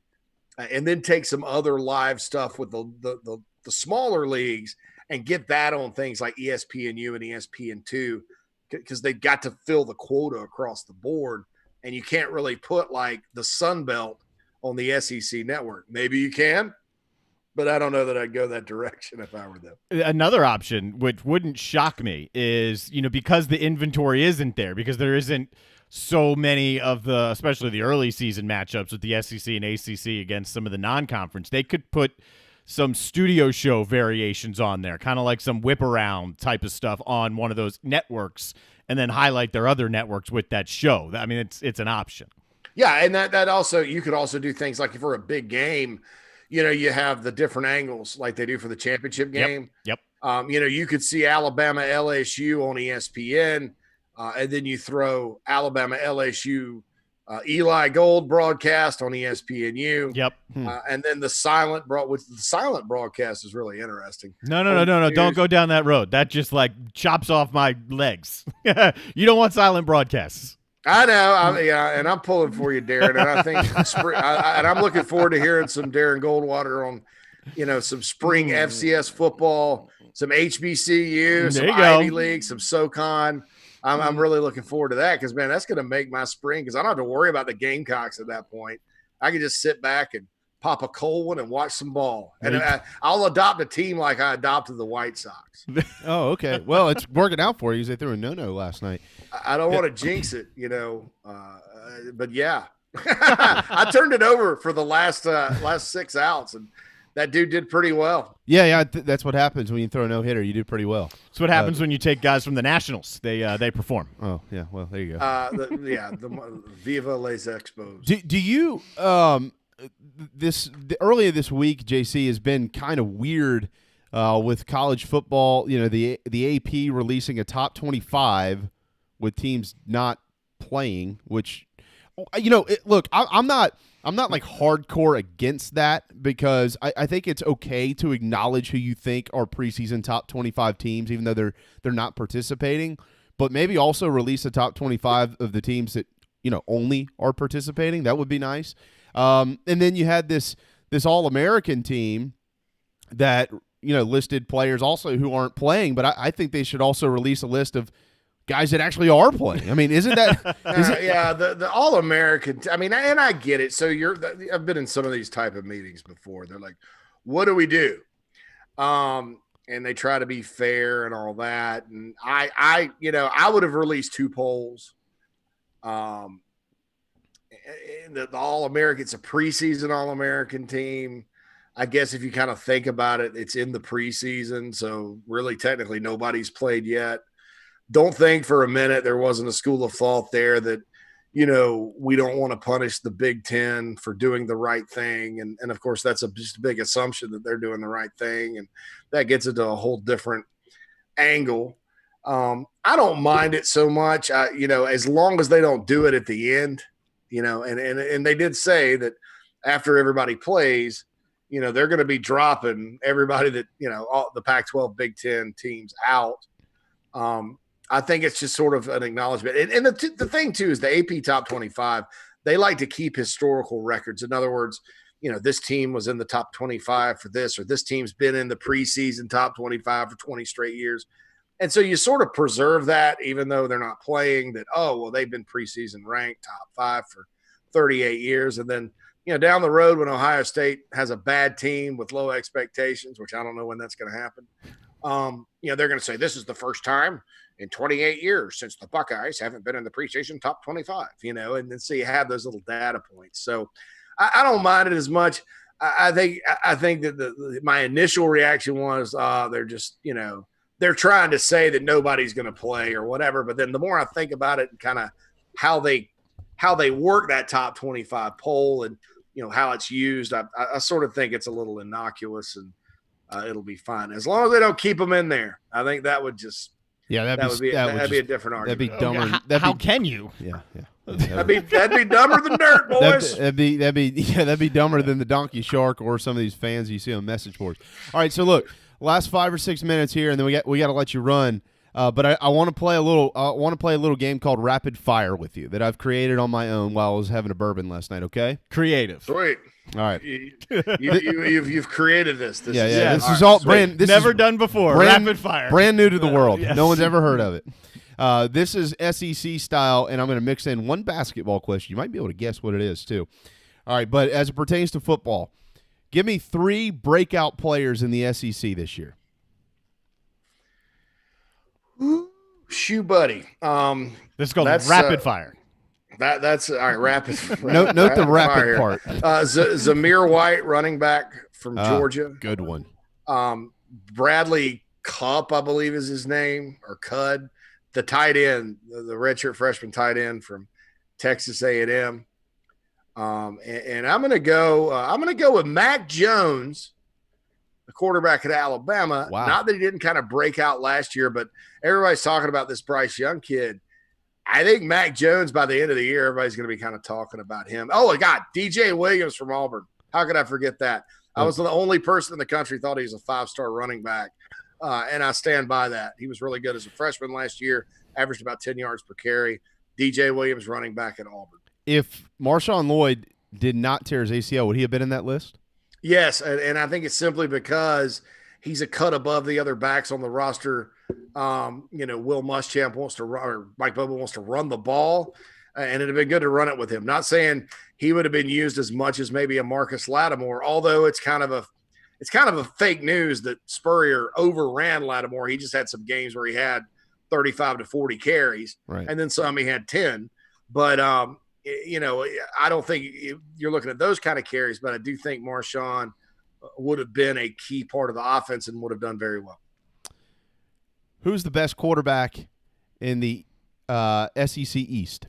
and then take some other live stuff with the smaller leagues and get that on things like ESPNU and ESPN2 because they've got to fill the quota across the board. And you can't really put like the Sun Belt on the SEC network. Maybe you can, but I don't know that I'd go that direction if I were them. Another option, which wouldn't shock me, is, because the inventory isn't there, because there isn't so many of especially the early season matchups with the SEC and ACC against some of the non-conference, they could put some studio show variations on there, kind of like some whip around type of stuff on one of those networks, and then highlight their other networks with that show. I mean, it's an option. Yeah, and that also, you could also do things like for a big game, you have the different angles like they do for the championship game. Yep. You could see Alabama LSU on ESPN, and then you throw Alabama LSU Eli Gold broadcast on ESPNU. Yep. And then the silent broadcast is really interesting. No. Don't go down that road. That just like chops off my legs. You don't want silent broadcasts. I know. And I'm pulling for you, Darren. And I think and I'm looking forward to hearing some Darren Goldwater on, some spring FCS football, some HBCU, some Ivy League, some SoCon. I'm really looking forward to that because, man, that's going to make my spring because I don't have to worry about the Gamecocks at that point. I can just sit back and pop a cold one and watch some ball. And I'll adopt a team like I adopted the White Sox. Oh, okay. Well, it's working out for you because they threw a no-no last night. I don't want to jinx it, but yeah. I turned it over for the last 6 outs, and that dude did pretty well. Yeah, that's what happens when you throw a no-hitter. You do pretty well. That's what happens when you take guys from the Nationals. They perform. Oh, yeah. Well, there you go. The Viva les Expos. Do you earlier this week, JC, has been kind of weird with college football. The AP releasing a top 25 with teams not playing, which look, I'm not like hardcore against that because I think it's okay to acknowledge who you think are preseason top 25 teams, even though they're not participating. But maybe also release the top 25 of the teams that only are participating. That would be nice. And then you had this All-American team that listed players also who aren't playing. But I think they should also release a list of guys that actually are playing. I mean, isn't that? Yeah, the All-American. I mean, and I get it. So I've been in some of these type of meetings before. They're like, "What do we do?" And they try to be fair and all that. And I would have released 2 polls. And the All-American, it's a preseason All-American team. I guess if you kind of think about it, it's in the preseason, so really technically nobody's played yet. Don't think for a minute there wasn't a school of thought there that, we don't want to punish the Big Ten for doing the right thing. And of course, that's just a big assumption that they're doing the right thing. And that gets into a whole different angle. I don't mind it so much, as long as they don't do it at the end, and they did say that after everybody plays, they're going to be dropping everybody that, all the Pac-12 Big Ten teams out. I think it's just sort of an acknowledgement. And the thing, too, is the AP Top 25, they like to keep historical records. In other words, this team was in the top 25 for this, or this team's been in the preseason top 25 for 20 straight years. And so you sort of preserve that, even though they're not playing, that, they've been preseason ranked top 5 for 38 years. And then, down the road when Ohio State has a bad team with low expectations, which I don't know when that's going to happen, they're going to say this is the first time in 28 years since the Buckeyes haven't been in the preseason top 25, and then so you have those little data points. So I don't mind it as much. I think that my initial reaction was they're just, they're trying to say that nobody's going to play or whatever. But then the more I think about it and kind of how they work that top 25 poll and, how it's used, I sort of think it's a little innocuous and it'll be fine. As long as they don't keep them in there, I think that would just – yeah, that'd be a different argument. That'd be dumber. How can you? Yeah. That'd be dumber than dirt, boys. That'd be dumber than the donkey shark or some of these fans you see on message boards. All right, so look, last 5 or 6 minutes here, and then we got to let you run. But I want to play a little game called Rapid Fire with you that I've created on my own while I was having a bourbon last night. Okay, creative. Sweet. All right, you've created this. This is all brand. This never is done before. Rapid fire, brand new to the world. Yes. No one's ever heard of it. This is SEC style, and I'm going to mix in one basketball question. You might be able to guess what it is too. All right, but as it pertains to football, give me 3 breakout players in the SEC this year. Shoe buddy. This is called rapid fire. That's all right. Rapid. Note the rapid part. Zamir White, running back from Georgia. Good one. Bradley Cupp, I believe is his name, or Cud, the tight end, the redshirt freshman tight end from Texas A&M. And I'm gonna go with Mac Jones, the quarterback at Alabama. Wow. Not that he didn't kind of break out last year, but everybody's talking about this Bryce Young kid. I think Mac Jones, by the end of the year, everybody's going to be kind of talking about him. Oh, my God, DJ Williams from Auburn. How could I forget that? I was the only person in the country thought he was a 5-star running back, and I stand by that. He was really good as a freshman last year, averaged about 10 yards per carry. DJ Williams, running back at Auburn. If Marshawn Lloyd did not tear his ACL, would he have been in that list? Yes, and I think it's simply because he's a cut above the other backs on the roster. Will Muschamp wants to run, or Mike Bobo wants to run the ball, and it'd have been good to run it with him. Not saying he would have been used as much as maybe a Marcus Lattimore, although it's kind of a fake news that Spurrier overran Lattimore. He just had some games where he had 35 to 40 carries, right, and then some he had 10. But I don't think you're looking at those kind of carries, but I do think Marshawn would have been a key part of the offense and would have done very well. Who's the best quarterback in the SEC East?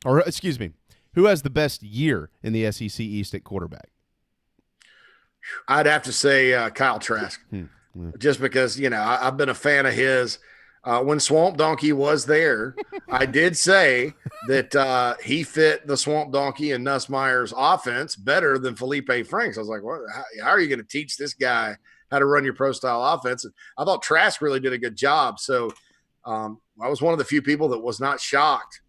Or, excuse me, who has the best year in the SEC East at quarterback? I'd have to say Kyle Trask, just because, I've been a fan of his. When Swamp Donkey was there, I did say that he fit the Swamp Donkey and Nussmeier's offense better than Felipe Franks. I was like, how are you going to teach this guy how to run your pro-style offense? And I thought Trask really did a good job. So I was one of the few people that was not shocked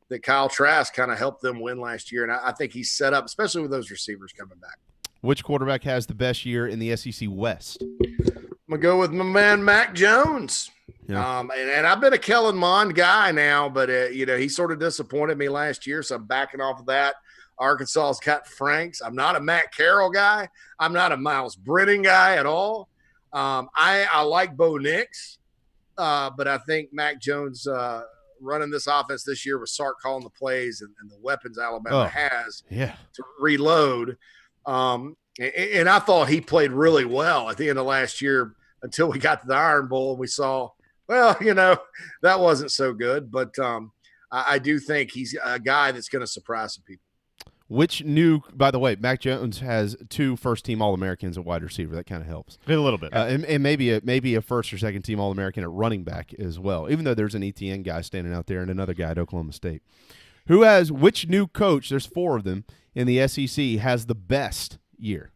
that Kyle Trask kind of helped them win last year. And I think he's set up, especially with those receivers coming back. Which quarterback has the best year in the SEC West? I'm going to go with my man, Mac Jones. Yeah. And I've been a Kellen Mond guy now, but, he sort of disappointed me last year, so I'm backing off of that. Arkansas's got Franks. I'm not a Matt Carroll guy. I'm not a Miles Brennan guy at all. I like Bo Nix, but I think Mac Jones running this offense this year with Sark calling the plays and the weapons Alabama has to reload. And I thought he played really well at the end of last year until we got to the Iron Bowl and we saw, that wasn't so good. But I do think he's a guy that's going to surprise some people. By the way, Mac Jones has 2 first-team All-Americans at wide receiver. That kind of helps. A little bit. And maybe a first- or second-team All-American at running back as well, even though there's an ETN guy standing out there and another guy at Oklahoma State. Which new coach, there's 4 of them in the SEC, has the best year?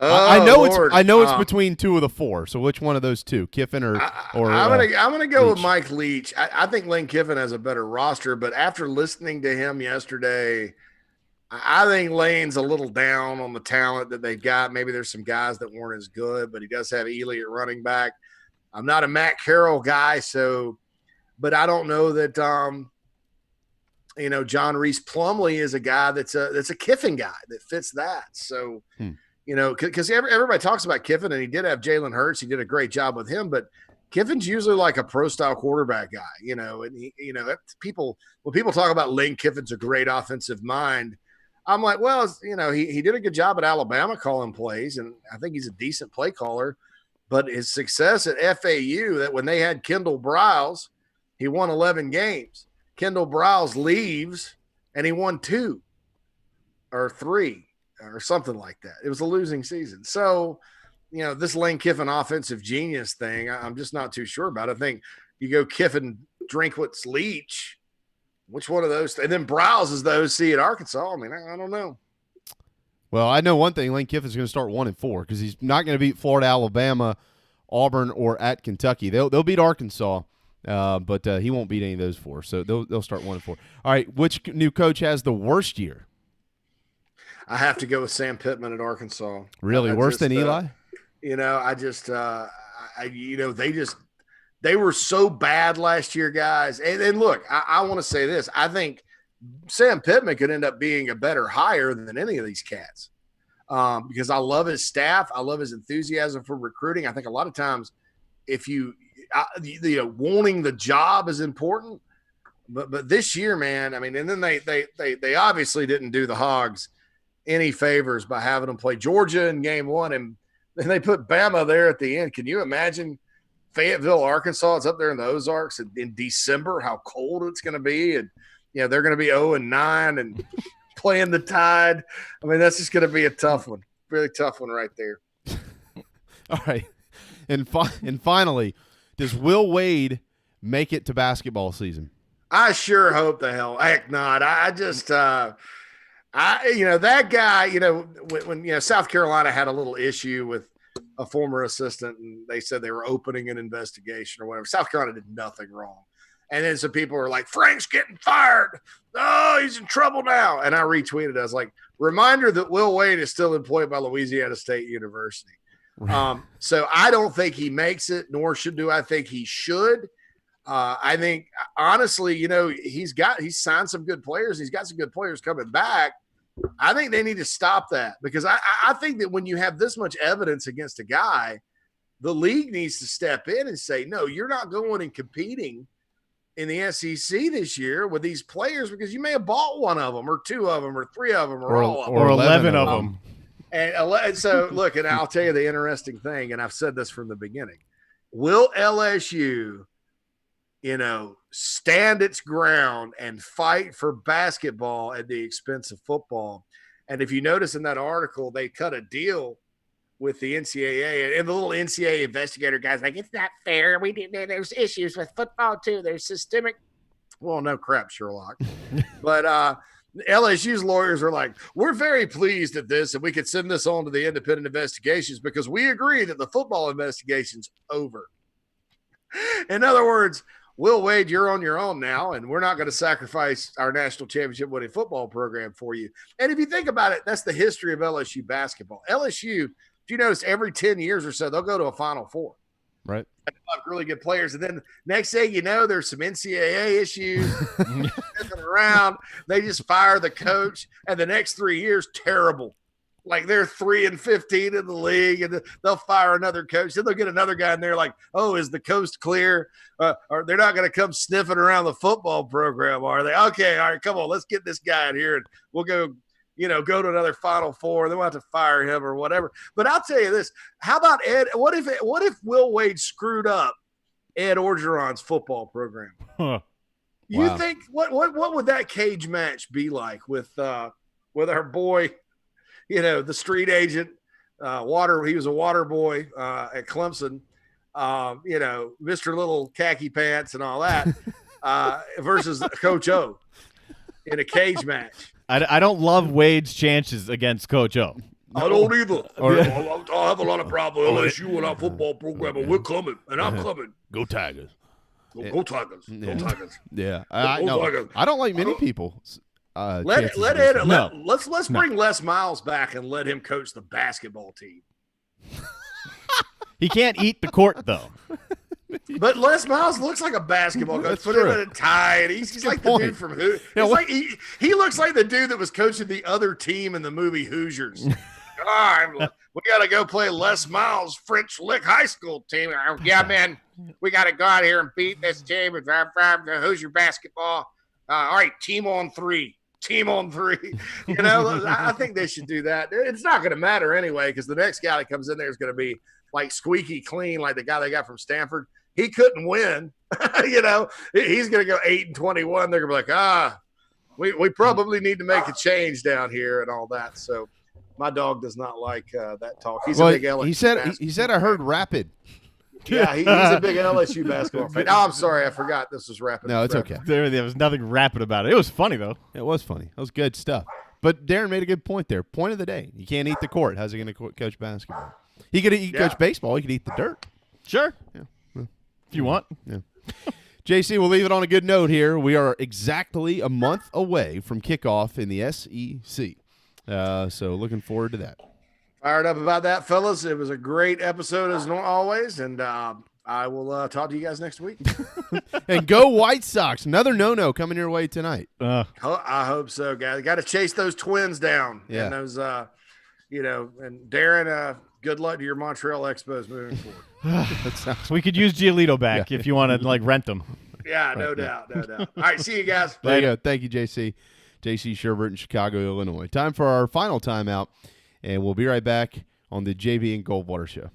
I know it's between 2 of the 4. So which one of those 2, Kiffin or I'm gonna go Leach? with Mike Leach. I think Lane Kiffin has a better roster, but after listening to him yesterday, I think Lane's a little down on the talent that they've got. Maybe there's some guys that weren't as good, but he does have Ely at running back. I'm not a Matt Carroll guy, but I don't know that John Reese Plumlee is a guy that's a Kiffin guy that fits that. So, because everybody talks about Kiffin, and he did have Jalen Hurts. He did a great job with him, but Kiffin's usually like a pro-style quarterback guy, and when people talk about Lane Kiffin's a great offensive mind, I'm like, well, he did a good job at Alabama calling plays, and I think he's a decent play caller, but his success at FAU, that when they had Kendall Briles, he won 11 games. Kendall Briles leaves, and he won 2 or 3 or something like that. It was a losing season. So, this Lane Kiffin offensive genius thing, I'm just not too sure about. I think you go Kiffin, Drinkwitz, Leach, which one of those? And then Briles is the OC at Arkansas. I mean, I don't know. Well, I know one thing. Lane Kiffin's going to start 1-4 because he's not going to beat Florida, Alabama, Auburn, or at Kentucky. They'll beat Arkansas. But he won't beat any of those 4, so they'll start 1-4. All right, which new coach has the worst year? I have to go with Sam Pittman at Arkansas. Really, worse than Eli? They were so bad last year, guys. And look, I want to say this: I think Sam Pittman could end up being a better hire than any of these cats because I love his staff, I love his enthusiasm for recruiting. I think a lot of times, if wanting the job is important, but this year, man, I mean, and then they obviously didn't do the Hogs any favors by having them play Georgia in game 1, and then they put Bama there at the end. Can you imagine Fayetteville, Arkansas? It's up there in the Ozarks in December, how cold it's going to be, and they're going to be 0-9 and playing the Tide. I mean, that's just going to be a tough one, really tough one right there. All right, and finally. Does Will Wade make it to basketball season? I sure hope the hell heck not. I just that guy, when South Carolina had a little issue with a former assistant and they said they were opening an investigation or whatever. South Carolina did nothing wrong. And then some people were like, Frank's getting fired. Oh, he's in trouble now. And I retweeted. I was like, reminder that Will Wade is still employed by Louisiana State University. So I don't think he makes it, nor do I think he should. I think honestly, he's signed some good players. He's got some good players coming back. I think they need to stop that because I think that when you have this much evidence against a guy, the league needs to step in and say, no, you're not going and competing in the SEC this year with these players because you may have bought one of them or 2 of them or 3 of them or all of them. Or 11 of them. And so, look, and I'll tell you the interesting thing, and I've said this from the beginning. Will LSU, stand its ground and fight for basketball at the expense of football? And if you notice in that article, they cut a deal with the NCAA, and the little NCAA investigator guy's like, it's not fair. There's issues with football too. There's systemic. Well, no crap, Sherlock. But LSU's lawyers are like, we're very pleased at this, and we could send this on to the independent investigations because we agree that the football investigation's over. In other words, Will Wade, you're on your own now, and we're not going to sacrifice our national championship winning football program for you. And if you think about it, that's the history of LSU basketball. LSU, if you notice, every 10 years or so, they'll go to a Final Four. Right. Really good players. And then next thing you know, there's some NCAA issues around. They just fire the coach. And the next 3 years, terrible. Like they're 3-15 in the league, and they'll fire another coach. Then they'll get another guy in there like, oh, is the coast clear? Or they're not going to come sniffing around the football program, are they? Okay, all right, come on, let's get this guy in here, and we'll go to another Final Four. They want to fire him or whatever. But I'll tell you this: how about Ed? What if Will Wade screwed up Ed Orgeron's football program? You think what would that cage match be like with our boy? The street agent, he was a water boy at Clemson, Mr. Little Khaki Pants and all that, versus Coach O in a cage match. I don't love Wade's chances against Coach O. I don't either. I have a lot of problems with LSU and our football program, and we're coming, and I'm coming. Go Tigers. Go Tigers. Go Tigers. Yeah. I don't like many people. Let's bring Les Miles back and let him coach the basketball team. He can't eat the court though. But Les Miles looks like a basketball coach. Put him in a tie, and he's like the dude from Who. He looks like the dude that was coaching the other team in the movie Hoosiers. We got to go play Les Miles' French Lick High School team. Yeah, man, we got to go out here and beat this team and drive the Hoosier basketball. All right, team on three. I think they should do that. It's not going to matter anyway because the next guy that comes in there is going to be like squeaky clean, like the guy they got from Stanford. He couldn't win. He's going to go 8-21. They're going to be like, we probably need to make a change down here and all that. So my dog does not like that talk. He's a big LSU. He said I heard rapid. Yeah, he's a big LSU basketball fan. Oh, I'm sorry. I forgot this was rapid. No, it's okay. There was nothing rapid about it. It was funny, though. It was funny. It was good stuff. But Darren made a good point there. Point of the day. You can't eat the court. How's he going to coach basketball? He could coach baseball. He could eat the dirt. Sure. Yeah. Well, if you want. Yeah. JC, we'll leave it on a good note here. We are exactly a month away from kickoff in the SEC. So looking forward to that. Fired up about that, fellas. It was a great episode as always, and I will talk to you guys next week. And go White Sox. Another no-no coming your way tonight. I hope so, guys. Got to chase those Twins down. Yeah. And those, and Darren, good luck to your Montreal Expos moving forward. We could use Giolito back if you want to rent them. Yeah, no doubt. All right, see you guys. There you go. Thank you, JC. JC Sherbert in Chicago, Illinois. Time for our final timeout. And we'll be right back on the JB and Goldwater Show.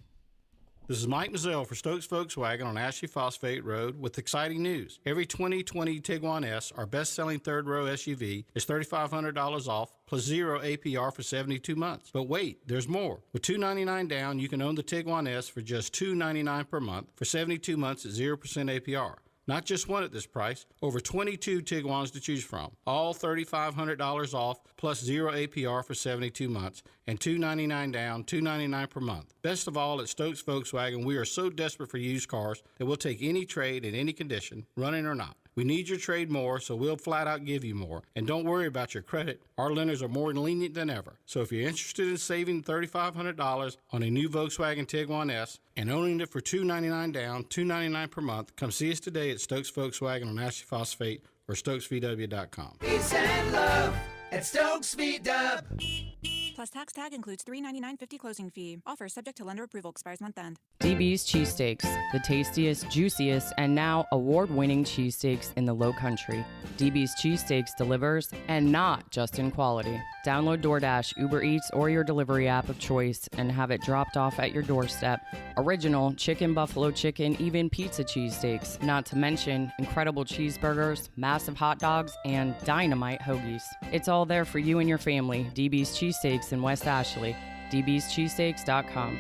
This is Mike Mazzell for Stokes Volkswagen on Ashley Phosphate Road with exciting news. Every 2020 Tiguan S, our best-selling third-row SUV, is $3,500 off plus 0 APR for 72 months. But wait, there's more. With $299 down, you can own the Tiguan S for just $299 per month for 72 months at 0% APR. Not just one at this price, over 22 Tiguans to choose from. All $3,500 off plus 0 APR for 72 months and $299 down, $299 per month. Best of all, at Stokes Volkswagen, we are so desperate for used cars that we'll take any trade in any condition, running or not. We need your trade more, so we'll flat out give you more. And don't worry about your credit. Our lenders are more lenient than ever. So if you're interested in saving $3,500 on a new Volkswagen Tiguan S and owning it for $299 down, $299 per month, come see us today at Stokes Volkswagen on Ashley Phosphate or StokesVW.com. Peace and love at Stokes VW. Plus tax tag includes $399.50 closing fee. Offer subject to lender approval. Expires month end. DB's Cheesesteaks, the tastiest, juiciest, and now award-winning cheesesteaks in the Low Country. DB's Cheesesteaks delivers, and not just in quality. Download DoorDash, Uber Eats, or your delivery app of choice and have it dropped off at your doorstep. Original chicken, buffalo chicken, even pizza cheesesteaks. Not to mention incredible cheeseburgers, massive hot dogs, and dynamite hoagies. It's all there for you and your family. DB's Cheesesteaks in West Ashley. dbscheesesteaks.com.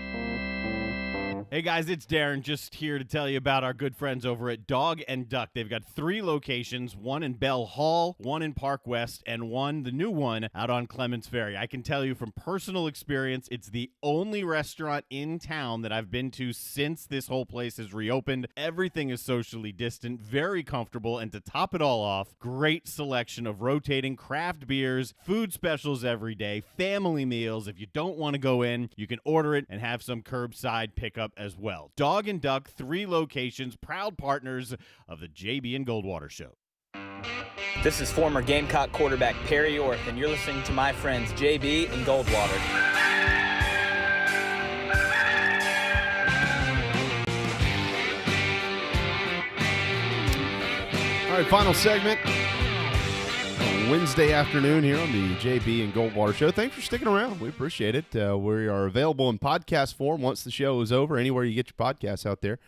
Hey guys, it's Darren, just here to tell you about our good friends over at Dog and Duck. They've got 3 locations, one in Bell Hall, one in Park West, and one, the new one, out on Clements Ferry. I can tell you from personal experience, it's the only restaurant in town that I've been to since this whole place has reopened. Everything is socially distant, very comfortable, and to top it all off, great selection of rotating craft beers, food specials every day, family meals. If you don't want to go in, you can order it and have some curbside pickup as well. Dog and Duck, 3 locations, proud partners of the JB and Goldwater Show. This is former Gamecock quarterback Perry Orth, and you're listening to my friends JB and Goldwater. All right, final segment. Wednesday afternoon here on the JB and Goldwater Show. Thanks for sticking around. We appreciate it. We are available in podcast form once the show is over, anywhere you get your podcasts out there,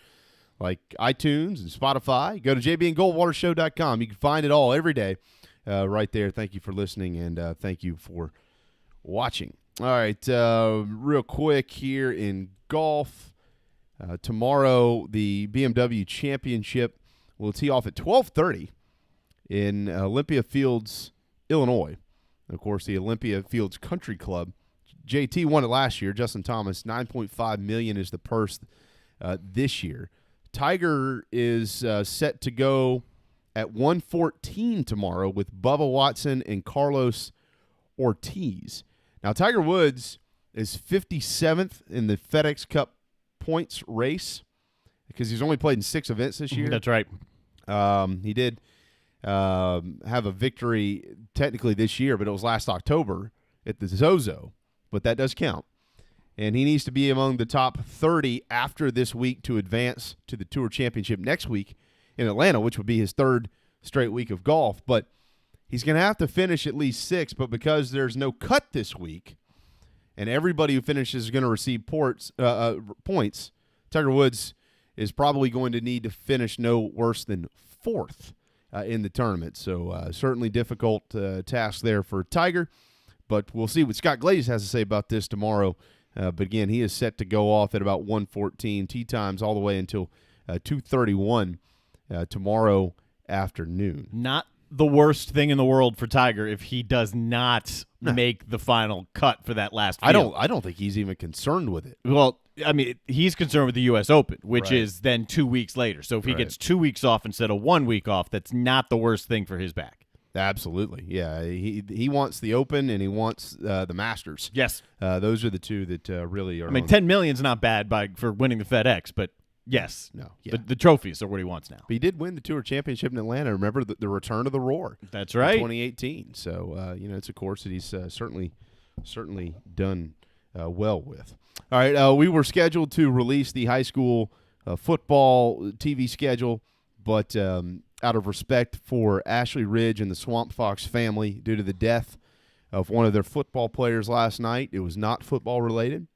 like iTunes and Spotify. Go to jbandgoldwatershow.com. You can find it all every day right there. Thank you for listening, and thank you for watching. All right, real quick here in golf. Tomorrow, the BMW Championship will tee off at 12:30. in Olympia Fields, Illinois. And of course, the Olympia Fields Country Club. JT won it last year. Justin Thomas, $9.5 million is the purse this year. Tiger is set to go at 1:14 tomorrow with Bubba Watson and Carlos Ortiz. Now, Tiger Woods is 57th in the FedEx Cup points race because he's only played in 6 events this year. That's right. He did have a victory technically this year, but it was last October at the Zozo, but that does count. And he needs to be among the top 30 after this week to advance to the Tour Championship next week in Atlanta, which would be his 3rd straight week of golf. But he's going to have to finish at least 6, but because there's no cut this week and everybody who finishes is going to receive points, Tiger Woods is probably going to need to finish no worse than 4th in the tournament. So certainly difficult task there for Tiger, but we'll see what Scott Glaze has to say about this tomorrow. But again, he is set to go off at about 1:14 tee times all the way until 2:31 tomorrow afternoon. Not the worst thing in the world for Tiger if he does not make the final cut for that last field. I don't think he's even concerned with it. Well, I mean, he's concerned with the U.S. Open, which Right. is then 2 weeks later. So if he gets 2 weeks off instead of 1 week off, that's not the worst thing for his back. Absolutely, yeah. He wants the Open and he wants the Masters. Yes, those are the two that really are. I mean, $10 million's not bad for winning the FedEx, but yes, the trophies are what he wants now. But he did win the Tour Championship in Atlanta. Remember the return of the Roar? That's right, in 2018. So it's a course that he's certainly done well with. All right, we were scheduled to release the high school football TV schedule, but out of respect for Ashley Ridge and the Swamp Fox family due to the death of one of their football players last night, it was not football related.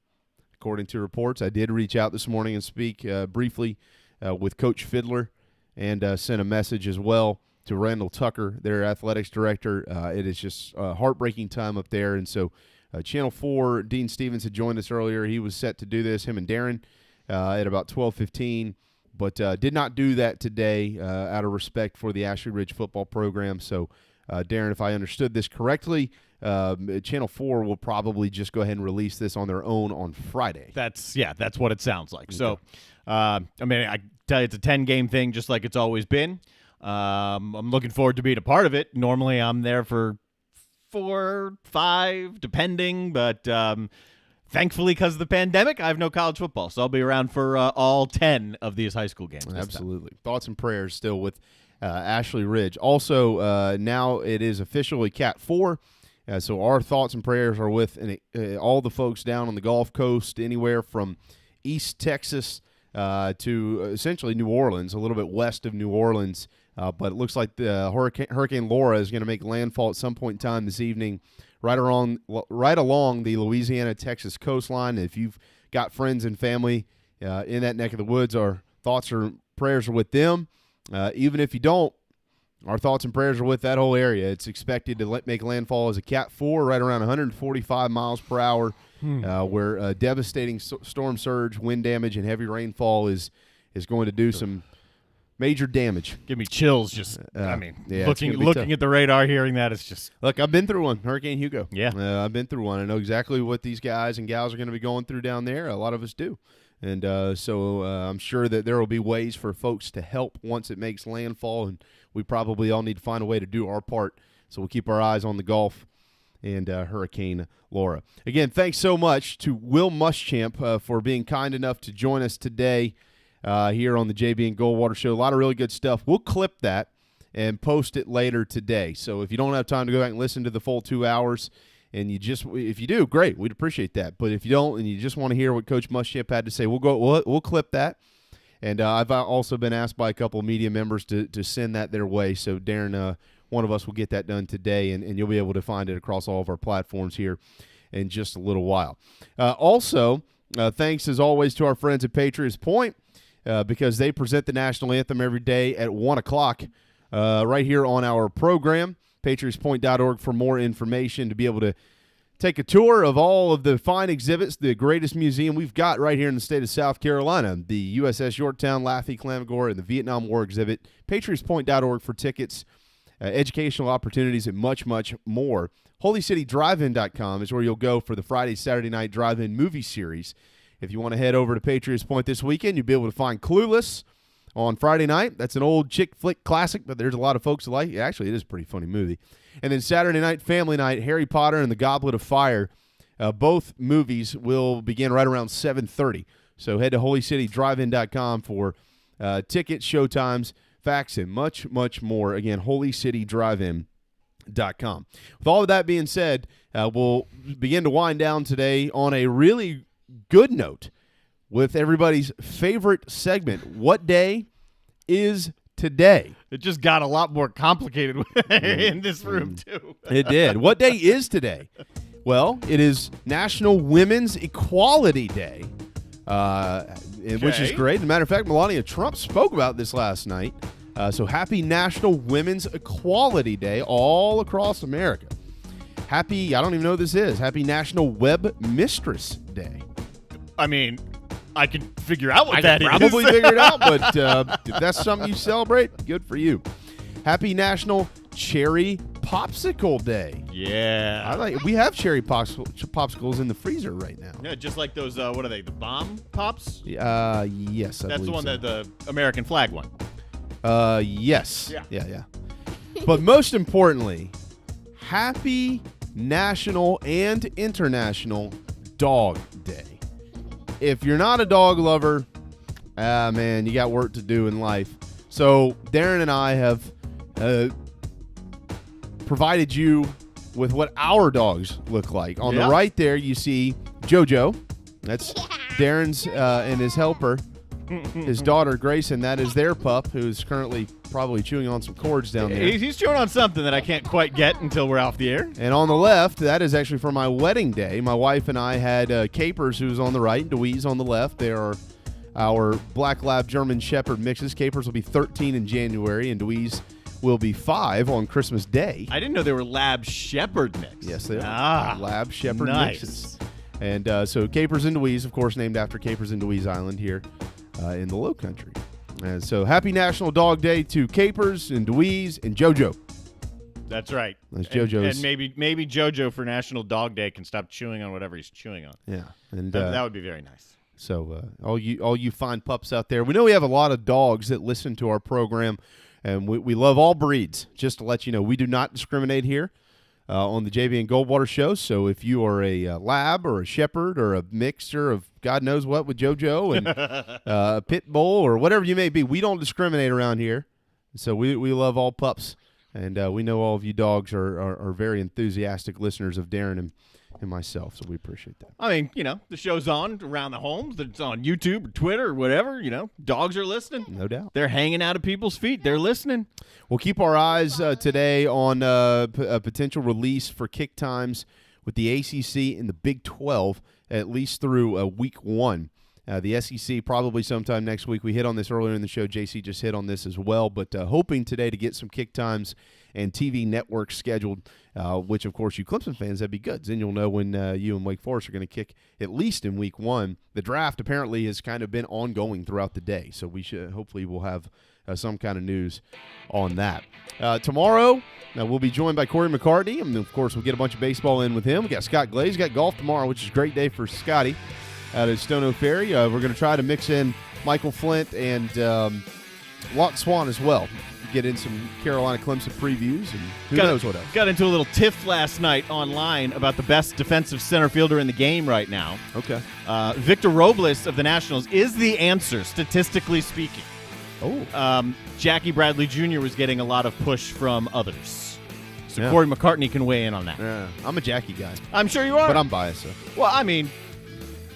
According to reports, I did reach out this morning and speak briefly with Coach Fiddler and sent a message as well to Randall Tucker, their athletics director. It is just a heartbreaking time up there. And so Channel 4, Dean Stevens had joined us earlier. He was set to do this, him and Darren, at about 12:15. But did not do that today out of respect for the Ashley Ridge football program. So, Darren, if I understood this correctly, Channel 4 will probably just go ahead and release this on their own on Friday. That's what it sounds like. Okay. So, I mean, I tell you, it's a 10-game thing just like it's always been. I'm looking forward to being a part of it. Normally I'm there for 4, 5, depending, but thankfully, because of the pandemic, I have no college football, so I'll be around for all 10 of these high school games. Absolutely. Thoughts and prayers still with Ashley Ridge. Also, now it is officially Cat 4, so our thoughts and prayers are with all the folks down on the Gulf Coast, anywhere from East Texas to essentially New Orleans, a little bit west of New Orleans. But it looks like the Hurricane Laura is going to make landfall at some point in time this evening, right along the Louisiana-Texas coastline. If you've got friends and family in that neck of the woods, our thoughts or prayers are with them. Even if you don't, our thoughts and prayers are with that whole area. It's expected to make landfall as a Cat 4, right around 145 miles per hour where devastating storm surge, wind damage, and heavy rainfall is going to do some major damage. Give me chills just, looking at the radar, hearing that, it's just... Look, I've been through one, Hurricane Hugo. Yeah. I've been through one. I know exactly what these guys and gals are going to be going through down there. A lot of us do. And so I'm sure that there will be ways for folks to help once it makes landfall, and we probably all need to find a way to do our part. So we'll keep our eyes on the Gulf and Hurricane Laura. Again, thanks so much to Will Muschamp for being kind enough to join us today here on the JB and Goldwater Show. A lot of really good stuff. We'll clip that and post it later today. So if you don't have time to go back and listen to the full 2 hours, and if you do, great, we'd appreciate that. But if you don't, and you just want to hear what Coach Muschamp had to say, we'll clip that. And I've also been asked by a couple of media members to send that their way. So Darren, one of us will get that done today, and you'll be able to find it across all of our platforms here in just a little while. Also, thanks as always to our friends at Patriots Point, because they present the national anthem every day at 1 o'clock right here on our program. PatriotsPoint.org for more information, to be able to take a tour of all of the fine exhibits, the greatest museum we've got right here in the state of South Carolina, the USS Yorktown, Laffey, Clamagore, and the Vietnam War exhibit. PatriotsPoint.org for tickets, educational opportunities, and much, much more. HolyCityDriveIn.com is where you'll go for the Friday, Saturday night drive-in movie series. If you want to head over to Patriots Point this weekend, you'll be able to find Clueless on Friday night. That's an old chick flick classic, but there's a lot of folks who like it. Actually, it is a pretty funny movie. And then Saturday night, family night, Harry Potter and the Goblet of Fire. Both movies will begin right around 7:30. So head to HolyCityDriveIn.com for tickets, showtimes, facts, and much, much more. Again, HolyCityDriveIn.com. With all of that being said, we'll begin to wind down today on a really good note with everybody's favorite segment, What Day is Today? It just got a lot more complicated in this room, too. It did. What day is today? Well, it is National Women's Equality Day, which is great. As a matter of fact, Melania Trump spoke about this last night. So happy National Women's Equality Day all across America. Happy, I don't even know what this is, happy National Web Mistress Day. I mean, I can figure out what that is. I can probably figure it out, but if that's something you celebrate, good for you. Happy National Cherry Popsicle Day. Yeah. We have cherry popsicles in the freezer right now. Yeah, just like those, what are they, the bomb pops? Yes, That's the one, that the American flag one. Yes. Yeah. But most importantly, happy National and International Dog Day. If you're not a dog lover, man, you got work to do in life. So Darren and I have provided you with what our dogs look like. On the right there, you see JoJo. That's Darren's and his helper, his daughter Grayson. That is their pup, who's currently probably chewing on some cords down there. He's chewing on something that I can't quite get until we're off the air. And on the left, that is actually for my wedding day. My wife and I had Capers, who's on the right, and Deweese on the left. They are our Black Lab German Shepherd mixes. Capers will be 13 in January, and Deweese will be 5 on Christmas Day. I didn't know they were Lab Shepherd mix. Yes, they are. Lab Shepherd mixes. And so Capers and Deweese, of course, named after Capers and Deweese Island here in the Low Country. And so happy National Dog Day to Capers and Deweese and JoJo. That's right. That's JoJo's. And maybe JoJo for National Dog Day can stop chewing on whatever he's chewing on. Yeah. And that would be very nice. So all you fine pups out there, we know we have a lot of dogs that listen to our program, and we love all breeds. Just to let you know, we do not discriminate here on the JB and Goldwater Show. So if you are a lab or a shepherd or a mixture of God knows what with JoJo and a pit bull or whatever you may be, we don't discriminate around here. So we love all pups, and we know all of you dogs are very enthusiastic listeners of Darren and myself, so we appreciate that. I mean, the show's on around the homes. It's on YouTube or Twitter or whatever. Dogs are listening. No doubt. They're hanging out at people's feet. They're listening. We'll keep our eyes today on a potential release for kick times with the ACC and the Big 12, at least through week 1. The SEC probably sometime next week. We hit on this earlier in the show. JC just hit on this as well, but hoping today to get some kick times and TV networks scheduled, which, of course, you Clemson fans, that'd be good. Then you'll know when you and Wake Forest are going to kick at least in week 1. The draft apparently has kind of been ongoing throughout the day, so hopefully we'll have some kind of news on that. Tomorrow, we'll be joined by Corey McCartney, and, of course, we'll get a bunch of baseball in with him. We got Scott Glaze, got golf tomorrow, which is a great day for Scotty out at Stono Ferry. We're going to try to mix in Michael Flint and Locke Swan as well. Get in some Carolina Clemson previews, and who knows what else. Got into a little tiff last night online about the best defensive center fielder in the game right now. Okay. Victor Robles of the Nationals is the answer, statistically speaking. Oh. Jackie Bradley Jr. was getting a lot of push from others. So Yeah. Corey McCartney can weigh in on that. Yeah, I'm a Jackie guy. I'm sure you are. But I'm biased. So. Well, I mean,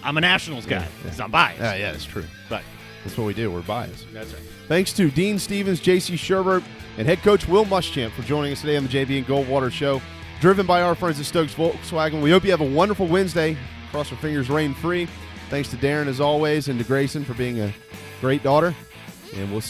I'm a Nationals guy. So I'm biased. Yeah, that's true. But that's what we do. We're biased. That's right. Thanks to Dean Stevens, J.C. Sherbert, and head coach Will Muschamp for joining us today on the JB and Goldwater Show, driven by our friends at Stokes Volkswagen. We hope you have a wonderful Wednesday. Cross our fingers, rain-free. Thanks to Darren, as always, and to Grayson for being a great daughter. And we'll see